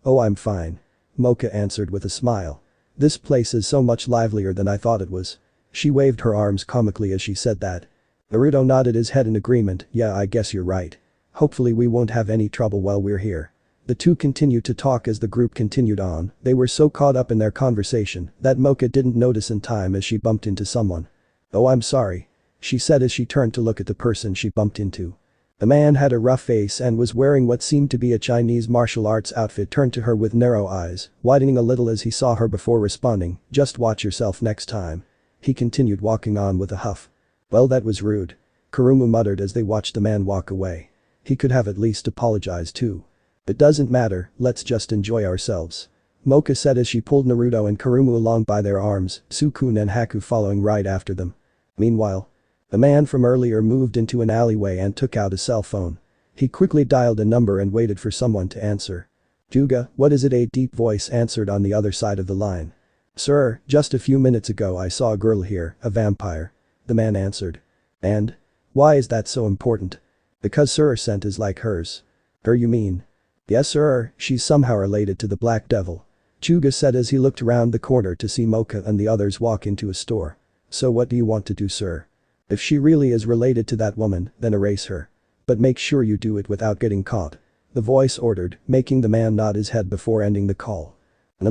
Oh, I'm fine. Moka answered with a smile. This place is so much livelier than I thought it was. She waved her arms comically as she said that. Naruto nodded his head in agreement. Yeah, I guess you're right. Hopefully we won't have any trouble while we're here. The two continued to talk as the group continued on. They were so caught up in their conversation that Moka didn't notice in time as she bumped into someone. Oh, I'm sorry. She said as she turned to look at the person she bumped into. The man had a rough face and was wearing what seemed to be a Chinese martial arts outfit. Turned to her with narrow eyes, widening a little as he saw her before responding, just watch yourself next time. He continued walking on with a huff. Well, that was rude. Kurumu muttered as they watched the man walk away. He could have at least apologized too. It doesn't matter, let's just enjoy ourselves. Moka said as she pulled Naruto and Kurumu along by their arms, Tsukun and Haku following right after them. Meanwhile, the man from earlier moved into an alleyway and took out a cell phone. He quickly dialed a number and waited for someone to answer. Juga, what is it? A deep voice answered on the other side of the line. Sir, just a few minutes ago I saw a girl here, a vampire. The man answered. And? Why is that so important? Because her scent is like hers. Her you mean? Yes sir, she's somehow related to the Black Devil. Juga said as he looked around the corner to see Moka and the others walk into a store. So what do you want to do sir? If she really is related to that woman, then erase her. But make sure you do it without getting caught. The voice ordered, making the man nod his head before ending the call. Look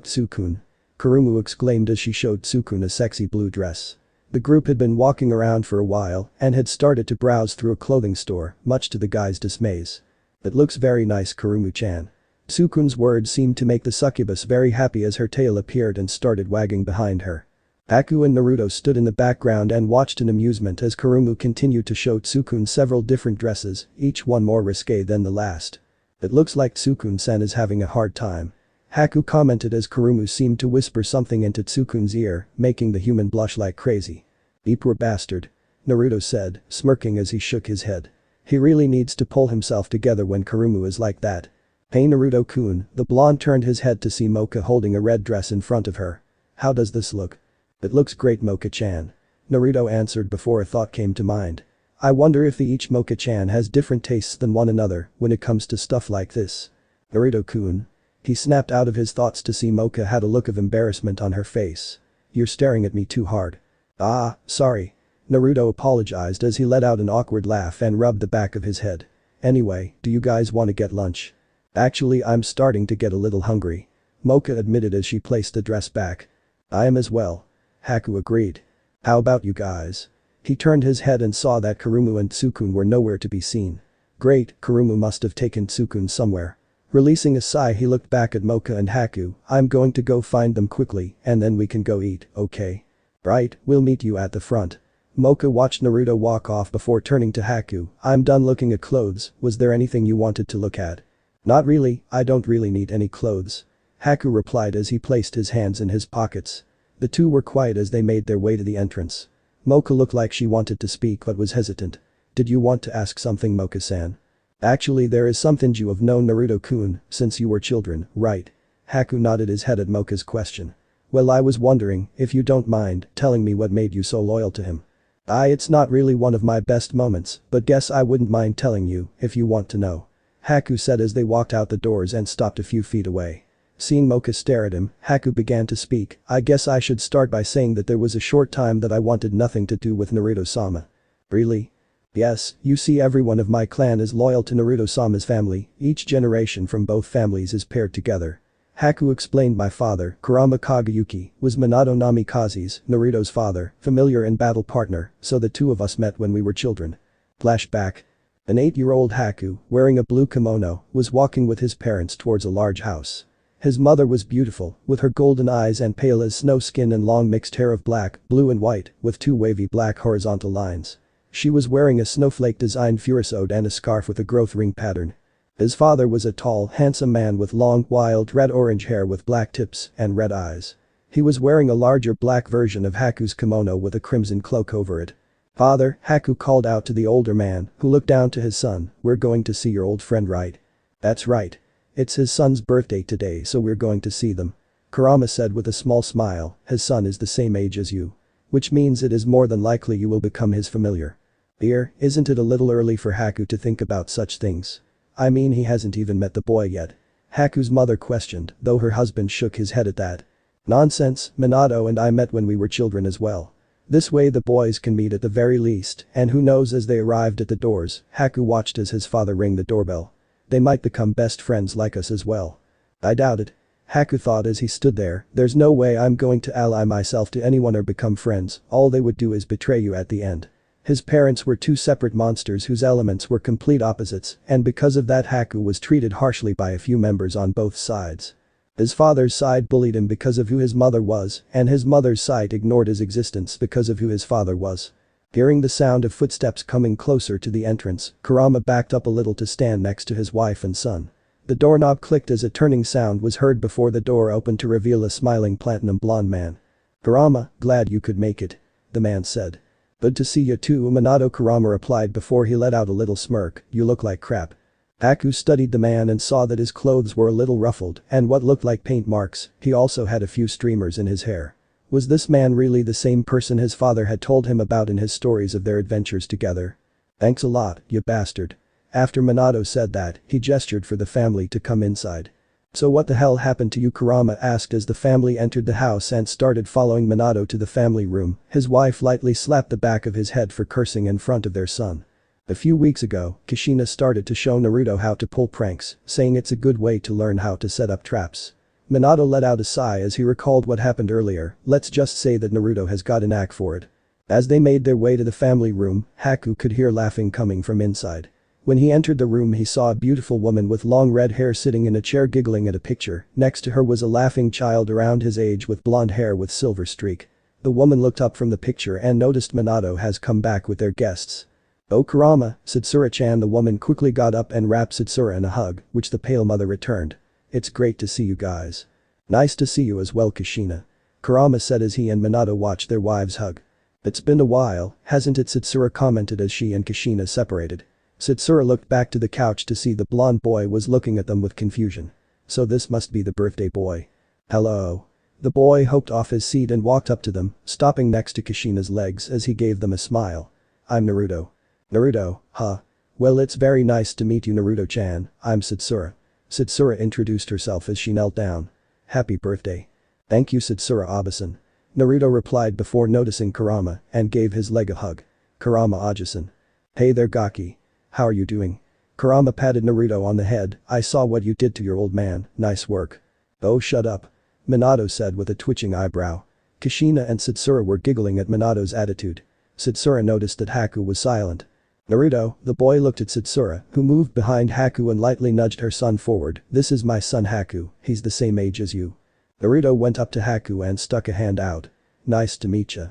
Tsukun. Kurumu exclaimed as she showed Tsukun a sexy blue dress. The group had been walking around for a while and had started to browse through a clothing store, much to the guy's dismays. It looks very nice Kurumu-chan. Tsukun's words seemed to make the succubus very happy as her tail appeared and started wagging behind her. Haku and Naruto stood in the background and watched in amusement as Kurumu continued to show Tsukun several different dresses, each one more risque than the last. It looks like Tsukun-san is having a hard time. Haku commented as Kurumu seemed to whisper something into Tsukun's ear, making the human blush like crazy. "You poor bastard," Naruto said, smirking as he shook his head. He really needs to pull himself together when Kurumu is like that. Hey Naruto-kun, the blonde turned his head to see Moka holding a red dress in front of her. How does this look? It looks great Moka-chan. Naruto answered before a thought came to mind. I wonder if each Moka-chan has different tastes than one another when it comes to stuff like this. Naruto-kun. He snapped out of his thoughts to see Moka had a look of embarrassment on her face. You're staring at me too hard. Ah, sorry. Naruto apologized as he let out an awkward laugh and rubbed the back of his head. Anyway, do you guys want to get lunch? Actually, I'm starting to get a little hungry. Moka admitted as she placed the dress back. I am as well. Haku agreed. How about you guys? He turned his head and saw that Kurumu and Tsukun were nowhere to be seen. Great, Kurumu must have taken Tsukun somewhere. Releasing a sigh, he looked back at Moka and Haku. I'm going to go find them quickly and then we can go eat, okay? Right, we'll meet you at the front. Moka watched Naruto walk off before turning to Haku. I'm done looking at clothes, was there anything you wanted to look at? Not really, I don't really need any clothes. Haku replied as he placed his hands in his pockets. The two were quiet as they made their way to the entrance. Moka looked like she wanted to speak but was hesitant. Did you want to ask something, Moka-san? Actually, there is something you have known Naruto-kun since you were children, right? Haku nodded his head at Moka's question. Well, I was wondering if you don't mind telling me what made you so loyal to him. It's not really one of my best moments, but guess I wouldn't mind telling you if you want to know. Haku said as they walked out the doors and stopped a few feet away. Seeing Moka stare at him, Haku began to speak. I guess I should start by saying that there was a short time that I wanted nothing to do with Naruto-sama. Really? Yes, you see, every one of my clan is loyal to Naruto-sama's family, each generation from both families is paired together. Haku explained. My father, Kurama Kageyuki, was Minato Namikaze's, Naruto's father, familiar and battle partner, so the two of us met when we were children. Flashback. An 8-year-old Haku, wearing a blue kimono, was walking with his parents towards a large house. His mother was beautiful, with her golden eyes and pale as snow skin and long mixed hair of black, blue and white, with two wavy black horizontal lines. She was wearing a snowflake-designed furisuit and a scarf with a growth ring pattern. His father was a tall, handsome man with long, wild red-orange hair with black tips and red eyes. He was wearing a larger black version of Haku's kimono with a crimson cloak over it. Father, Haku called out to the older man, who looked down to his son, we're going to see your old friend, right? That's right. It's his son's birthday today, so we're going to see them. Kurama said with a small smile, his son is the same age as you. Which means it is more than likely you will become his familiar. Dear, isn't it a little early for Haku to think about such things? I mean, he hasn't even met the boy yet. Haku's mother questioned, though her husband shook his head at that. Nonsense, Minato and I met when we were children as well. This way the boys can meet at the very least, and who knows. As they arrived at the doors, Haku watched as his father rang the doorbell. They might become best friends like us as well. I doubt it. Haku thought as he stood there, there's no way I'm going to ally myself to anyone or become friends, all they would do is betray you at the end. His parents were two separate monsters whose elements were complete opposites, and because of that Haku was treated harshly by a few members on both sides. His father's side bullied him because of who his mother was, and his mother's side ignored his existence because of who his father was. Hearing the sound of footsteps coming closer to the entrance, Kurama backed up a little to stand next to his wife and son. The doorknob clicked as a turning sound was heard before the door opened to reveal a smiling platinum blonde man. Kurama, glad you could make it. The man said. Good to see you too, Minato, Kurama replied before he let out a little smirk, you look like crap. Haku studied the man and saw that his clothes were a little ruffled and what looked like paint marks. He also had a few streamers in his hair. Was this man really the same person his father had told him about in his stories of their adventures together? Thanks a lot, you bastard. After Minato said that, he gestured for the family to come inside. So what the hell happened to you, Kurama asked as the family entered the house and started following Minato to the family room. His wife lightly slapped the back of his head for cursing in front of their son. A few weeks ago, Kushina started to show Naruto how to pull pranks, saying it's a good way to learn how to set up traps. Minato let out a sigh as he recalled what happened earlier. Let's just say that Naruto has got a knack for it. As they made their way to the family room, Haku could hear laughing coming from inside. When he entered the room, he saw a beautiful woman with long red hair sitting in a chair giggling at a picture. Next to her was a laughing child around his age with blonde hair with silver streak. The woman looked up from the picture and noticed Minato has come back with their guests. Oh Kurama, Satsura-chan. The woman quickly got up and wrapped Satsura in a hug, which the pale mother returned. It's great to see you guys. Nice to see you as well, Kushina. Kurama said as he and Minato watched their wives hug. It's been a while, hasn't it? Satsura commented as she and Kushina separated. Satsura looked back to the couch to see the blonde boy was looking at them with confusion. So this must be the birthday boy. Hello. The boy hopped off his seat and walked up to them, stopping next to Kushina's legs as he gave them a smile. I'm Naruto. Naruto, huh? Well, it's very nice to meet you, Naruto-chan. I'm Satsura. Satsura introduced herself as she knelt down. Happy birthday. Thank you, Satsura-Abasan. Naruto replied before noticing Kurama and gave his leg a hug. Kurama-Ajasan. Hey there, Gaki. How are you doing? Kurama patted Naruto on the head. I saw what you did to your old man, nice work. Oh, shut up. Minato said with a twitching eyebrow. Kushina and Satsura were giggling at Minato's attitude. Satsura noticed that Haku was silent. Naruto, the boy looked at Satsura, who moved behind Haku and lightly nudged her son forward. This is my son Haku, he's the same age as you. Naruto went up to Haku and stuck a hand out. Nice to meet ya.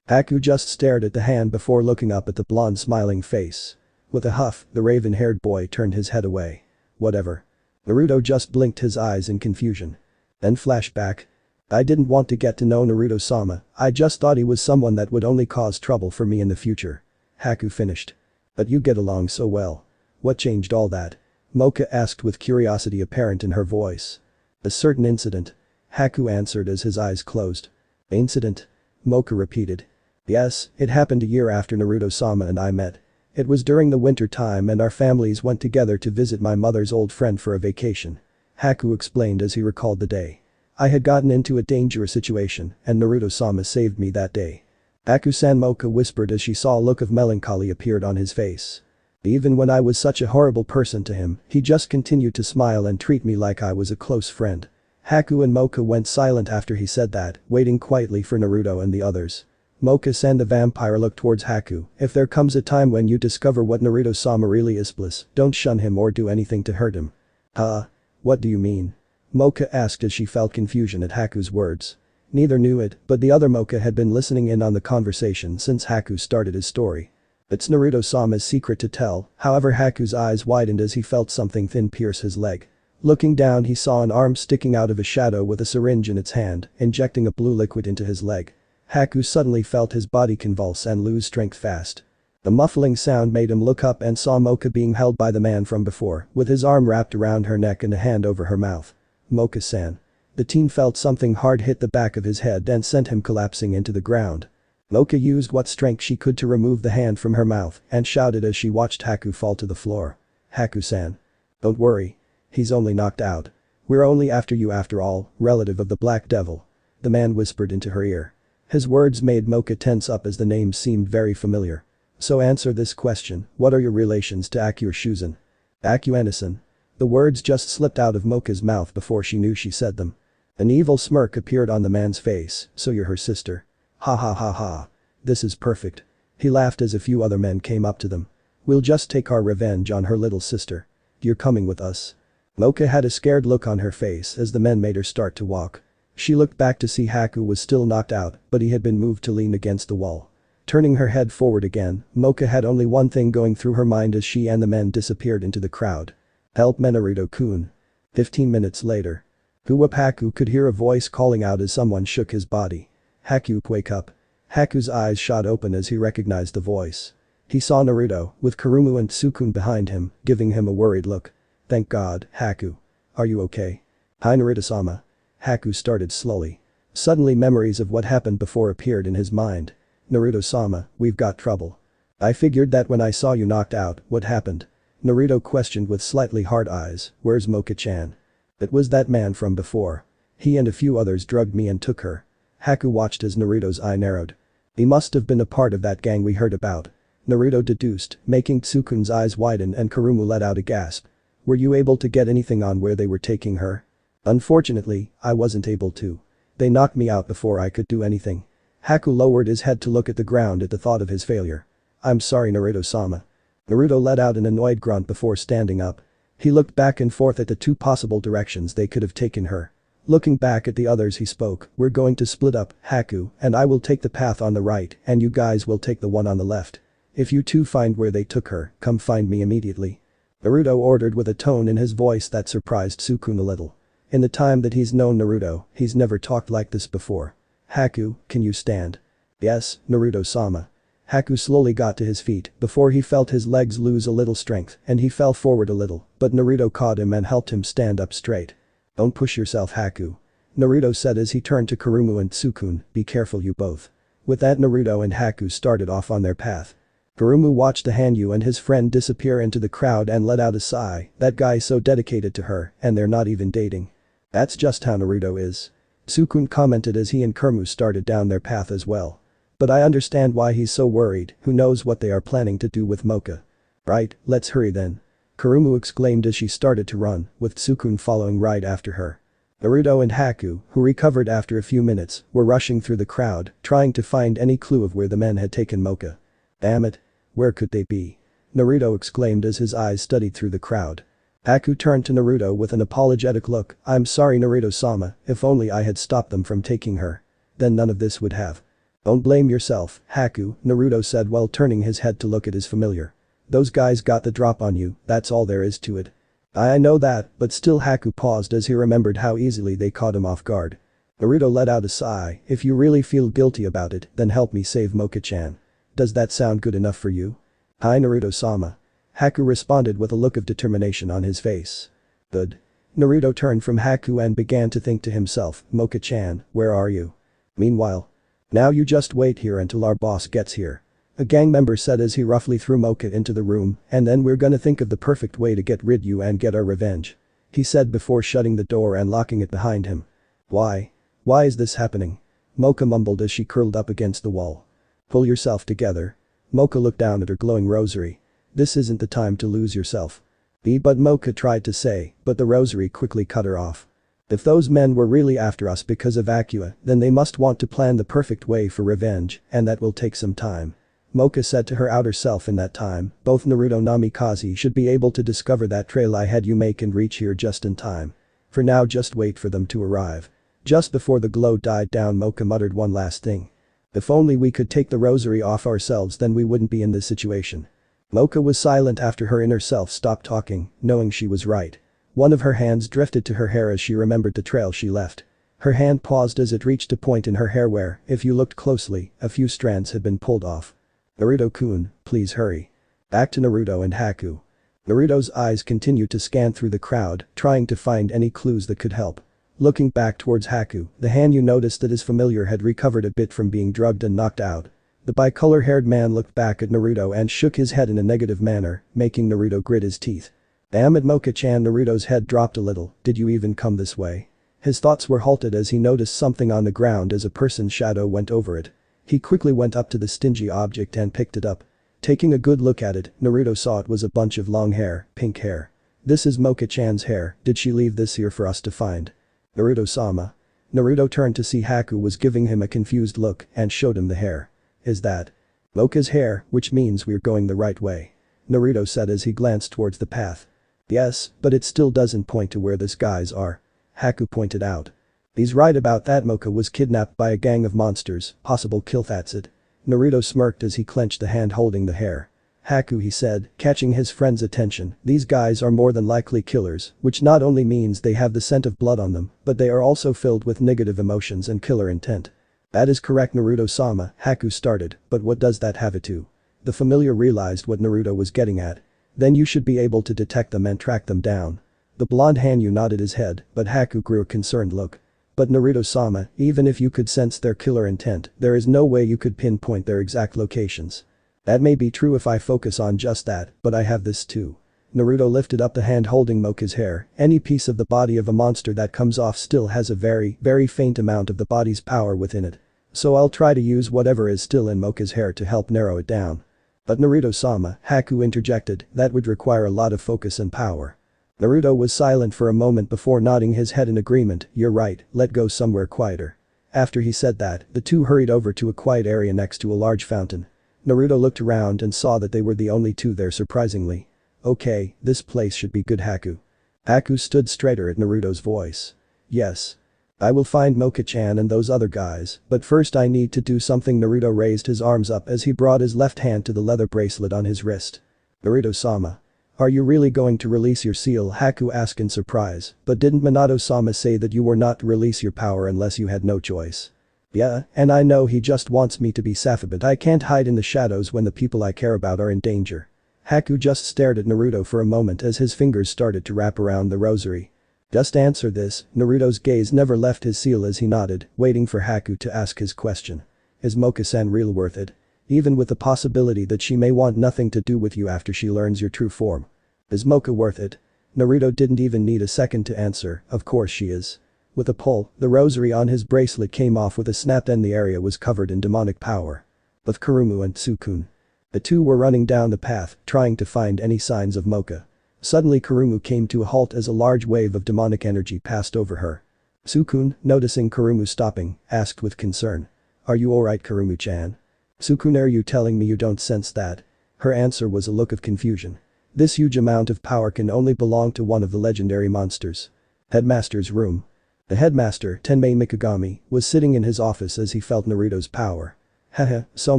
Haku just stared at the hand before looking up at the blonde smiling face. With a huff, the raven-haired boy turned his head away. Whatever. Naruto just blinked his eyes in confusion. Then flashback. I didn't want to get to know Naruto-sama, I just thought he was someone that would only cause trouble for me in the future. Haku finished. But you get along so well. What changed all that? Moka asked with curiosity apparent in her voice. A certain incident. Haku answered as his eyes closed. Incident? Moka repeated. Yes, it happened a year after Naruto-sama and I met. It was during the winter time and our families went together to visit my mother's old friend for a vacation. Haku explained as he recalled the day. I had gotten into a dangerous situation and Naruto-sama saved me that day. Haku-san, Moka whispered as she saw a look of melancholy appeared on his face. Even when I was such a horrible person to him, he just continued to smile and treat me like I was a close friend. Haku and Moka went silent after he said that, waiting quietly for Naruto and the others. Moka-san, the vampire looked towards Haku. If there comes a time when you discover what Naruto-sama really is, please don't shun him or do anything to hurt him. What do you mean? Moka asked as she felt confusion at Haku's words. Neither knew it, but the other Moka had been listening in on the conversation since Haku started his story. It's Naruto-sama's secret to tell, however Haku's eyes widened as he felt something thin pierce his leg. Looking down he saw an arm sticking out of a shadow with a syringe in its hand, injecting a blue liquid into his leg. Haku suddenly felt his body convulse and lose strength fast. The muffling sound made him look up and saw Moka being held by the man from before, with his arm wrapped around her neck and a hand over her mouth. Moka-san. The teen felt something hard hit the back of his head and sent him collapsing into the ground. Moka used what strength she could to remove the hand from her mouth and shouted as she watched Haku fall to the floor. Haku-san. Don't worry. He's only knocked out. We're only after you after all, relative of the Black Devil. The man whispered into her ear. His words made Moka tense up as the name seemed very familiar. So answer this question, what are your relations to Akashia? Akashia. The words just slipped out of Moka's mouth before she knew she said them. An evil smirk appeared on the man's face. So you're her sister. Ha ha ha ha. This is perfect. He laughed as a few other men came up to them. We'll just take our revenge on her little sister. You're coming with us. Moka had a scared look on her face as the men made her start to walk. She looked back to see Haku was still knocked out, but he had been moved to lean against the wall. Turning her head forward again, Moka had only one thing going through her mind as she and the men disappeared into the crowd. Help me, Naruto-kun. 15 minutes later. Haku could hear a voice calling out as someone shook his body. Haku, wake up. Haku's eyes shot open as he recognized the voice. He saw Naruto, with Kurumu and Sukun behind him, giving him a worried look. Thank God, Haku. Are you okay? Hi Naruto-sama. Haku started slowly. Suddenly memories of what happened before appeared in his mind. Naruto-sama, we've got trouble. I figured that when I saw you knocked out, what happened? Naruto questioned with slightly hard eyes, where's Moka-chan? It was that man from before. He and a few others drugged me and took her. Haku watched as Naruto's eye narrowed. He must have been a part of that gang we heard about. Naruto deduced, making Tsukun's eyes widen and Kurumu let out a gasp. Were you able to get anything on where they were taking her? Unfortunately, I wasn't able to. They knocked me out before I could do anything. Haku lowered his head to look at the ground at the thought of his failure. I'm sorry Naruto-sama. Naruto let out an annoyed grunt before standing up. He looked back and forth at the two possible directions they could have taken her. Looking back at the others he spoke, we're going to split up, Haku, and I will take the path on the right and you guys will take the one on the left. If you two find where they took her, come find me immediately. Naruto ordered with a tone in his voice that surprised Sukun a little. In the time that he's known Naruto, he's never talked like this before. Haku, can you stand? Yes, Naruto-sama. Haku slowly got to his feet before he felt his legs lose a little strength and he fell forward a little, but Naruto caught him and helped him stand up straight. Don't push yourself Haku. Naruto said as he turned to Kurumu and Sukun, be careful you both. With that Naruto and Haku started off on their path. Kurumu watched the Hanyu and his friend disappear into the crowd and let out a sigh, that guy's so dedicated to her and they're not even dating. That's just how Naruto is. Sukun commented as he and Kurumu started down their path as well. But I understand why he's so worried, who knows what they are planning to do with Moka. Right, let's hurry then. Kurumu exclaimed as she started to run, with Sukun following right after her. Naruto and Haku, who recovered after a few minutes, were rushing through the crowd, trying to find any clue of where the men had taken Moka. Damn it. Where could they be? Naruto exclaimed as his eyes studied through the crowd. Haku turned to Naruto with an apologetic look. I'm sorry Naruto-sama, if only I had stopped them from taking her. Then none of this would have. Don't blame yourself, Haku, Naruto said while turning his head to look at his familiar. Those guys got the drop on you, that's all there is to it. I know that, but still Haku paused as he remembered how easily they caught him off guard. Naruto let out a sigh. If you really feel guilty about it, then help me save Moka-chan. Does that sound good enough for you? Hi Naruto-sama. Haku responded with a look of determination on his face. Good. Naruto turned from Haku and began to think to himself, Moka-chan, where are you? Meanwhile. Now you just wait here until our boss gets here. A gang member said as he roughly threw Moka into the room, and then we're gonna think of the perfect way to get rid you and get our revenge. He said before shutting the door and locking it behind him. Why? Why is this happening? Moka mumbled as she curled up against the wall. Pull yourself together. Moka looked down at her glowing rosary. This isn't the time to lose yourself. But Moka tried to say, but the rosary quickly cut her off. If those men were really after us because of Akua, then they must want to plan the perfect way for revenge, and that will take some time. Moka said to her outer self in that time, both Naruto and Namikaze should be able to discover that trail I had you make and reach here just in time. For now just wait for them to arrive. Just before the glow died down Moka muttered one last thing. If only we could take the rosary off ourselves then we wouldn't be in this situation. Moka was silent after her inner self stopped talking, knowing she was right. One of her hands drifted to her hair as she remembered the trail she left. Her hand paused as it reached a point in her hair where, if you looked closely, a few strands had been pulled off. Naruto-kun, please hurry. Back to Naruto and Haku. Naruto's eyes continued to scan through the crowd, trying to find any clues that could help. Looking back towards Haku, the Hanyu noticed that his familiar had recovered a bit from being drugged and knocked out. The bicolor-haired man looked back at Naruto and shook his head in a negative manner, making Naruto grit his teeth. Damn it Moka-chan, Naruto's head dropped a little. Did you even come this way? His thoughts were halted as he noticed something on the ground as a person's shadow went over it. He quickly went up to the stingy object and picked it up. Taking a good look at it, Naruto saw it was a bunch of long hair, pink hair. This is Moka-chan's hair, did she leave this here for us to find? Naruto-sama. Naruto turned to see Haku was giving him a confused look and showed him the hair. Is that Moka's hair, which means we're going the right way? Naruto said as he glanced towards the path. Yes, but it still doesn't point to where these guys are. Haku pointed out. He's right about that. Moka was kidnapped by a gang of monsters, possible kill that's it. Naruto smirked as he clenched the hand holding the hair. Haku he said, catching his friend's attention, these guys are more than likely killers, which not only means they have the scent of blood on them, but they are also filled with negative emotions and killer intent. That is correct Naruto-sama, Haku started, but what does that have to do? The familiar realized what Naruto was getting at. Then you should be able to detect them and track them down. The blonde Hanyu nodded his head, but Haku grew a concerned look. But Naruto-sama, even if you could sense their killer intent, there is no way you could pinpoint their exact locations. That may be true if I focus on just that, but I have this too. Naruto lifted up the hand holding Moka's hair. Any piece of the body of a monster that comes off still has a very, very faint amount of the body's power within it. So I'll try to use whatever is still in Moka's hair to help narrow it down. But Naruto-sama, Haku interjected, that would require a lot of focus and power. Naruto was silent for a moment before nodding his head in agreement. You're right, let go somewhere quieter. After he said that, the two hurried over to a quiet area next to a large fountain. Naruto looked around and saw that they were the only two there surprisingly. Okay, this place should be good Haku. Haku stood straighter at Naruto's voice. Yes. I will find Moka-chan and those other guys, but first I need to do something. Naruto raised his arms up as he brought his left hand to the leather bracelet on his wrist. Naruto-sama. Are you really going to release your seal? Haku asked in surprise, but didn't Minato-sama say that you were not to release your power unless you had no choice? Yeah, and I know he just wants me to be safe but I can't hide in the shadows when the people I care about are in danger. Haku just stared at Naruto for a moment as his fingers started to wrap around the rosary. Just answer this, Naruto's gaze never left his seal as he nodded, waiting for Haku to ask his question. Is Moka-san real worth it? Even with the possibility that she may want nothing to do with you after she learns your true form. Is Moka worth it? Naruto didn't even need a second to answer, of course she is. With a pull, the rosary on his bracelet came off with a snap and the area was covered in demonic power. With Kurumu and Sukun. The two were running down the path, trying to find any signs of Moka. Suddenly Kurumu came to a halt as a large wave of demonic energy passed over her. Sukun, noticing Kurumu stopping, asked with concern. Are you alright Kurumu-chan? Sukun, are you telling me you don't sense that? Her answer was a look of confusion. This huge amount of power can only belong to one of the legendary monsters. Headmaster's room. The headmaster, Tenmei Mikagami, was sitting in his office as he felt Naruto's power. Haha, so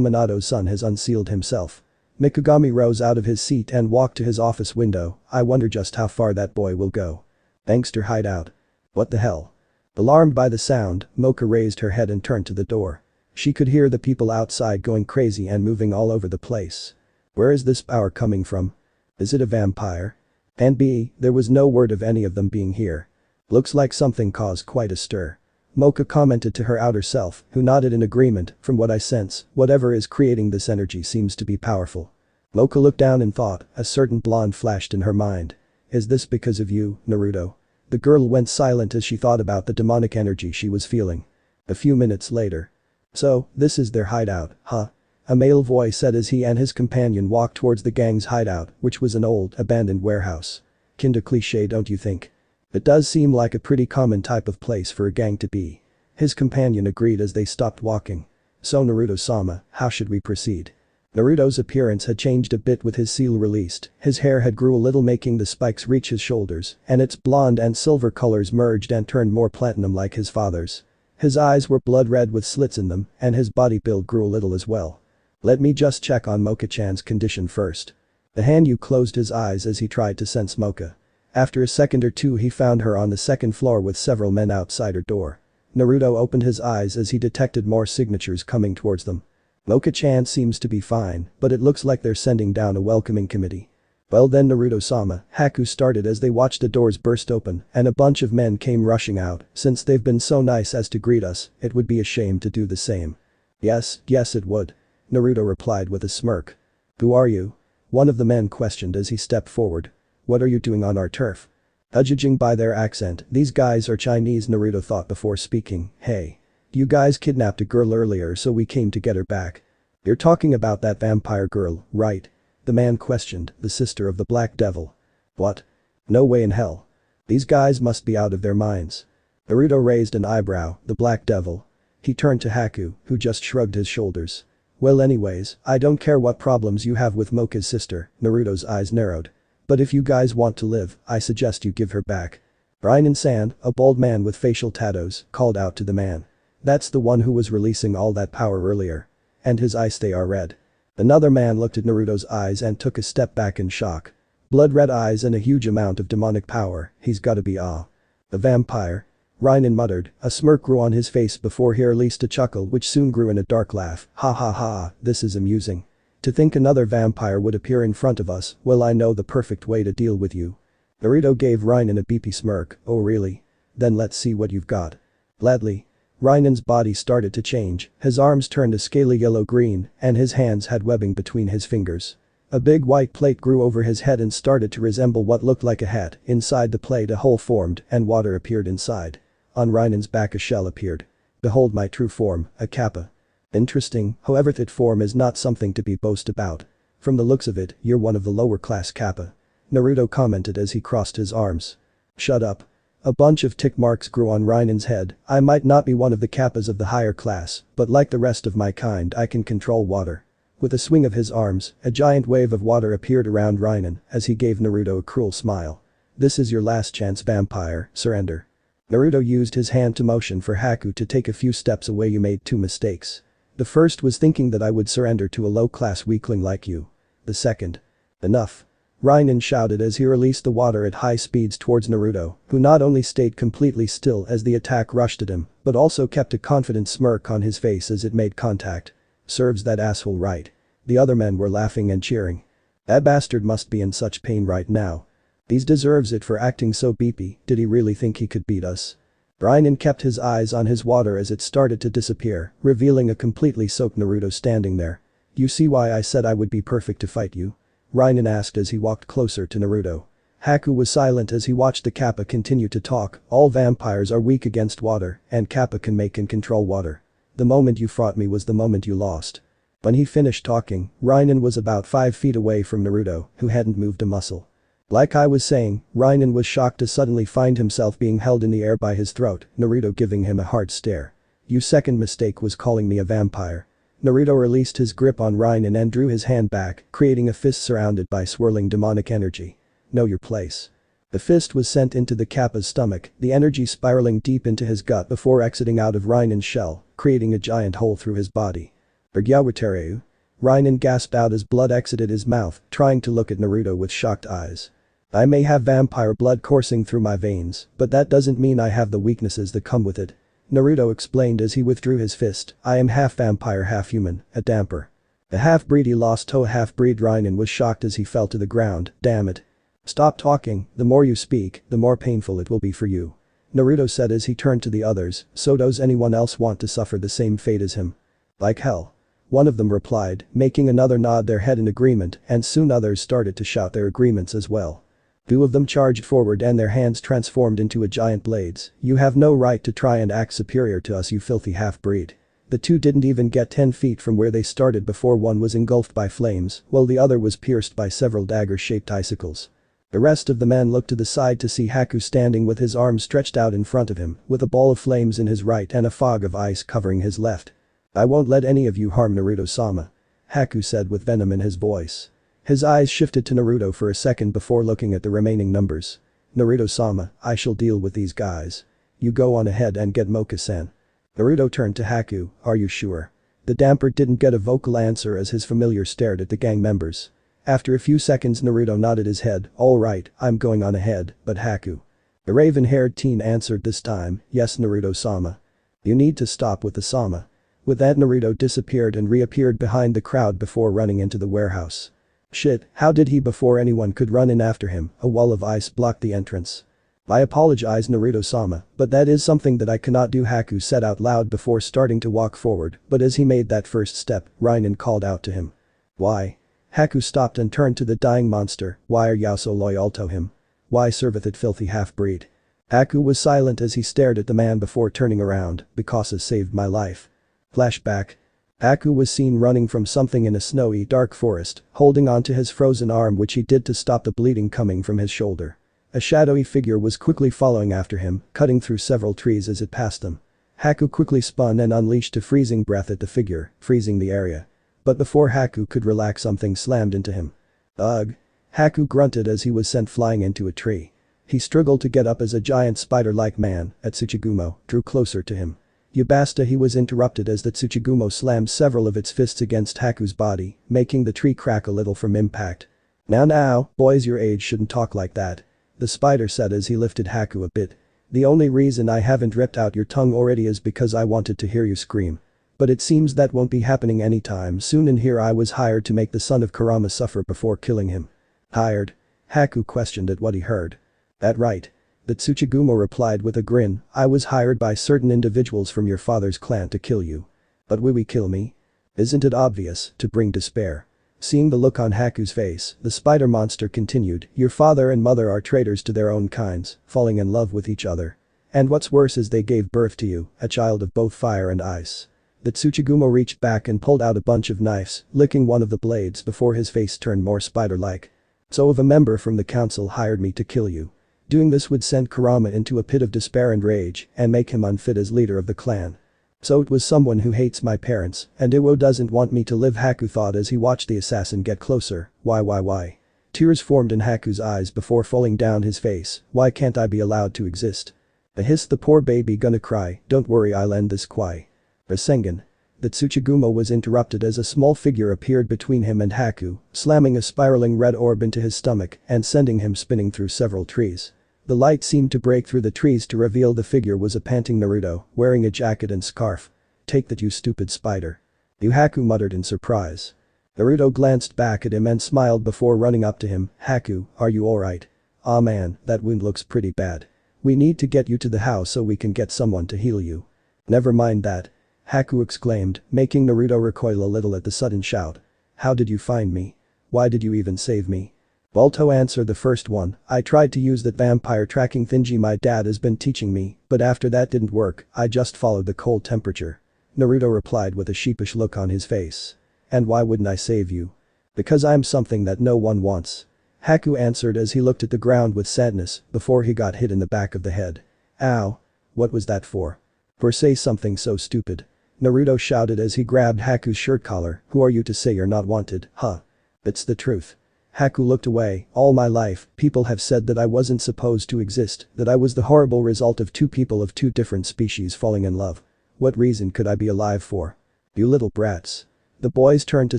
Minato's son has unsealed himself. Mikagami rose out of his seat and walked to his office window. I wonder just how far that boy will go. Gangster hideout. What the hell? Alarmed by the sound, Moka raised her head and turned to the door. She could hear the people outside going crazy and moving all over the place. Where is this power coming from? Is it a vampire? And B, there was no word of any of them being here. Looks like something caused quite a stir. Moka commented to her outer self, who nodded in agreement. From what I sense, whatever is creating this energy seems to be powerful. Moka looked down and thought, a certain blonde flashed in her mind. Is this because of you, Naruto? The girl went silent as she thought about the demonic energy she was feeling. A few minutes later. So, this is their hideout, huh? A male voice said as he and his companion walked towards the gang's hideout, which was an old, abandoned warehouse. Kinda cliché, don't you think? It does seem like a pretty common type of place for a gang to be. His companion agreed as they stopped walking. So Naruto-sama, how should we proceed? Naruto's appearance had changed a bit with his seal released. His hair had grew a little, making the spikes reach his shoulders, and its blonde and silver colors merged and turned more platinum like his father's. His eyes were blood red with slits in them, and his body build grew a little as well. Let me just check on Moka-chan's condition first. The Hanyu closed his eyes as he tried to sense Moka. After a second or two he found her on the second floor with several men outside her door. Naruto opened his eyes as he detected more signatures coming towards them. Moka-chan seems to be fine, but it looks like they're sending down a welcoming committee. Well then, Naruto-sama, Haku started as they watched the doors burst open and a bunch of men came rushing out. Since they've been so nice as to greet us, it would be a shame to do the same. Yes it would. Naruto replied with a smirk. Who are you? One of the men questioned as he stepped forward. What are you doing on our turf? Judging by their accent, these guys are Chinese, Naruto thought before speaking. Hey. You guys kidnapped a girl earlier, so we came to get her back. You're talking about that vampire girl, right? The man questioned, the sister of the Black Devil. What? No way in hell. These guys must be out of their minds. Naruto raised an eyebrow, the Black Devil. He turned to Haku, who just shrugged his shoulders. Well anyways, I don't care what problems you have with Moka's sister, Naruto's eyes narrowed. But if you guys want to live, I suggest you give her back. Rainen-san, a bald man with facial tattoos, called out to the man. That's the one who was releasing all that power earlier. And his eyes, they are red. Another man looked at Naruto's eyes and took a step back in shock. Blood-red eyes and a huge amount of demonic power, he's gotta be a vampire. Rainen muttered, a smirk grew on his face before he released a chuckle which soon grew in a dark laugh. Ha ha ha, this is amusing. To think another vampire would appear in front of us, well I know the perfect way to deal with you. Naruto gave Rainen a beepy smirk, oh really? Then let's see what you've got. Gladly. Rainen's body started to change, his arms turned a scaly yellow-green, and his hands had webbing between his fingers. A big white plate grew over his head and started to resemble what looked like a hat. Inside the plate a hole formed and water appeared inside. On Rainen's back a shell appeared. Behold my true form, a kappa. Interesting, however that form is not something to be boast about. From the looks of it, you're one of the lower class kappa. Naruto commented as he crossed his arms. Shut up. A bunch of tick marks grew on Rainen's head. I might not be one of the kappas of the higher class, but like the rest of my kind I can control water. With a swing of his arms, a giant wave of water appeared around Rainen as he gave Naruto a cruel smile. This is your last chance, vampire, surrender. Naruto used his hand to motion for Haku to take a few steps away. You made two mistakes. The first was thinking that I would surrender to a low-class weakling like you. The second. Enough. Rainen shouted as he released the water at high speeds towards Naruto, who not only stayed completely still as the attack rushed at him, but also kept a confident smirk on his face as it made contact. Serves that asshole right. The other men were laughing and cheering. That bastard must be in such pain right now. He deserves it for acting so beepy. Did he really think he could beat us? Rainen kept his eyes on his water as it started to disappear, revealing a completely soaked Naruto standing there. You see why I said I would be perfect to fight you? Rainen asked as he walked closer to Naruto. Haku was silent as he watched the kappa continue to talk. All vampires are weak against water, and kappa can make and control water. The moment you fought me was the moment you lost. When he finished talking, Rainen was about 5 feet away from Naruto, who hadn't moved a muscle. Like I was saying, Rainen was shocked to suddenly find himself being held in the air by his throat, Naruto giving him a hard stare. Your second mistake was calling me a vampire. Naruto released his grip on Rainen and drew his hand back, creating a fist surrounded by swirling demonic energy. Know your place. The fist was sent into the Kappa's stomach, the energy spiraling deep into his gut before exiting out of Rainen's shell, creating a giant hole through his body. Bergyawatereu? Rainen gasped out as blood exited his mouth, trying to look at Naruto with shocked eyes. I may have vampire blood coursing through my veins, but that doesn't mean I have the weaknesses that come with it. Naruto explained as he withdrew his fist, I am half vampire half human, a Dhampir. The half-breed he lost to a half-breed. Rainen was shocked as he fell to the ground, damn it. Stop talking, the more you speak, the more painful it will be for you. Naruto said as he turned to the others, so does anyone else want to suffer the same fate as him? Like hell. One of them replied, making another nod their head in agreement, and soon others started to shout their agreements as well. Two of them charged forward and their hands transformed into giant blades. You have no right to try and act superior to us, you filthy half-breed. The two didn't even get 10 feet from where they started before one was engulfed by flames, while the other was pierced by several dagger-shaped icicles. The rest of the men looked to the side to see Haku standing with his arms stretched out in front of him, with a ball of flames in his right and a fog of ice covering his left. I won't let any of you harm Naruto-sama. Haku said with venom in his voice. His eyes shifted to Naruto for a second before looking at the remaining numbers. Naruto-sama, I shall deal with these guys. You go on ahead and get Moka-san. Naruto turned to Haku, are you sure? The Dhampir didn't get a vocal answer as his familiar stared at the gang members. After a few seconds Naruto nodded his head, alright, I'm going on ahead, but Haku. The raven-haired teen answered this time, yes Naruto-sama. You need to stop with the sama. With that Naruto disappeared and reappeared behind the crowd before running into the warehouse. Shit, how did he before anyone could run in after him? A wall of ice blocked the entrance. I apologize Naruto-sama, but that is something that I cannot do, Haku said out loud before starting to walk forward, but as he made that first step, Rainen called out to him. Why? Haku stopped and turned to the dying monster, why are you so loyal to him? Why serveth it filthy half-breed? Haku was silent as he stared at the man before turning around, because it saved my life. Flashback. Haku was seen running from something in a snowy dark forest, holding onto his frozen arm which he did to stop the bleeding coming from his shoulder. A shadowy figure was quickly following after him, cutting through several trees as it passed them. Haku quickly spun and unleashed a freezing breath at the figure, freezing the area. But before Haku could relax something slammed into him. Ugh. Haku grunted as he was sent flying into a tree. He struggled to get up as a giant spider-like man, at Tsuchigumo, drew closer to him. Yabasta he was interrupted as the Tsuchigumo slammed several of its fists against Haku's body, making the tree crack a little from impact. Now, boys your age shouldn't talk like that. The spider said as he lifted Haku a bit. The only reason I haven't ripped out your tongue already is because I wanted to hear you scream. But it seems that won't be happening anytime soon, and here I was hired to make the son of Kurama suffer before killing him. Hired? Haku questioned at what he heard. That right. The Tsuchigumo replied with a grin, I was hired by certain individuals from your father's clan to kill you. But will we kill me? Isn't it obvious, to bring despair? Seeing the look on Haku's face, the spider monster continued, your father and mother are traitors to their own kinds, falling in love with each other. And what's worse is they gave birth to you, a child of both fire and ice. The Tsuchigumo reached back and pulled out a bunch of knives, licking one of the blades before his face turned more spider-like. So if a member from the council hired me to kill you. Doing this would send Kurama into a pit of despair and rage and make him unfit as leader of the clan. So it was someone who hates my parents and Iwo doesn't want me to live, Haku thought as he watched the assassin get closer. Why? Tears formed in Haku's eyes before falling down his face, why can't I be allowed to exist? I hissed, the poor baby gonna cry, don't worry I'll end this kwai. Rasengan. The Tsuchigumo was interrupted as a small figure appeared between him and Haku, slamming a spiraling red orb into his stomach and sending him spinning through several trees. The light seemed to break through the trees to reveal the figure was a panting Naruto, wearing a jacket and scarf. Take that you stupid spider. You, Haku muttered in surprise. Naruto glanced back at him and smiled before running up to him, Haku, are you alright? Aw man, that wound looks pretty bad. We need to get you to the house so we can get someone to heal you. Never mind that. Haku exclaimed, making Naruto recoil a little at the sudden shout. How did you find me? Why did you even save me? Balto answered the first one, I tried to use that vampire tracking thingy my dad has been teaching me, but after that didn't work, I just followed the cold temperature. Naruto replied with a sheepish look on his face. And why wouldn't I save you? Because I'm something that no one wants. Haku answered as he looked at the ground with sadness before he got hit in the back of the head. Ow. What was that for? For say something so stupid. Naruto shouted as he grabbed Haku's shirt collar, "Who are you to say you're not wanted, huh? It's the truth." Haku looked away. "All my life, people have said that I wasn't supposed to exist, that I was the horrible result of two people of two different species falling in love. What reason could I be alive for? You little brats." The boys turned to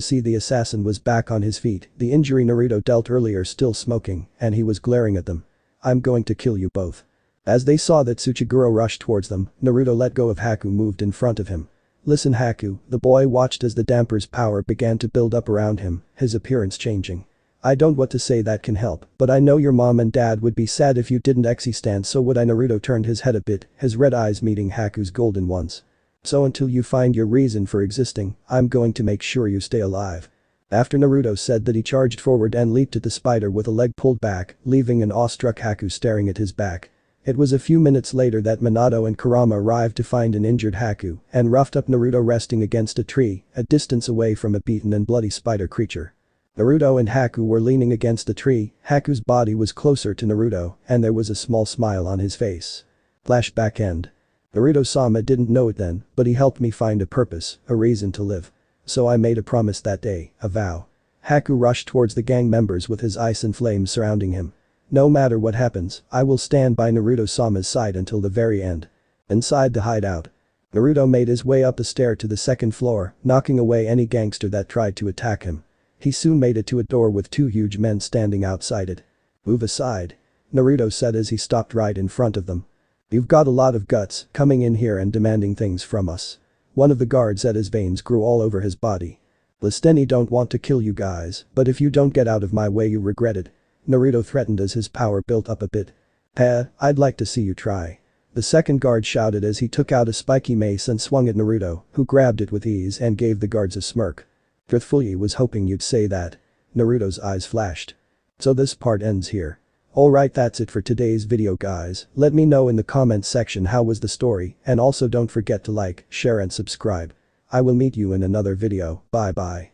see the assassin was back on his feet, the injury Naruto dealt earlier still smoking, and he was glaring at them. "I'm going to kill you both." As they saw that Tsuchiguro rushed towards them, Naruto let go of Haku moved in front of him. "Listen Haku," the boy watched as the Dhampir's power began to build up around him, his appearance changing. "I don't want to say that can help, but I know your mom and dad would be sad if you didn't stand, so would I." Naruto turned his head a bit, his red eyes meeting Haku's golden ones. "So until you find your reason for existing, I'm going to make sure you stay alive." After Naruto said that, he charged forward and leaped at the spider with a leg pulled back, leaving an awestruck Haku staring at his back. It was a few minutes later that Minato and Kurama arrived to find an injured Haku and roughed up Naruto resting against a tree, a distance away from a beaten and bloody spider creature. Naruto and Haku were leaning against the tree, Haku's body was closer to Naruto, and there was a small smile on his face. Flashback end. Naruto-sama didn't know it then, but he helped me find a purpose, a reason to live. So I made a promise that day, a vow. Haku rushed towards the gang members with his ice and flames surrounding him. "No matter what happens, I will stand by Naruto-sama's side until the very end." Inside the hideout. Naruto made his way up the stair to the second floor, knocking away any gangster that tried to attack him. He soon made it to a door with two huge men standing outside it. "Move aside," Naruto said as he stopped right in front of them. "You've got a lot of guts, coming in here and demanding things from us." One of the guards said as veins grew all over his body. "Listeni don't want to kill you guys, but if you don't get out of my way you regret it," Naruto threatened as his power built up a bit. I'd like to see you try." The second guard shouted as he took out a spiky mace and swung at Naruto, who grabbed it with ease and gave the guards a smirk. "Truthfully was hoping you'd say that." Naruto's eyes flashed. So this part ends here. Alright, that's it for today's video guys, let me know in the comments section how was the story, and also don't forget to like, share and subscribe. I will meet you in another video, bye bye.